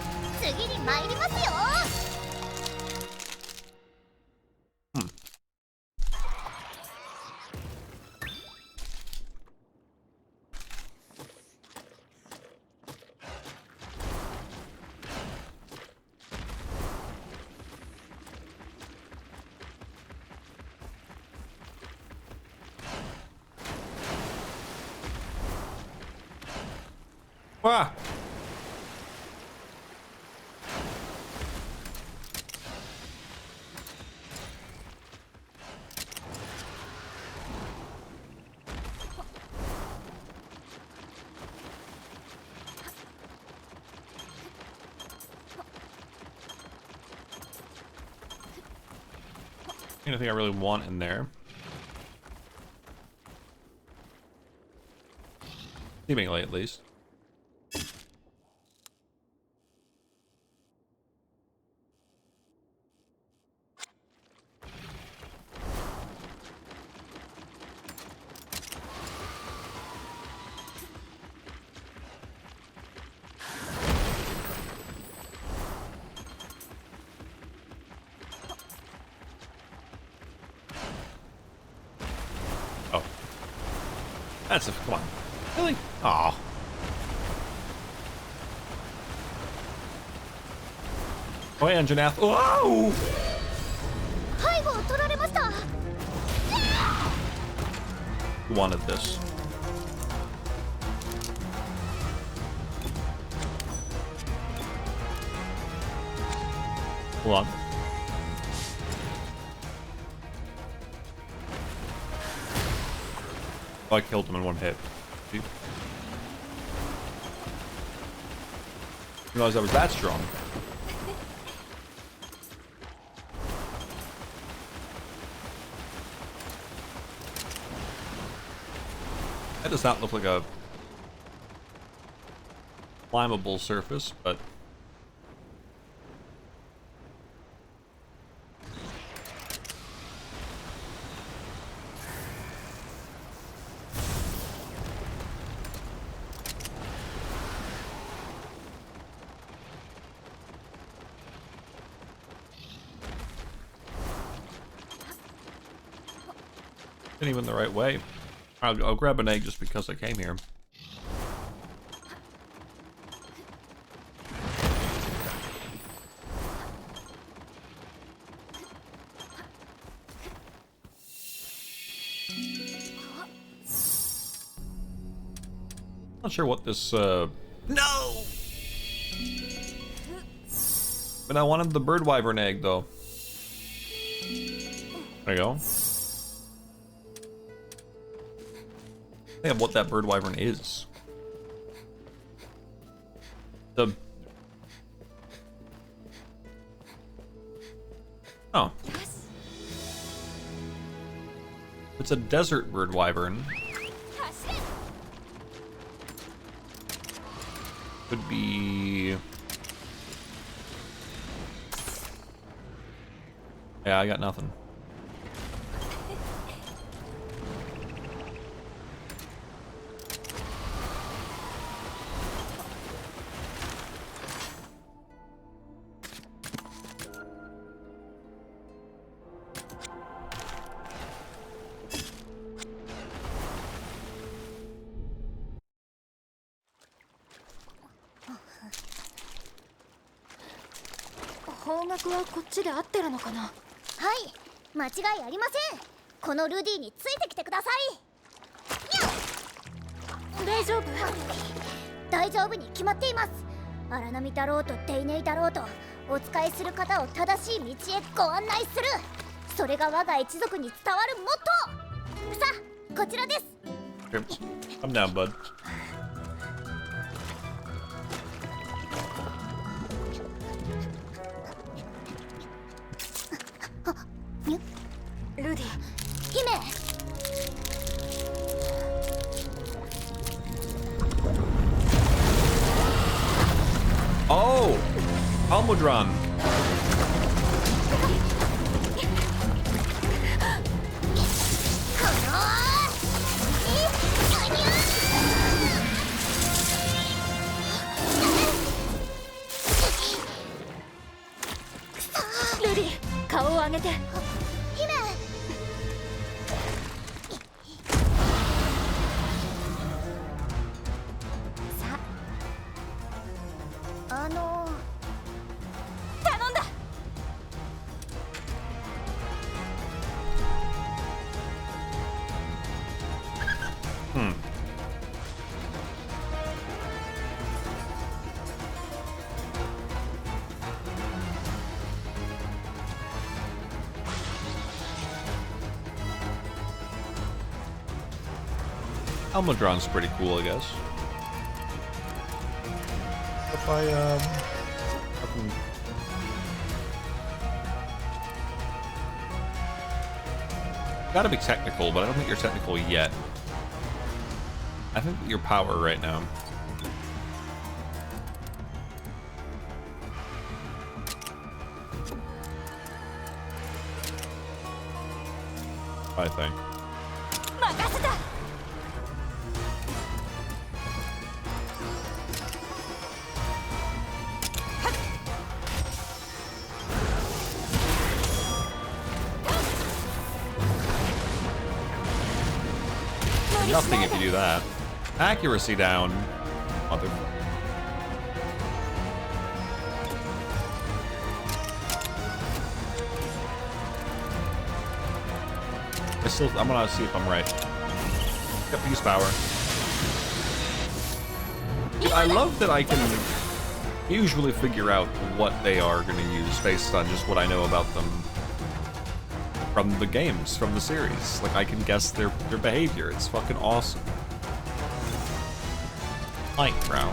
Ah. Anything I really want in there. Seemingly, at least. Oh. That's a... come on. Really? Aw. Oh, and Janath. Whoa! Who wanted this? Hold on. Oh, I killed him in one hit. See? Didn't realize I was that strong. That does not look like a climbable surface, but isn't even the right way. I'll grab an egg just because I came here. Not sure what this, No! But I wanted the bird wyvern egg, though. There you go. I think of what that bird wyvern is. The... Oh. It's a desert bird wyvern. Could be... Yeah, I got nothing. 学はこっちで合ってるのかな。はい、間違いありません。このルディについてきてください。大丈夫？大丈夫に決まっています。荒波だろうとデイネイだろうと、お使いする方を正しい道へご案内する、それが我が一族に伝わるモットー。さあ、こちらです。 I'm down, bud. ルディ、姫。Oh! Almudron! Rudy, 顔を上げて。姫。さあ、頼んだ。Almudron's pretty cool, I guess. If I, fucking... Gotta be technical, but I don't think you're technical yet. I think you're power right now. I think. 任せた。Nothing if you do that. Accuracy down. Mother. I'm gonna see if I'm right. Yep, use power. I love that I can usually figure out what they are gonna use based on just what I know about them from the games, from the series. Like, I can guess their behavior. It's fucking awesome. Like, bro.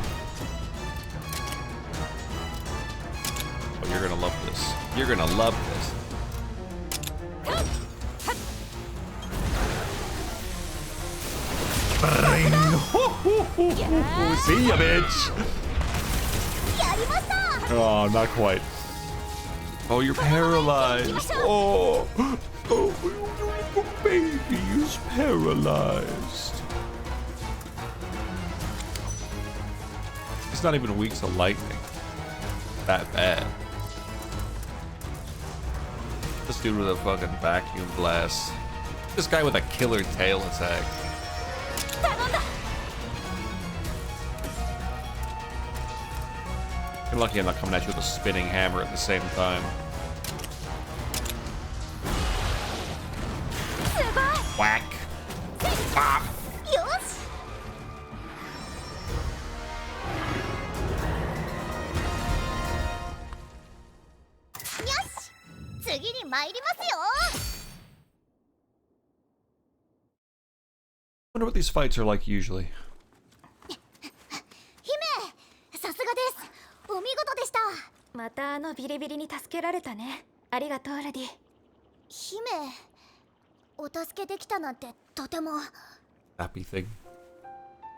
Oh, you're gonna love this. You're gonna love this. Bang! See ya, bitch! Oh, not quite. Oh, you're paralyzed. Oh, your baby is paralyzed. He's not even weak to lightning. That bad. This dude with a fucking vacuum blast. This guy with a killer tail attack. You're lucky I'm not coming at you with a spinning hammer at the same time. Whack. Bop. I wonder what these fights are like usually. さすがです。お見事でした。またあのビリビリに助けられたね。ありがとう、レディ。姫、お助けできたなんてとても。Happy thing.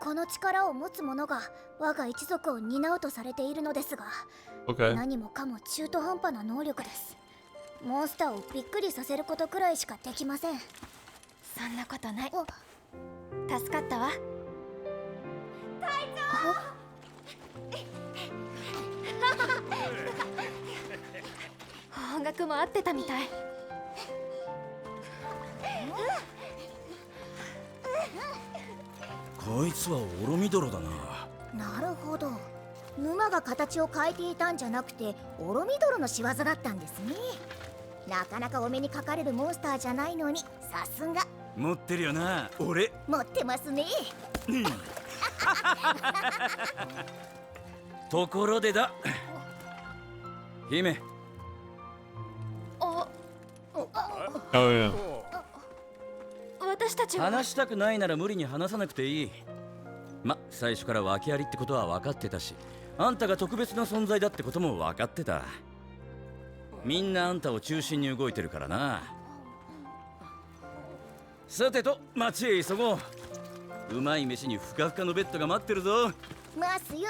この力を持つ者が我が一族を担うとされているのですが、Okay. 何もかも中途半端な能力です。モンスターをびっくりさせることくらいしかできません。そんなことない。助かったわ。隊長。方角も合ってたみたい。こいつはオロミドロだな。なるほど。沼が形を変えていたんじゃなくてオロミドロの仕業だったんですね。なかなかお目にかかれるモンスターじゃないのに、さすが持ってるよな俺。持ってますね。ところでだ姫。あ、Oh yeah. 私たちは話したくないなら無理に話さなくていい。ま、最初から訳ありってことは分かってたし、あんたが特別な存在だってことも分かってた。みんなあんたを中心に動いてるからな。さてと町へ急ごう。うまい飯にふかふかのベッドが待ってるぞ。ますよ。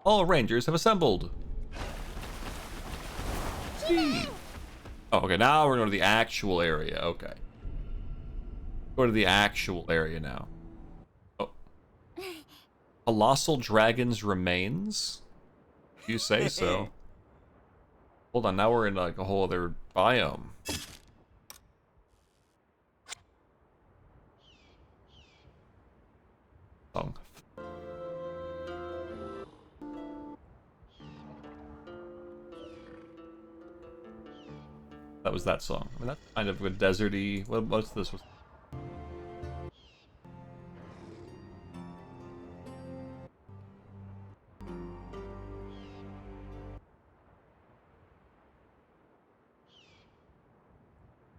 All Rangers have assembled. Sweet. Oh, okay, now we're going to the actual area. Okay. Go to the actual area now. Oh. Colossal Dragon's Remains? You say so. Hold on, now we're in like a whole other biome. Oh. That was that song. I mean, that's kind of a deserty. What's this? I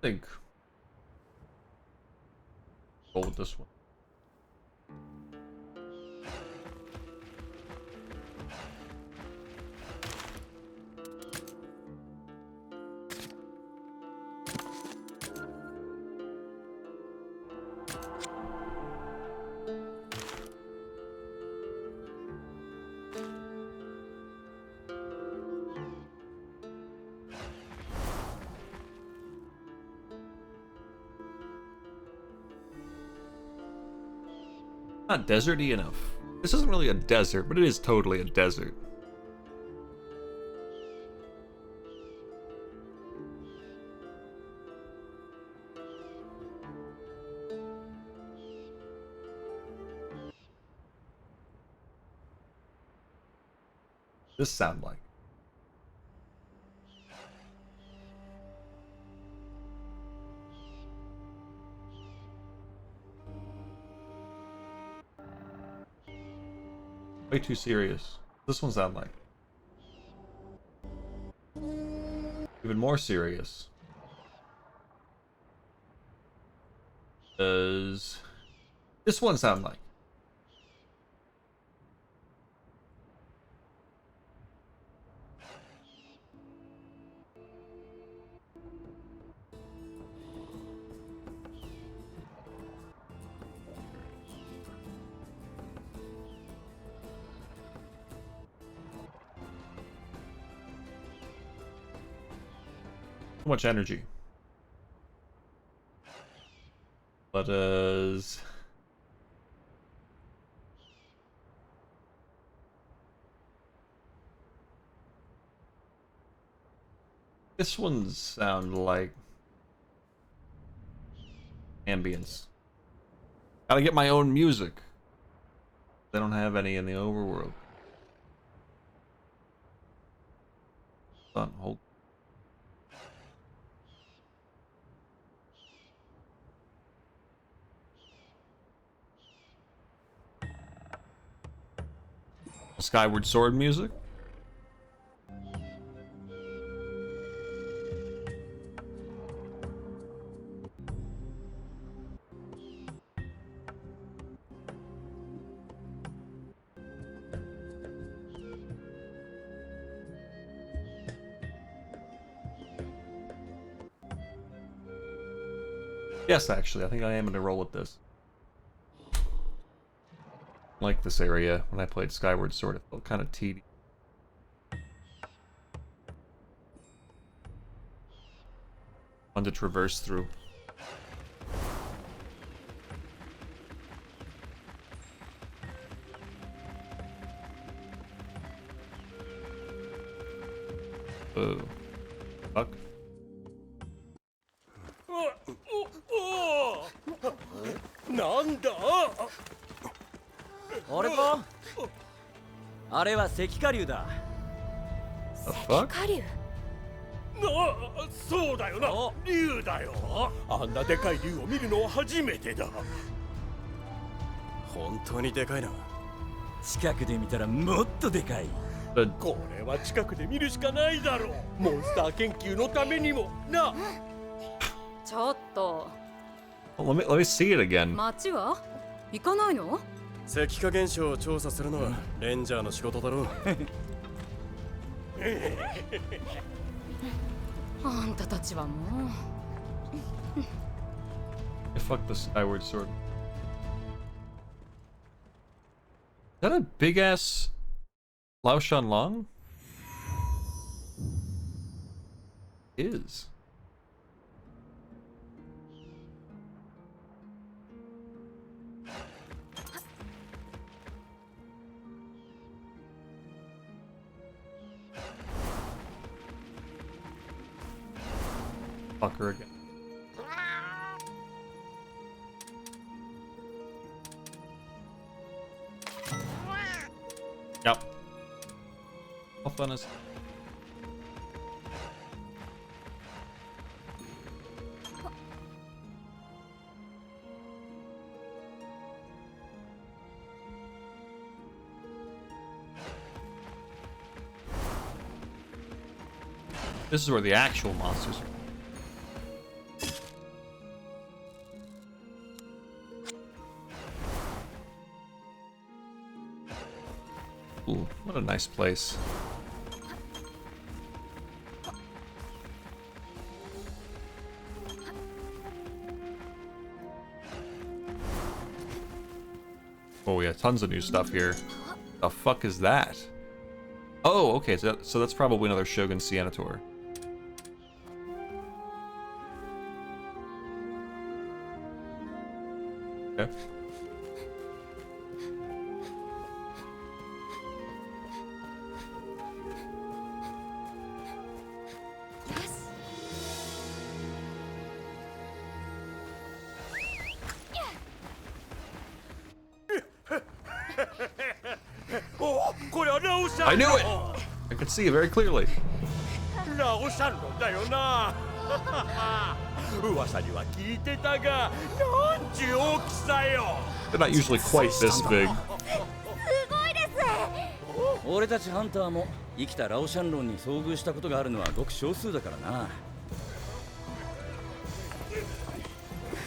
think. Go with this one. Not deserty enough. This isn't really a desert, but it is totally a desert. This sound like? Way too serious. This one sound like? Even more serious. Does this one sound like? Too much energy. But does this one sound like ambience? Gotta get my own music. They don't have any in the overworld. Hold. Skyward Sword music? Yes, actually, I think I am going to roll with this. Like this area when I played Skyward Sword, it felt kind of tedious. Fun to traverse through. Oh. Fuck. なんだあれか？あれは石化竜だ。fuck? カリュウそうだよな、竜だよ。あんなでかい竜を見るのは初めてだ。本当にでかいな。近くで見たらもっとでかい。これは近くで見るしかないだろう。モンスター研究のためにもな。ちょっと Well, let me see it again. 町は行かないの？石化現象を調査するのはレンジャーの仕事だろう。あんたたちはもう。Fuck the skyward sword. Is that a big ass Lao Shan Long? Is. Fucker again. Yep. How fun is it? This is where the actual monsters are. Ooh, what a nice place. Oh yeah, tons of new stuff here. The fuck is that? Oh, okay, so that's probably another Shogun Senator. Okay. I knew it! I could see it very clearly. ラオシャンロンだよな。噂には聞いてたが、なんちゅう大きさよ。They're not usually quite this big. 俺たちハンターも生きたラオシャンロンに遭遇したことがあるのはごく少数だからな。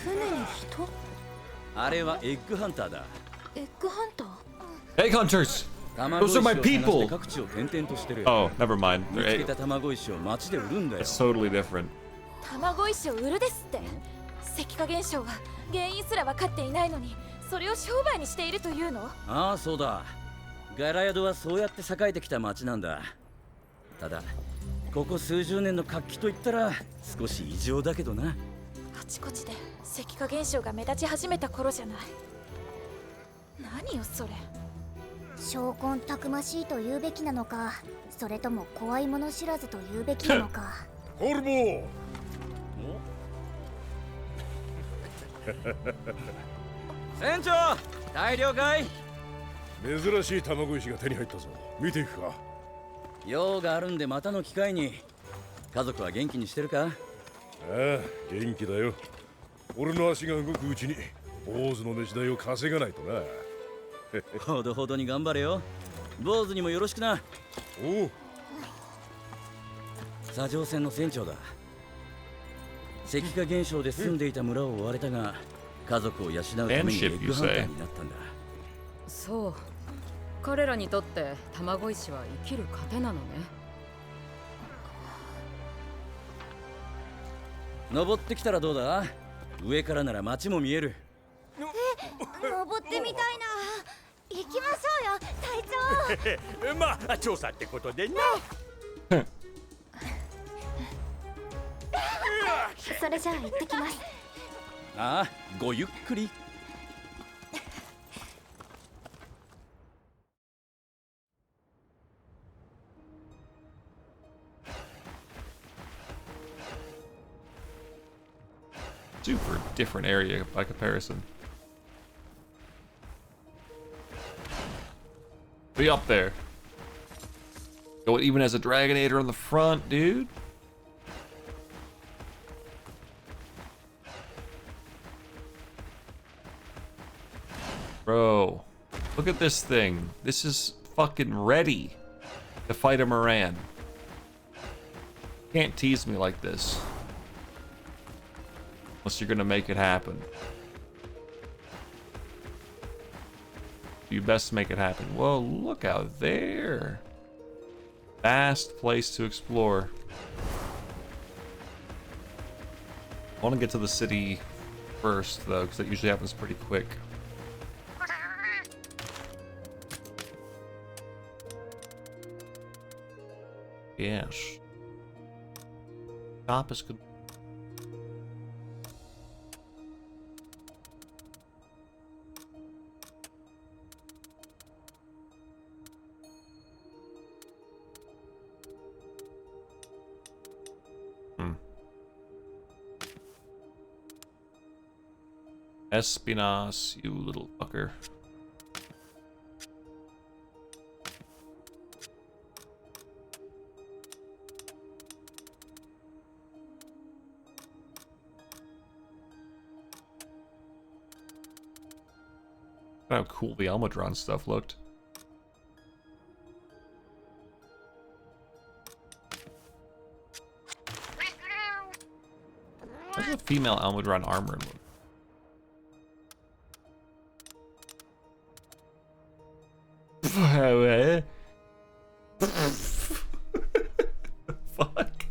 船に人？あれはエッグハンターだ。エッグハンター？ Egg hunters! Those are my people! 各地を転々としてる。 Oh, never mind. 見 They're つけた卵石を町で売るんだよ。 It's totally different. 卵石を売るですって。石化現象は原因すら分かっていないのに、それを商売にしているというの？ああ、そうだ。ガラヤドはそうやって栄えてきた町なんだ。ただ、ここ数十年の活気といったら少し異常だけどな。あちこちで石化現象が目立ち始めた頃じゃない。何よそれ。証拠たくましいと言うべきなのか、それとも怖いもの知らずと言うべきなのか。ホルモ船長、大了解。珍しい卵石が手に入ったぞ。見ていくか。用があるんでまたの機会に。家族は元気にしてるか？ああ、元気だよ。俺の足が動くうちに坊主の飯代を稼がないとな。ほどほどに頑張れよ。坊主にもよろしくな。おう。砂上船の船長だ。石化現象で住んでいた村を追われたが、家族を養うためにエッグハンターになったんだ。そう。彼らにとって卵石は生きる糧なのね。登ってきたらどうだ？上からなら街も見える。登ってみたいな。行きましょうよ、隊長。まあ調査ってことでな。それじゃあ行ってきます。ああ、ごゆっくり。super different area by comparison. Be up there. Oh, it even has a Dragonator on the front, dude. Bro, look at this thing. This is fucking ready to fight a Moran. Can't tease me like this. Unless you're gonna make it happen. You best make it happen. Whoa, look out there. Vast place to explore. I want to get to the city first, though, because that usually happens pretty quick. Yes. Shop is good. Espinas, you little fucker. How cool the Almudron stuff looked. How does a female Almudron armor look? Fuck.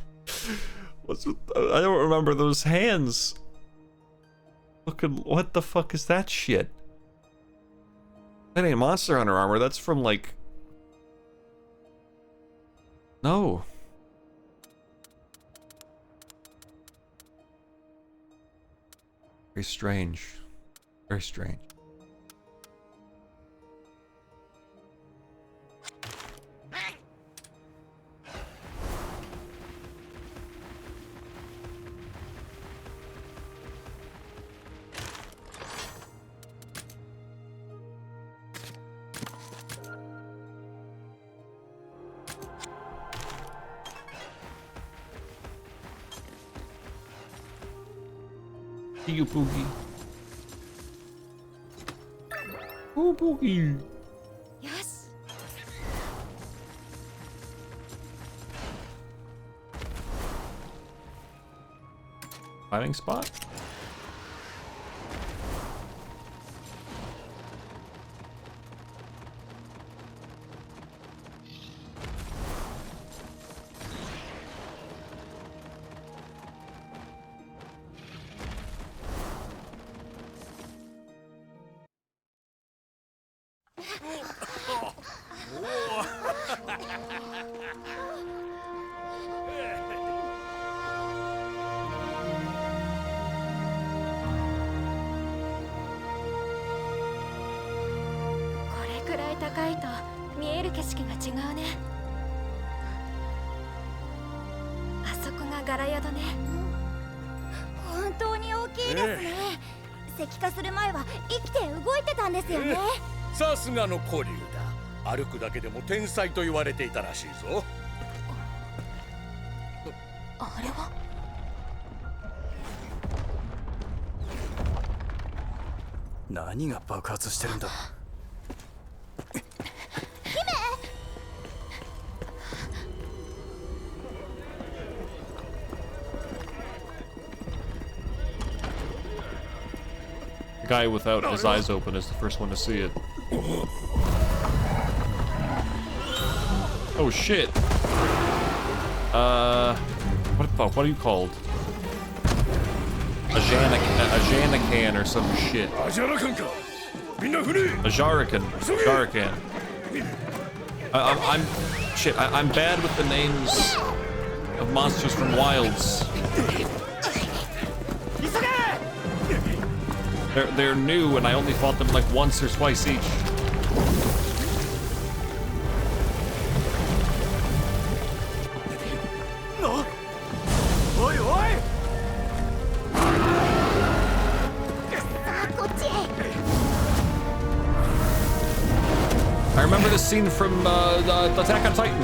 What's with, I don't remember those hands. Looking, what the fuck is that shit? That ain't Monster Hunter armor. That's from like. No. Very strange. Very strange. You Pookie. Oh, Pookie. Yes. Climbing spot?本当に大きいですね。石化する前は生きて動いてたんですよね。さすがの古竜だ。歩くだけでも天才と言われていたらしいぞ。あれは何が爆発してるんだ。The guy without his eyes open is the first one to see it. Oh shit. What are you called? A Janakan or some shit. A Jarakan. I'm bad with the names of monsters from Wilds. They're new and I only fought them like once or twice each. remember this scene from the Attack on Titan.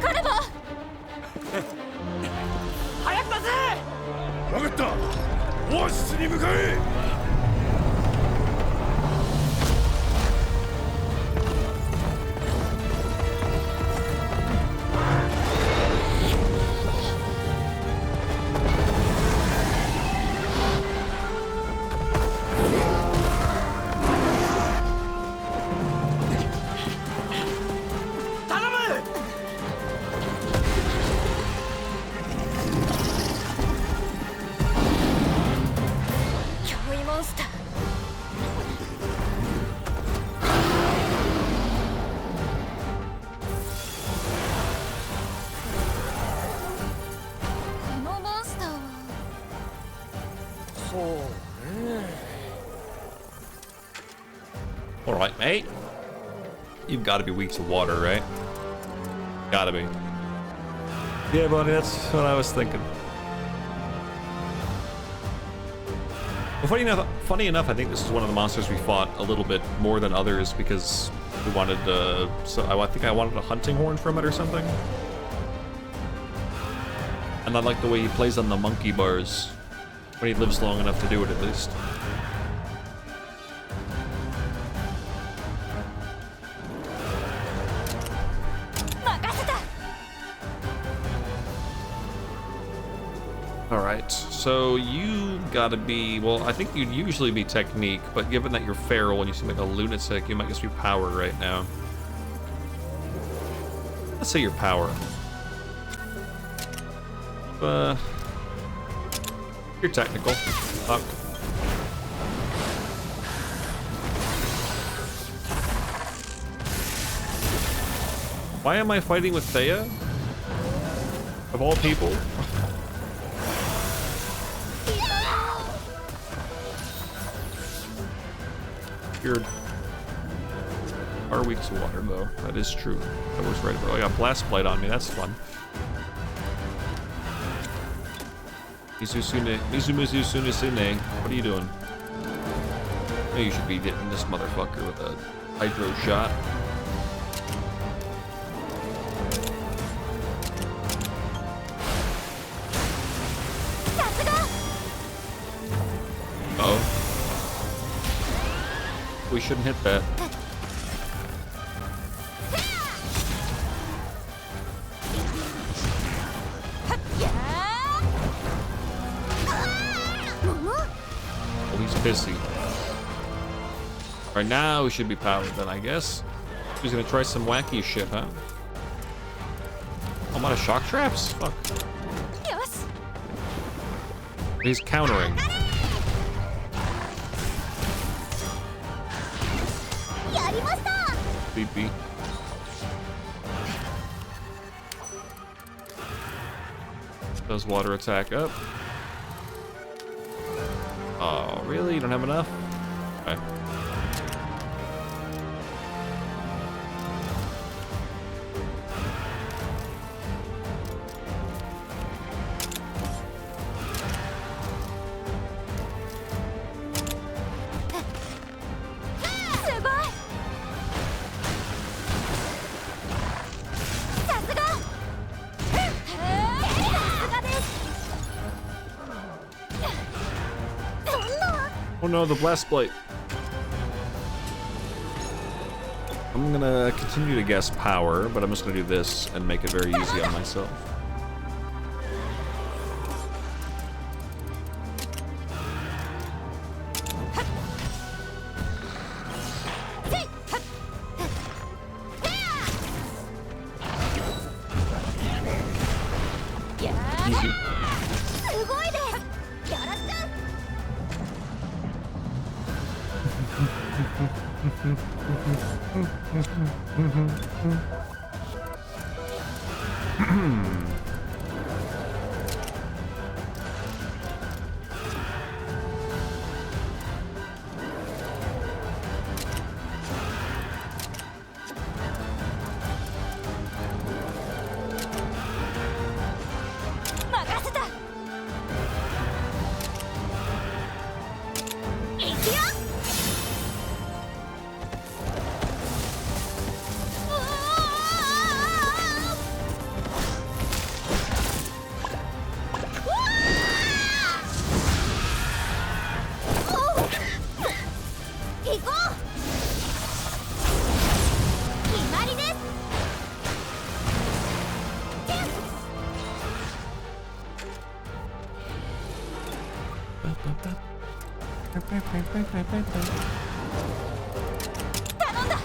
Kalebo! 早く出せ。分かった。オアシスに向かえ。脅威モンスター。このモンスターは。そうね。 All right, mate. You've got to be weak to water, right? Gotta be. Yeah, buddy, that's what I was thinking. Well, funny enough, I think this is one of the monsters we fought a little bit more than others because we wanted I think I wanted a hunting horn from it or something. And I like the way he plays on the monkey bars when he lives long enough to do it, at least. Alright, so you gotta be, well, I think you'd usually be technique, but given that you're feral and you seem like a lunatic, you might just be power right now. Let's say you're power. You're technical. Fuck. Why am I fighting with Thea? Of all people? Weird. Are weak to water though. That is true. I was right about. I got blast blight on me. That's fun. Mizusune, what are you doing? Maybe you should be hitting this motherfucker with a hydro shot. Oh. We shouldn't hit that. Oh, he's pissy. Right now, we should be powered then, I guess. He's gonna try some wacky shit, huh? I'm out of shock traps? Fuck. He's countering. BP. Does water attack up? Oh, really? You don't have enough? Okay. Oh no, the blast blight. I'm gonna continue to guess power, but I'm just gonna do this and make it very easy on myself. Easy. 頼んだ。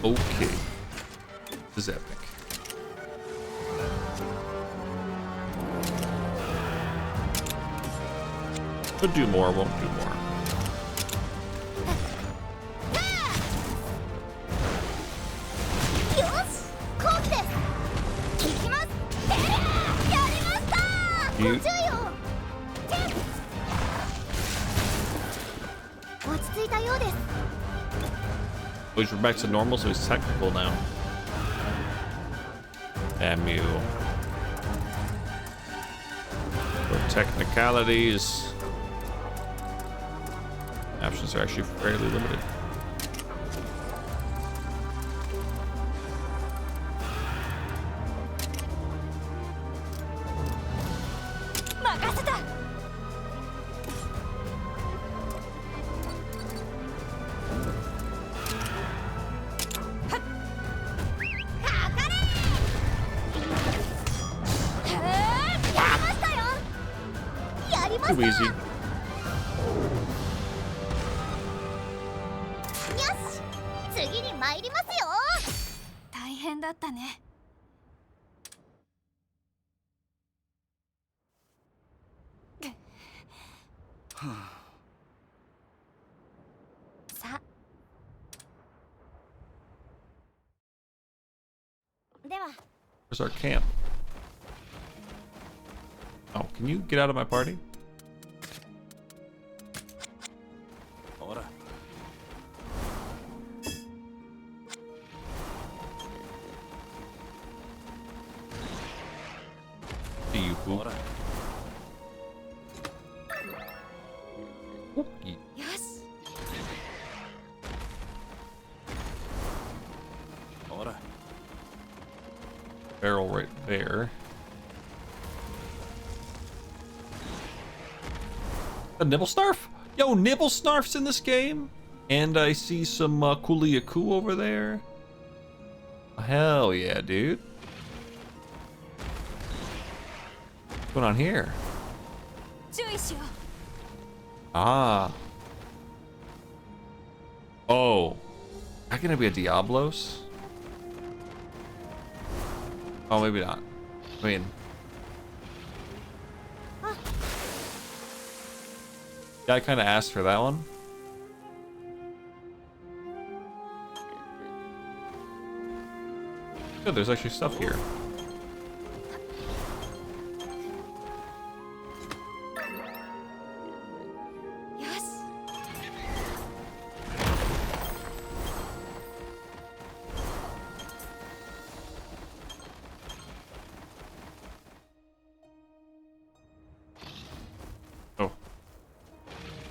Okay. This is epic. Could do more, won't do more. You... Oh, he's back to normal, so he's technical now. Damn you. For technicalities. Options are actually fairly limited. Too easy. Where's our camp? Oh, can you get out of my party? You poop. Yes. Barrel right there. A Nibblesnarf? Yo, Nibblesnarf's in this game? And I see some Kuliaku over there. Hell yeah, dude. What's going on here? Ah. Oh. That gonna be a Diablos? Oh, maybe not. I mean... Yeah, I kind of asked for that one. Good, there's actually stuff here.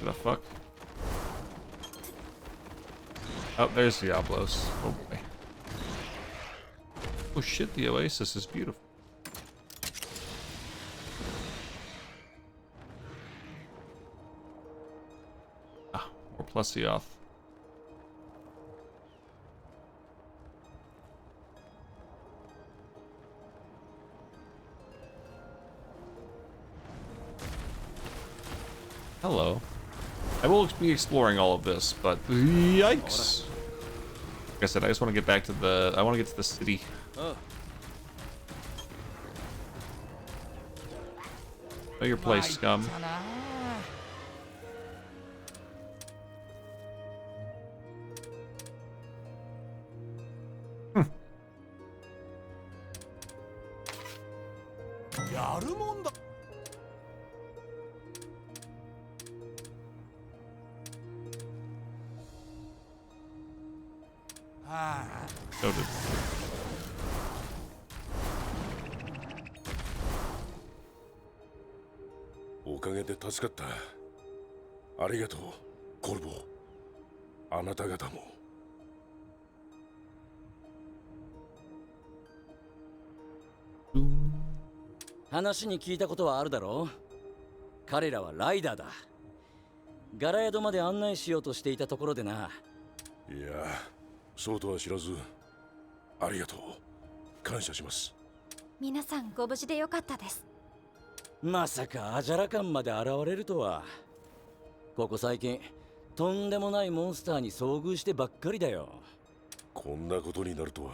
The fuck? Oh, there's Diablos. Oh boy. Oh shit, the oasis is beautiful. Ah, more Plesioth. Hello. I will be exploring all of this, but yikes! Like I said, I just want to get back to the. I want to get to the city. Know your place, scum. Noted.おかげで助かった。ありがとう、コルボ。あなた方も。話に聞いたことはあるだろう。彼らはライダーだ。ガラ宿まで案内しようとしていたところでな。いや、そうとは知らずありがとう。感謝します。皆さんご無事でよかったです。まさかアジャラカンまで現れるとは。ここ最近とんでもないモンスターに遭遇してばっかりだよ。こんなことになるとは。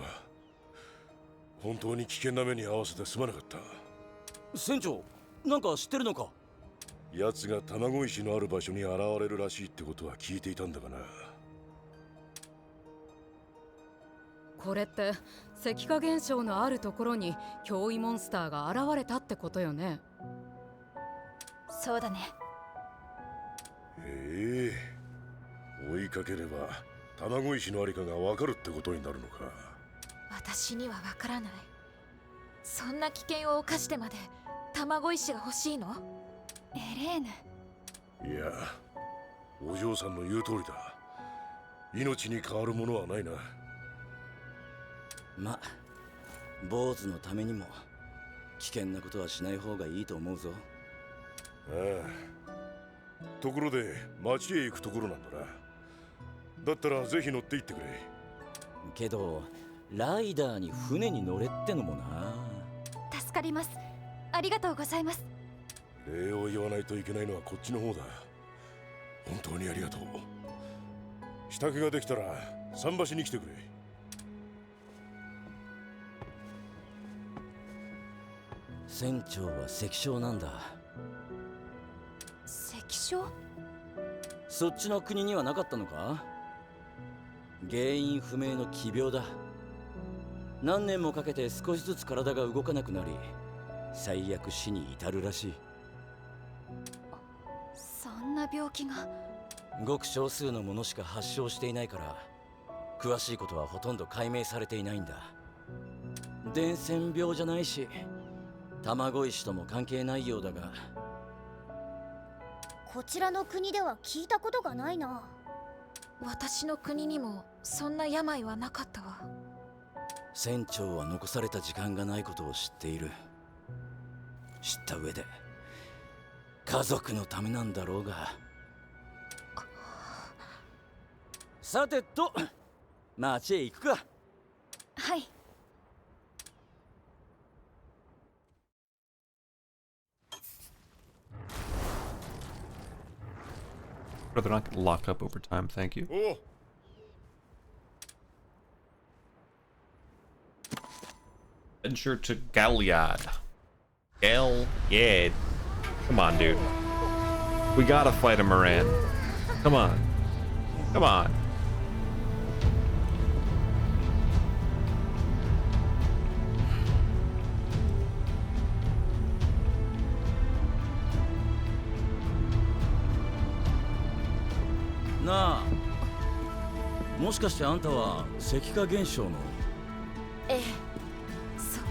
本当に危険な目に遭わせてすまなかった。船長、なんか知ってるのか？奴が卵石のある場所に現れるらしいってことは聞いていたんだがな。これって石化現象のあるところに脅威モンスターが現れたってことよね。そうだね。追いかければ卵石のありかがわかるってことになるのか。私にはわからない。そんな危険を冒してまで卵石が欲しいの？エレーヌ。いや、お嬢さんの言う通りだ。命に代わるものはないな。ま、坊主のためにも危険なことはしない方がいいと思うぞ。ああ、ところで町へ行くところなんだな。だったらぜひ乗って行ってくれ。けどライダーに船に乗れってのもな。助かります。ありがとうございます。礼を言わないといけないのはこっちの方だ。本当にありがとう。支度ができたら桟橋に来てくれ。船長は石匠なんだ。石匠？そっちの国にはなかったのか？原因不明の奇病だ。何年もかけて少しずつ体が動かなくなり、最悪死に至るらしい。そんな病気が？ごく少数のものしか発症していないから、詳しいことはほとんど解明されていないんだ。伝染病じゃないし、卵石とも関係ないようだが。こちらの国では聞いたことがないな。私の国にもそんな病はなかったわ。船長は残された時間がないことを知っている。知った上で家族のためなんだろうが。さてと、町へ行くか。はい。But they're not getting locked up over time, thank you. Oh. Venture to Galliard. Galliard. Come on, dude. We gotta fight a Moran. Come on. Come on.なあ、もしかしてあんたは石化現象の？ええ、そう。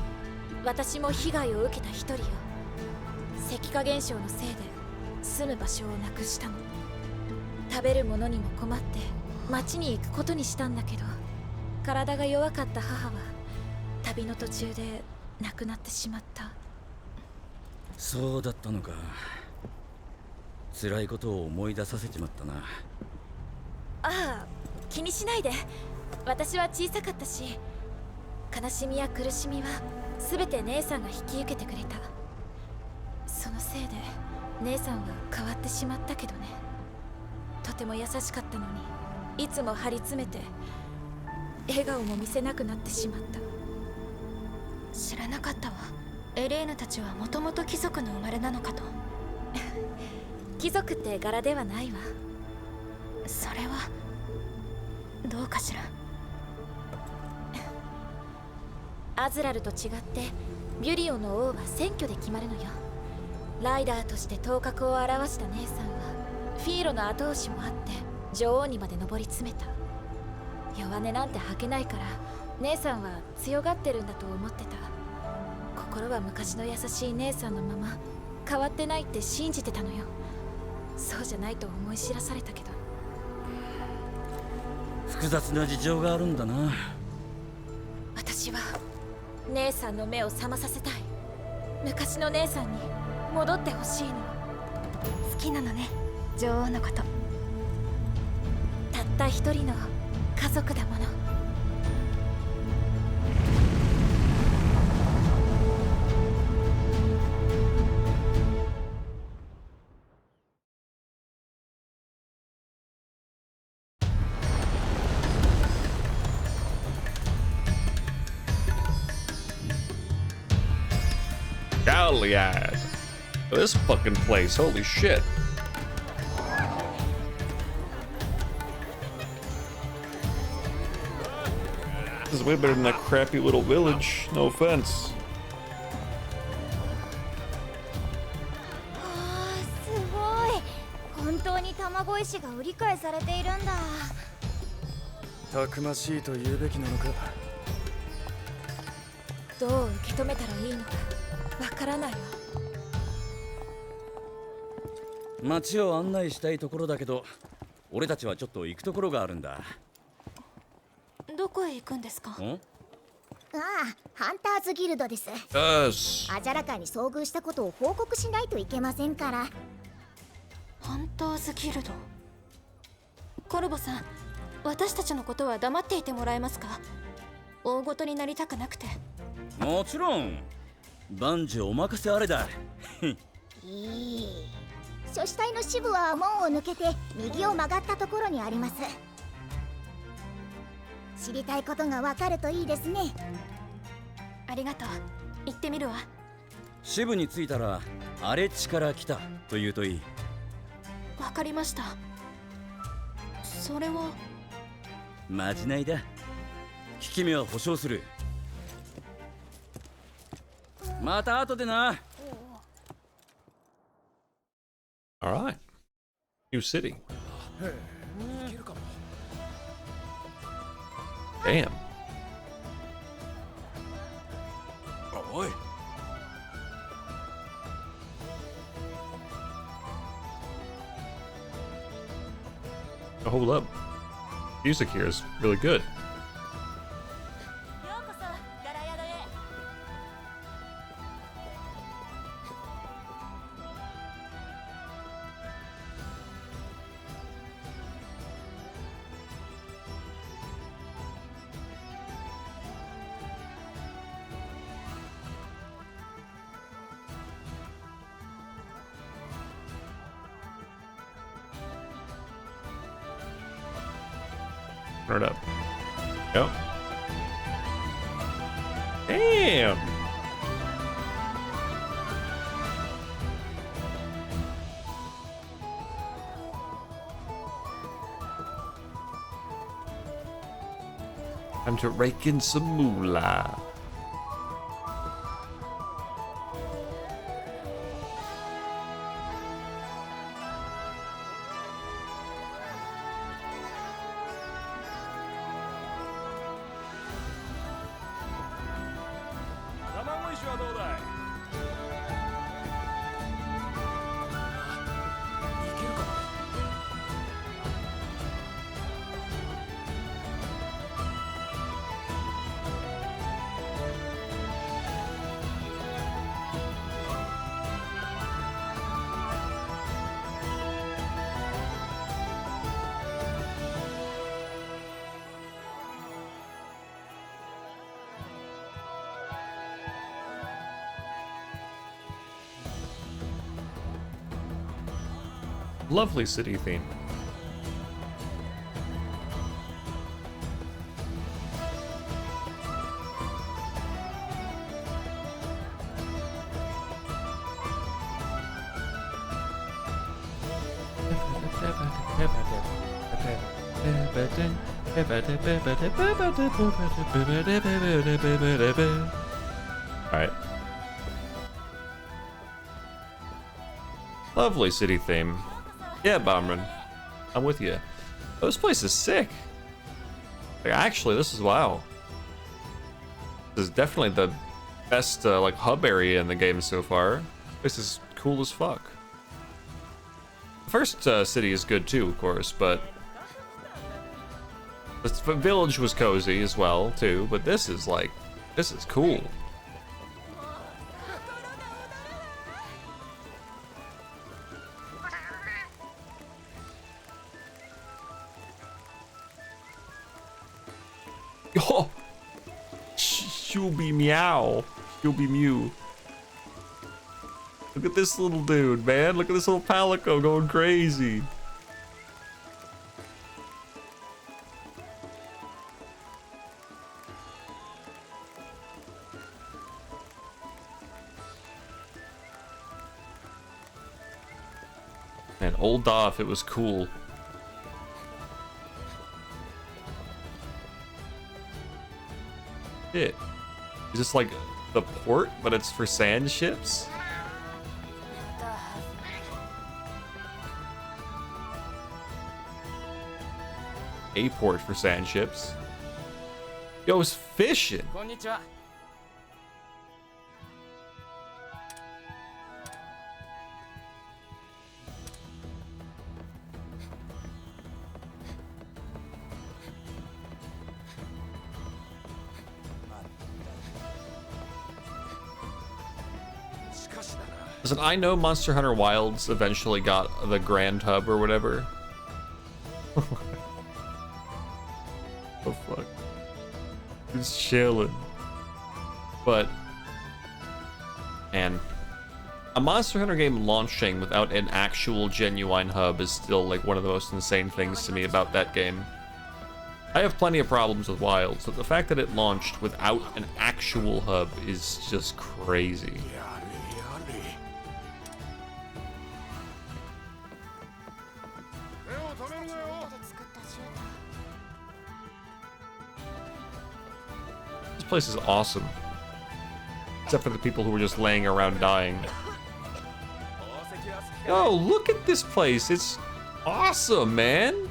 私も被害を受けた一人よ。石化現象のせいで住む場所をなくしたの。食べるものにも困って町に行くことにしたんだけど、体が弱かった母は旅の途中で亡くなってしまった。そうだったのか。辛いことを思い出させちまったな。ああ、気にしないで。私は小さかったし、悲しみや苦しみは全て姉さんが引き受けてくれた。そのせいで姉さんは変わってしまったけどね。とても優しかったのに、いつも張り詰めて笑顔も見せなくなってしまった。知らなかったわ。エレーヌたちはもともと貴族の生まれなのかと。貴族って柄ではないわ。それはどうかしら。アズラルと違ってビュリオの王は選挙で決まるのよ。ライダーとして頭角を現した姉さんはフィーロの後押しもあって女王にまで上り詰めた。弱音なんて吐けないから姉さんは強がってるんだと思ってた。心は昔の優しい姉さんのまま変わってないって信じてたのよ。そうじゃないと思い知らされたけど。複雑な事情があるんだな。私は姉さんの目を覚まさせたい。昔の姉さんに戻ってほしいの。好きなのね、女王のこと。たった一人の家族だもの。Galliad. This fucking place, holy shit. This is way better than that crappy little village, no offense. すごい。本当に卵石が売り買いされているんだ。たくましいと言うべきなのか。どう受け止めたらいいのかわからないわ。街を案内したいところだけど、俺たちはちょっと行くところがあるんだ。どこへ行くんですか？ああ、ハンターズギルドです。Yes. アジャラカに遭遇したことを報告しないといけませんから。ハンターズギルド。コルボさん、私たちのことは黙っていてもらえますか？大ごとになりたくなくて。もちろん。万事お任せあれだ。いい。書死体の支部は門を抜けて右を曲がったところにあります。知りたいことがわかるといいですね。ありがとう。行ってみるわ。支部に着いたら荒地から来たと言うといい。わかりました。それはまじないだ。効き目は保証する。また後でな。Alright. New city. Damn. Oi. Hold up. Music here is really good. Turn it up. Yep. Damn. Time to rake in some moolah. Lovely city theme. Alright. Lovely city theme. Yeah, Bomberin. I'm with you. Oh, this place is sick. Like, actually, this is wow. This is definitely the best like hub area in the game so far. This is cool as fuck. The first city is good too, of course, but the village was cozy as well too. But this is like, this is cool. Scooby Meow. Scooby Mew. Look at this little dude, man. Look at this little Palico going crazy. Man, old off, it was cool. Shit. Is this like the port, but it's for sand ships? A port for sand ships. Yo, it's fishing. Listen, I know Monster Hunter Wilds eventually got the Grand Hub or whatever. Oh fuck. Just chilling. But, man, a Monster Hunter game launching without an actual genuine hub is still like one of the most insane things to me about that game. I have plenty of problems with Wilds, but the fact that it launched without an actual hub is just crazy. This place is awesome. Except for the people who were just laying around dying. Yo, look at this place. It's awesome, man.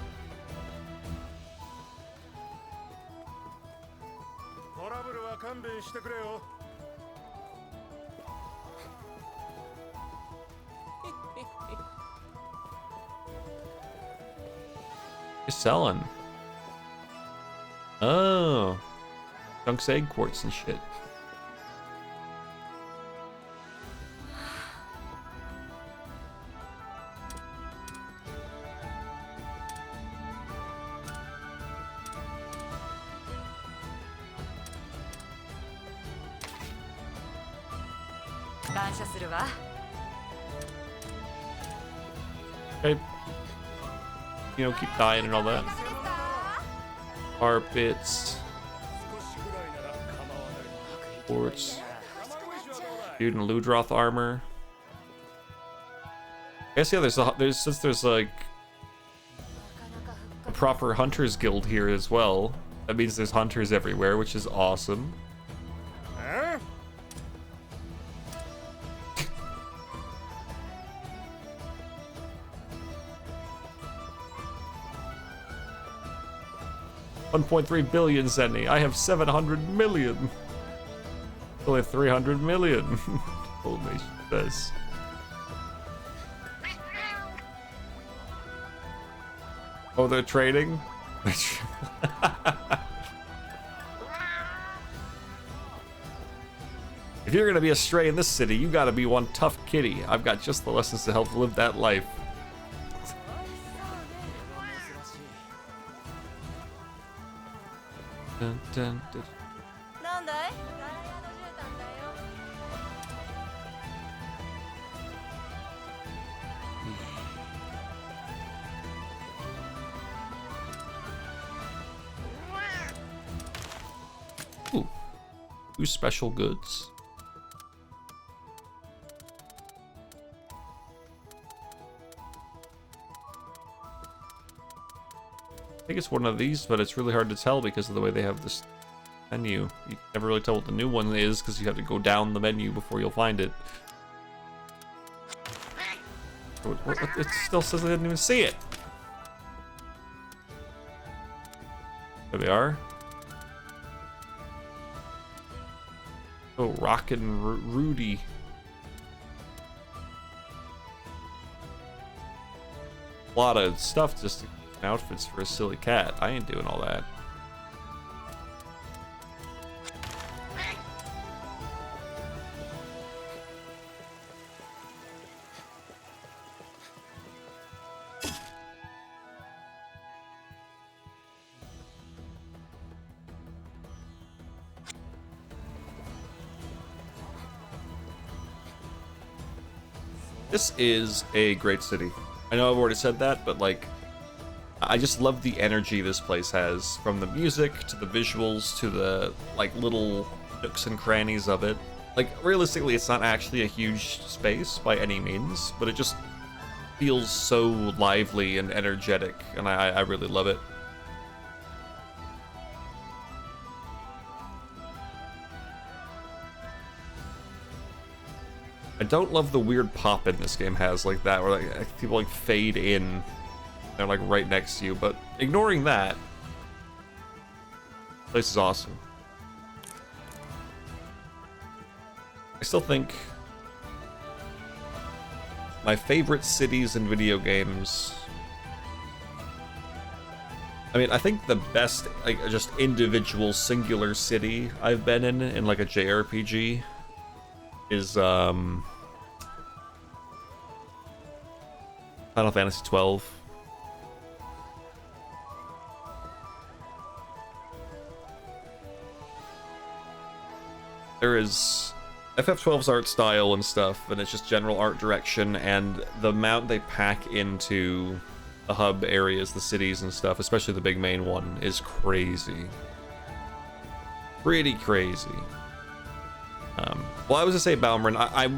You're selling. Oh. Chunks egg quartz and shit. Okay. You know, keep dying and all that. Carpets. Quartz. Dude in Ludroth armor. I guess yeah, there's like a proper hunters guild here as well. That means there's hunters everywhere, which is awesome. $1.3 billion, Zenny. I have 700 million. Only 300 million. Old nation says. Oh, they're trading? If you're gonna be a stray in this city, you gotta be one tough kitty. I've got just the lessons to help live that life. Dun, dun, dun. Ooh. 2 special goods. I think it's one of these, but it's really hard to tell because of the way they have this menu. You can never really tell what the new one is because you have to go down the menu before you'll find it. It still says I didn't even see it. There they are. Oh, Rockin' Rudy. A lot of stuff just outfits for a silly cat. I ain't doing all that. This is a great city. I know I've already said that, but like, I just love the energy this place has, from the music to the visuals to the like little nooks and crannies of it. Like, realistically, it's not actually a huge space by any means, but it just feels so lively and energetic, and I really love it. I don't love the weird pop in this game has like that, where like people like fade in, they're like right next to you. But ignoring that, this place is awesome. I still think my favorite cities in video games. I mean, I think the best like just individual singular city I've been in like a JRPG is Final Fantasy 12. There is FF12's art style and stuff, and it's just general art direction, and the amount they pack into the hub areas, the cities and stuff, especially the big main one, is crazy. Pretty crazy. Well, I was gonna say Balmorhand. I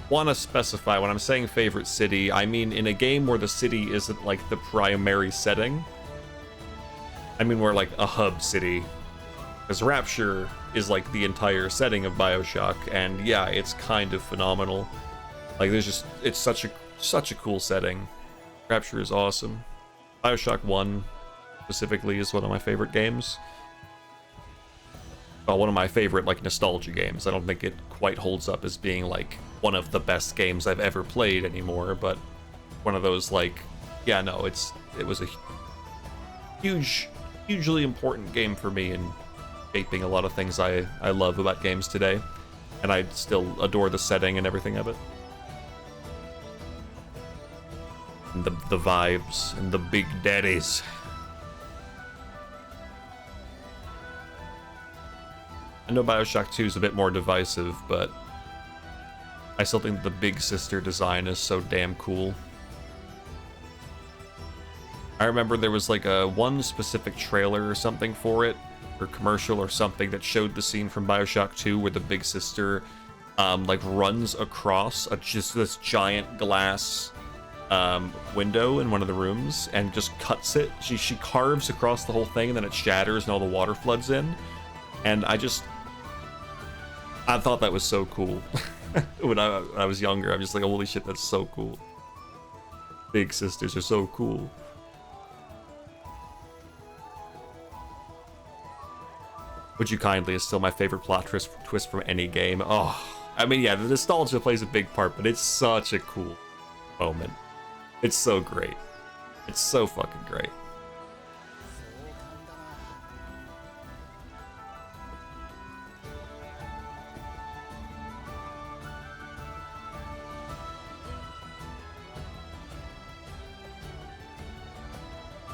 want to specify when I'm saying favorite city, I mean in a game where the city isn't like the primary setting. I mean we're like a hub city, because Rapture is like the entire setting of BioShock, and yeah, it's kind of phenomenal. Like there's just, it's such a cool setting. Rapture is awesome. BioShock 1 specifically is one of my favorite games. Well, one of my favorite like nostalgia games. I don't think it quite holds up as being like one of the best games I've ever played anymore, but one of those like, yeah, no, it was a hugely important game for me in shaping a lot of things I love about games today, and I still adore the setting and everything of it. And the vibes and the big daddies. I know BioShock 2 is a bit more divisive, but I still think the Big Sister design is so damn cool. I remember there was like one specific trailer or something for it, or commercial or something, that showed the scene from BioShock 2 where the Big Sister like runs across just this giant glass window in one of the rooms and just cuts it. She carves across the whole thing, and then it shatters and all the water floods in. And I thought that was so cool. when I was younger, I'm just like, holy shit, that's so cool. Big Sisters are so cool. Would You Kindly is still my favorite plot twist from any game. Oh, I mean, yeah, the nostalgia plays a big part, but it's such a cool moment. It's so great. It's so fucking great.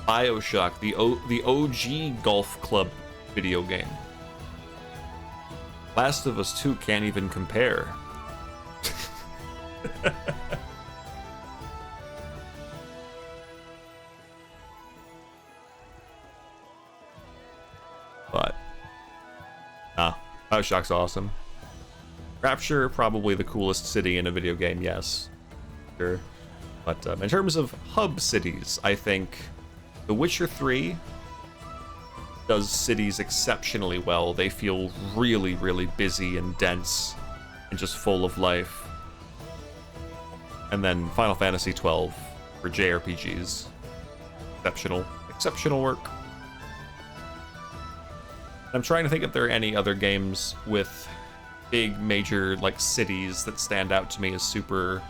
BioShock, the OG golf club video game. Last of Us 2 can't even compare. But BioShock's awesome. Rapture, probably the coolest city in a video game, yes. Sure. But in terms of hub cities, I think The Witcher 3 does cities exceptionally well. They feel really, really busy and dense and just full of life. And then Final Fantasy 12 for JRPGs. Exceptional work. I'm trying to think if there are any other games with big major like cities that stand out to me as super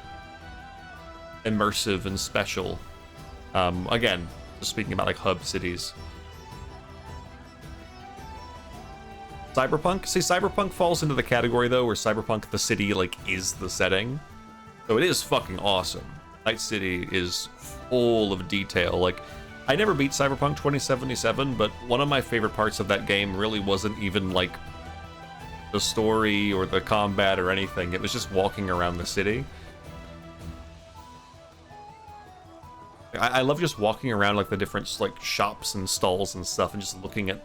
immersive and special. Again, just speaking about like hub cities. Cyberpunk? See, Cyberpunk falls into the category though where Cyberpunk, the city, like, is the setting. So it is fucking awesome. Night City is full of detail. Like, I never beat Cyberpunk 2077, but one of my favorite parts of that game really wasn't even like the story or the combat or anything. It was just walking around the city. I love just walking around like the different like shops and stalls and stuff and just looking at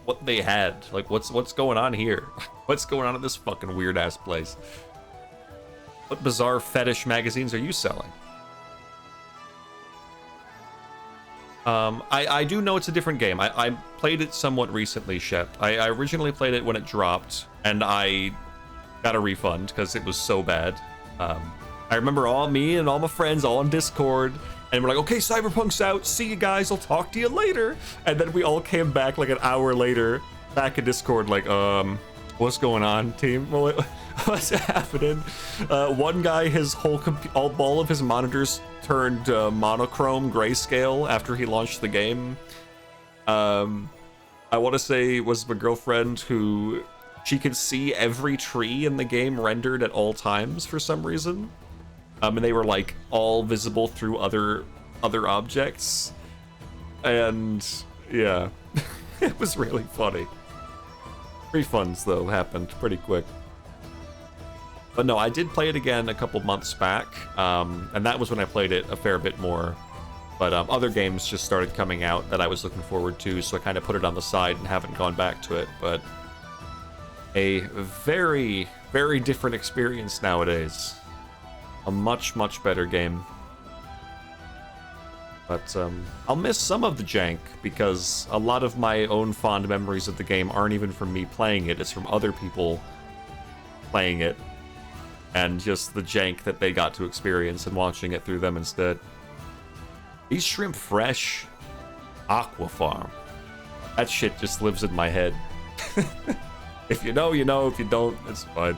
what they had. Like what's going on here? What's going on at this fucking weird ass place? What bizarre fetish magazines are you selling? I do know it's a different game. I played it somewhat recently, Shep. I originally played it when it dropped, and I got a refund because it was so bad. I remember me and all my friends all on Discord, and we're like, okay, Cyberpunk's out. See you guys. I'll talk to you later. And then we all came back like an hour later, back in Discord, like, what's going on, team? What's happening? One guy, his all of his monitors turned monochrome grayscale after he launched the game. I want to say it was my girlfriend who she could see every tree in the game rendered at all times for some reason. And they were like all visible through other objects. And yeah, it was really funny. Refunds though happened pretty quick. But no, I did play it again a couple months back, and that was when I played it a fair bit more. But other games just started coming out that I was looking forward to, so I kind of put it on the side and haven't gone back to it. But a very, very different experience nowadays. A much, much better game. But I'll miss some of the jank, because a lot of my own fond memories of the game aren't even from me playing it, it's from other people playing it. And just the jank that they got to experience and watching it through them instead. These shrimp fresh. Aqua Farm. That shit just lives in my head. If you know, you know. If you don't, it's fine.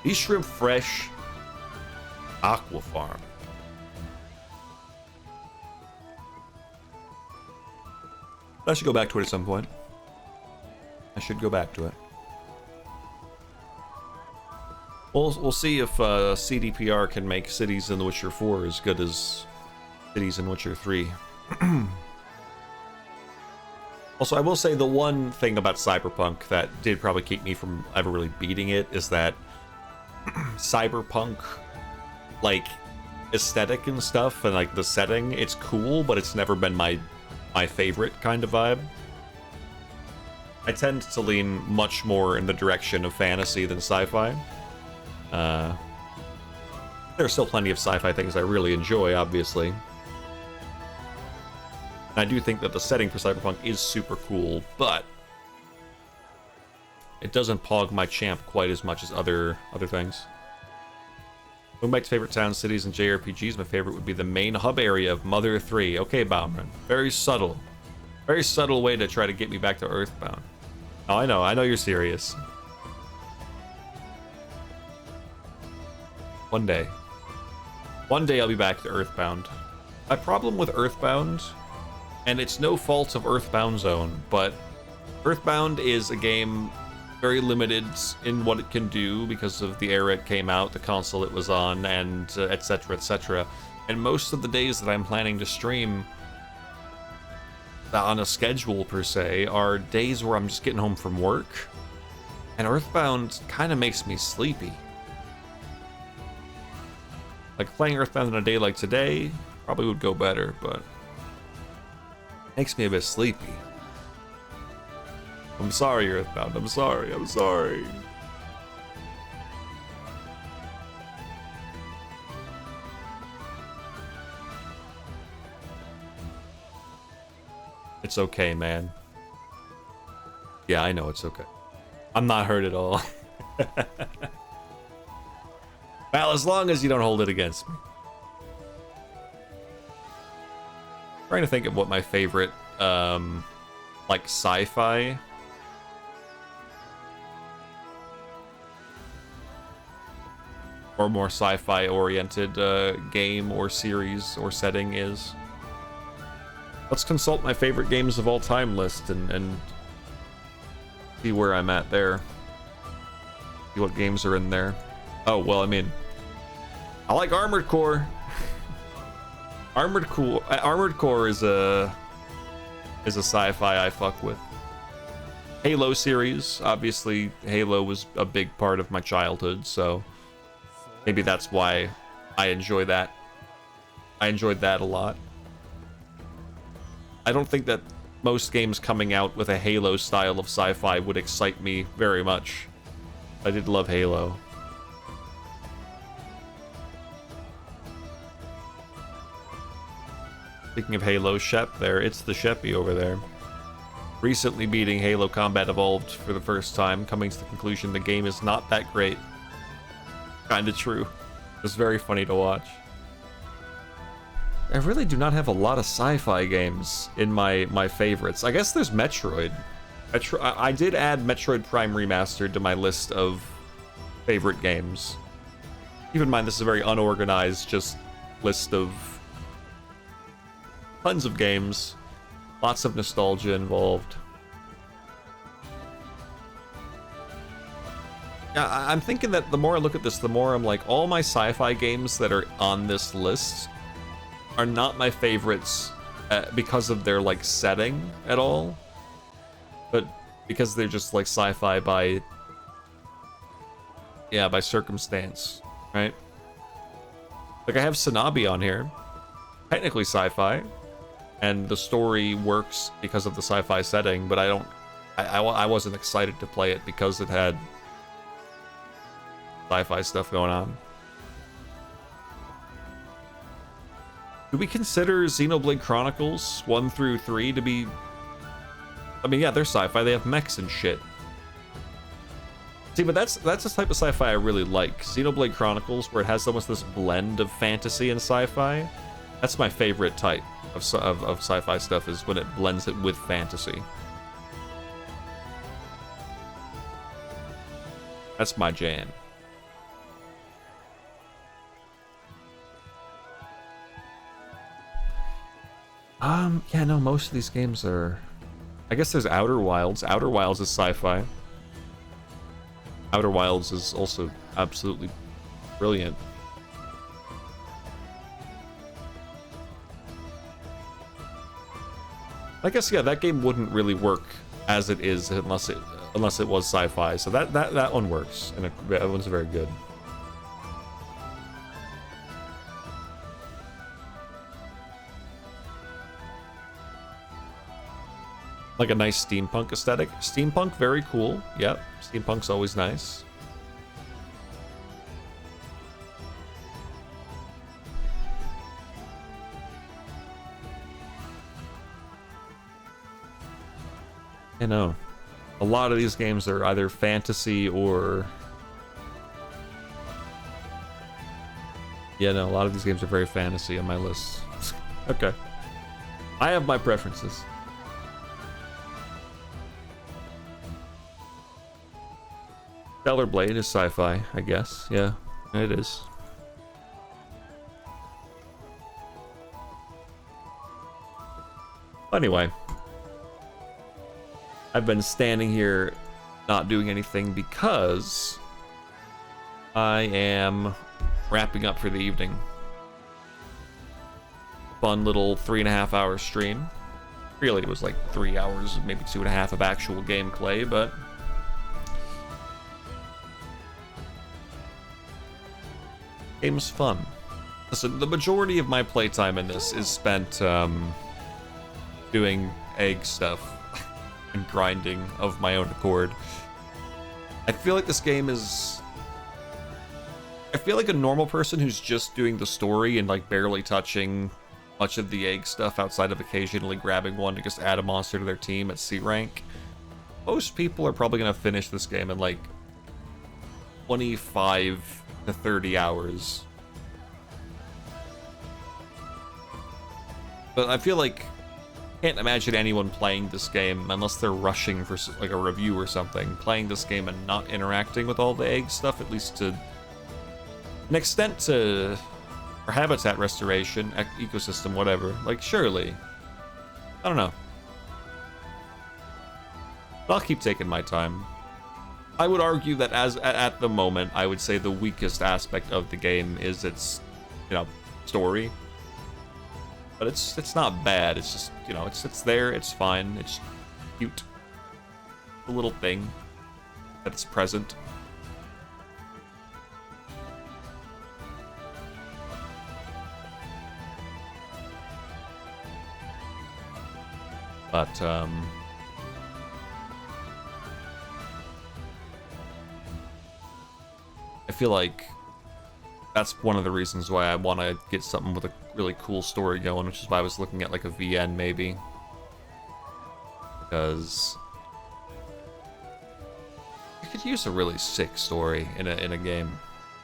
These shrimp fresh. Aqua Farm. I should go back to it at some point. I should go back to it. We'll see if CDPR can make Cities in The Witcher 4 as good as Cities in Witcher 3. Also, I will say the one thing about Cyberpunk that did probably keep me from ever really beating it is that Cyberpunk, like, aesthetic and stuff, and like the setting, it's cool, but it's never been my favorite kind of vibe. I tend to lean much more in the direction of fantasy than sci-fi. There are still plenty of sci-fi things I really enjoy, obviously. And I do think that the setting for Cyberpunk is super cool, but it doesn't pog my champ quite as much as other things. Going back to favorite towns, cities, and JRPGs, my favorite would be the main hub area of Mother 3. Okay, Balmorn. Very subtle. Very subtle way to try to get me back to Earthbound. Oh, I know you're serious. One day I'll be back to Earthbound. My problem with Earthbound, and it's no fault of Earthbound Zone, but Earthbound is a game very limited in what it can do because of the era it came out, the console it was on, and etc, etc. And most of the days that I'm planning to stream on a schedule per se are days where I'm just getting home from work, and Earthbound kind of makes me sleepy. Like, playing Earthbound on a day like today probably would go better, but makes me a bit sleepy. I'm sorry, Earthbound. I'm sorry. It's okay, man. Yeah, I know it's okay. I'm not hurt at all. Well, as long as you don't hold it against me. Trying to think of what my favorite, like, sci-fi or more sci-fi oriented game or series or setting is. Let's consult my favorite games of all time list and see where I'm at there. See what games are in there. Oh, well, I mean, I like Armored Core. Armored Core is a sci-fi I fuck with. Halo series, obviously Halo was a big part of my childhood, so maybe that's why I enjoy that. I enjoyed that a lot. I don't think that most games coming out with a Halo style of sci-fi would excite me very much. I did love Halo. Speaking of Halo, Shep there, it's the Sheppy over there. Recently beating Halo Combat Evolved for the first time, coming to the conclusion the game is not that great. Kinda true. It's very funny to watch. I really do not have a lot of sci-fi games in my favorites. I guess there's Metroid. I did add Metroid Prime Remastered to my list of favorite games. Keep in mind this is a very unorganized just list of tons of games. Lots of nostalgia involved. Yeah, I'm thinking that the more I look at this, the more I'm like, all my sci-fi games that are on this list are not my favorites because of their like setting at all, but because they're just like sci-fi by circumstance, right? Like I have Sanabi on here, technically sci-fi, and the story works because of the sci-fi setting, but I wasn't excited to play it because it had sci-fi stuff going on. Do we consider Xenoblade Chronicles 1 through 3 to be... I mean, yeah, they're sci-fi. They have mechs and shit. See, but that's the type of sci-fi I really like. Xenoblade Chronicles, where it has almost this blend of fantasy and sci-fi. That's my favorite type of sci-fi stuff, is when it blends it with fantasy. That's my jam. Yeah, no, most of these games are... I guess there's Outer Wilds. Outer Wilds is sci-fi. Outer Wilds is also absolutely brilliant. I guess, yeah, that game wouldn't really work as it is unless it was sci-fi. So that one works, and that one's very good. Like a nice steampunk aesthetic. Steampunk, very cool. Yep, steampunk's always nice. I know. A lot of these games are either fantasy or... Yeah, no, a lot of these games are very fantasy on my list. Okay. I have my preferences. Stellar Blade is sci-fi, I guess. Yeah, it is. Anyway. I've been standing here not doing anything because I am wrapping up for the evening. Fun little 3.5 hour stream. Really, it was like 3 hours, maybe 2.5 of actual gameplay, but... Game's fun. Listen, the majority of my playtime in this is spent doing egg stuff and grinding of my own accord. I feel like this game is... I feel like a normal person who's just doing the story and like barely touching much of the egg stuff outside of occasionally grabbing one to just add a monster to their team at C rank. Most people are probably gonna finish this game in like 25 to 30 hours. But I feel like I can't imagine anyone playing this game unless they're rushing for like a review or something, playing this game and not interacting with all the egg stuff, at least to an extent to or habitat restoration, ecosystem, whatever. Like, surely. I don't know. But I'll keep taking my time. I would argue that at the moment, I would say the weakest aspect of the game is its, story. But it's not bad. It's just, it's there. It's fine. It's cute. A little thing that it's present. But I feel like that's one of the reasons why I want to get something with a really cool story going, which is why I was looking at like a VN maybe. Because you could use a really sick story in a game.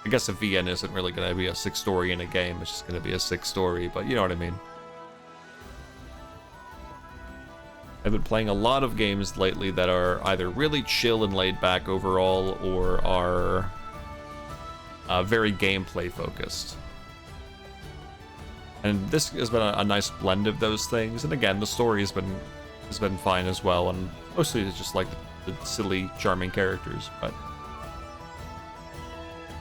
I guess a VN isn't really going to be a sick story in a game, it's just going to be a sick story, but you know what I mean. I've been playing a lot of games lately that are either really chill and laid back overall, or are very gameplay focused. And this has been a nice blend of those things, and again, the story has been fine as well, and mostly it's just like the silly, charming characters, but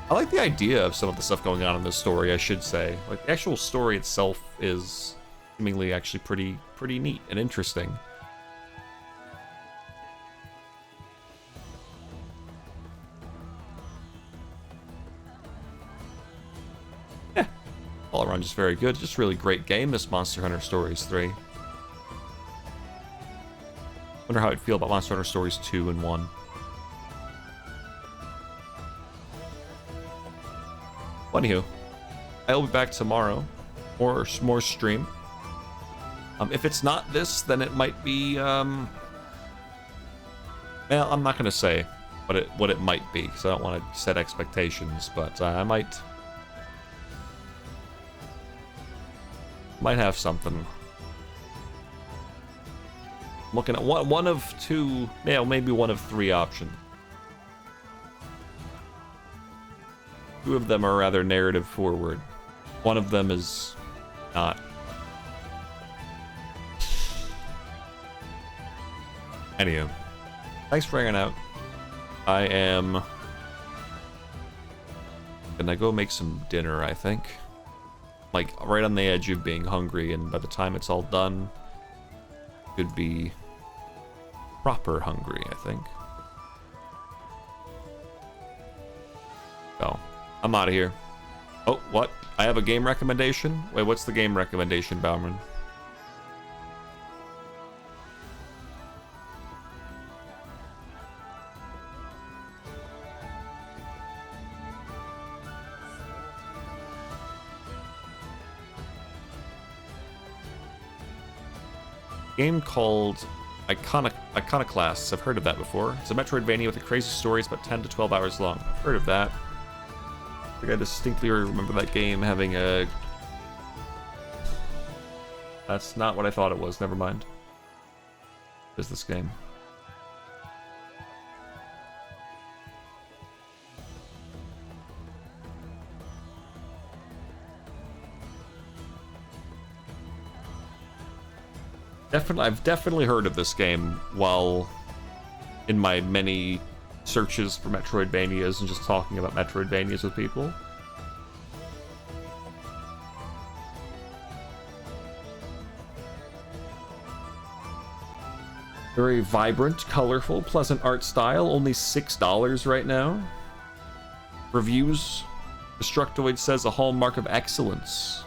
I like the idea of some of the stuff going on in this story, I should say. Like, the actual story itself is seemingly actually pretty neat and interesting. Yeah, all around just very good. Just really great game, this Monster Hunter Stories 3. Wonder how I'd feel about Monster Hunter Stories 2 and 1. Anywho, I'll be back tomorrow, or more stream. If it's not this, then it might be, well, I'm not gonna say what it might be, because I don't want to set expectations, but I might have something. I'm looking at one of two, yeah, maybe one of three options. Two of them are rather narrative forward. One of them is not. Anywho, thanks for hanging out. I am gonna go make some dinner, I think. Like, right on the edge of being hungry, and by the time it's all done, could be proper hungry, I think. So, I'm out of here. Oh, what? I have a game recommendation? Wait, what's the game recommendation, Bauman? Game called Iconoclasts. I've heard of that before. It's a Metroidvania with a crazy story. It's about 10 to 12 hours long. I've heard of that. I think I distinctly remember that game having a... That's not what I thought it was. Never mind. What is this game? I've definitely heard of this game while in my many searches for Metroidvanias and just talking about Metroidvanias with people. Very vibrant, colorful, pleasant art style. Only $6 right now. Reviews. Destructoid says a hallmark of excellence.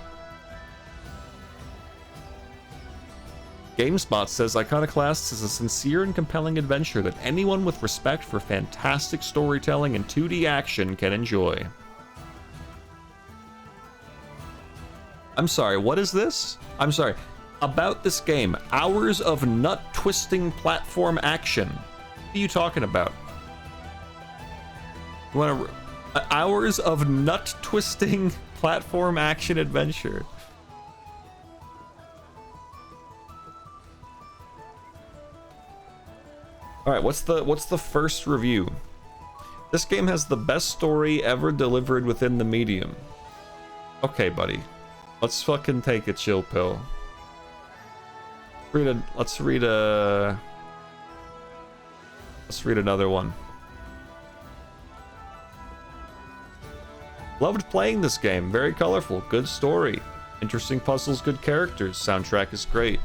GameSpot says Iconoclasts is a sincere and compelling adventure that anyone with respect for fantastic storytelling and 2D action can enjoy. I'm sorry, what is this? I'm sorry. About this game, hours of nut-twisting platform action. What are you talking about? You want to... hours of nut-twisting platform action adventure. Alright, what's the first review? This game has the best story ever delivered within the medium. Okay, buddy. Let's fucking take a chill pill. Let's read another one. Loved playing this game. Very colorful. Good story. Interesting puzzles, good characters. Soundtrack is great.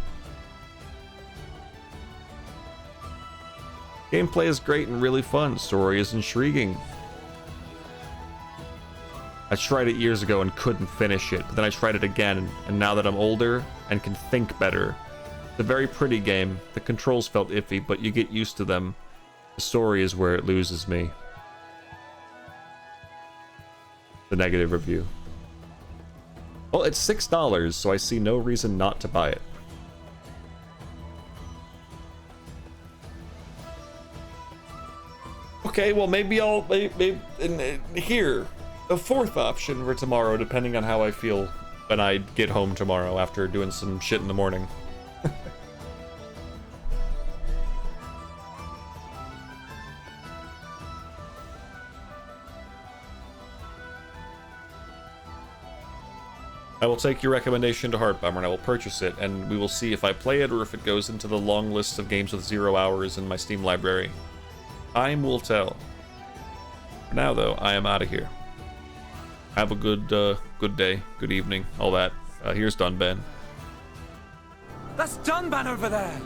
Gameplay is great and really fun. Story is intriguing. I tried it years ago and couldn't finish it, but then I tried it again, and now that I'm older and can think better, It's a very pretty game. The controls felt iffy, but you get used to them. The story is where it loses me. The negative review. Well, it's $6, so I see no reason not to buy it. Okay, well maybe I'll here a fourth option for tomorrow, depending on how I feel when I get home tomorrow after doing some shit in the morning. I will take your recommendation to Heartbummer and I will purchase it, and we will see if I play it or if it goes into the long list of games with 0 hours in my Steam library. Time will tell. For now, though, I am out of here. Have a good day, good evening, all that. Here's Dunban. That's Dunban over there!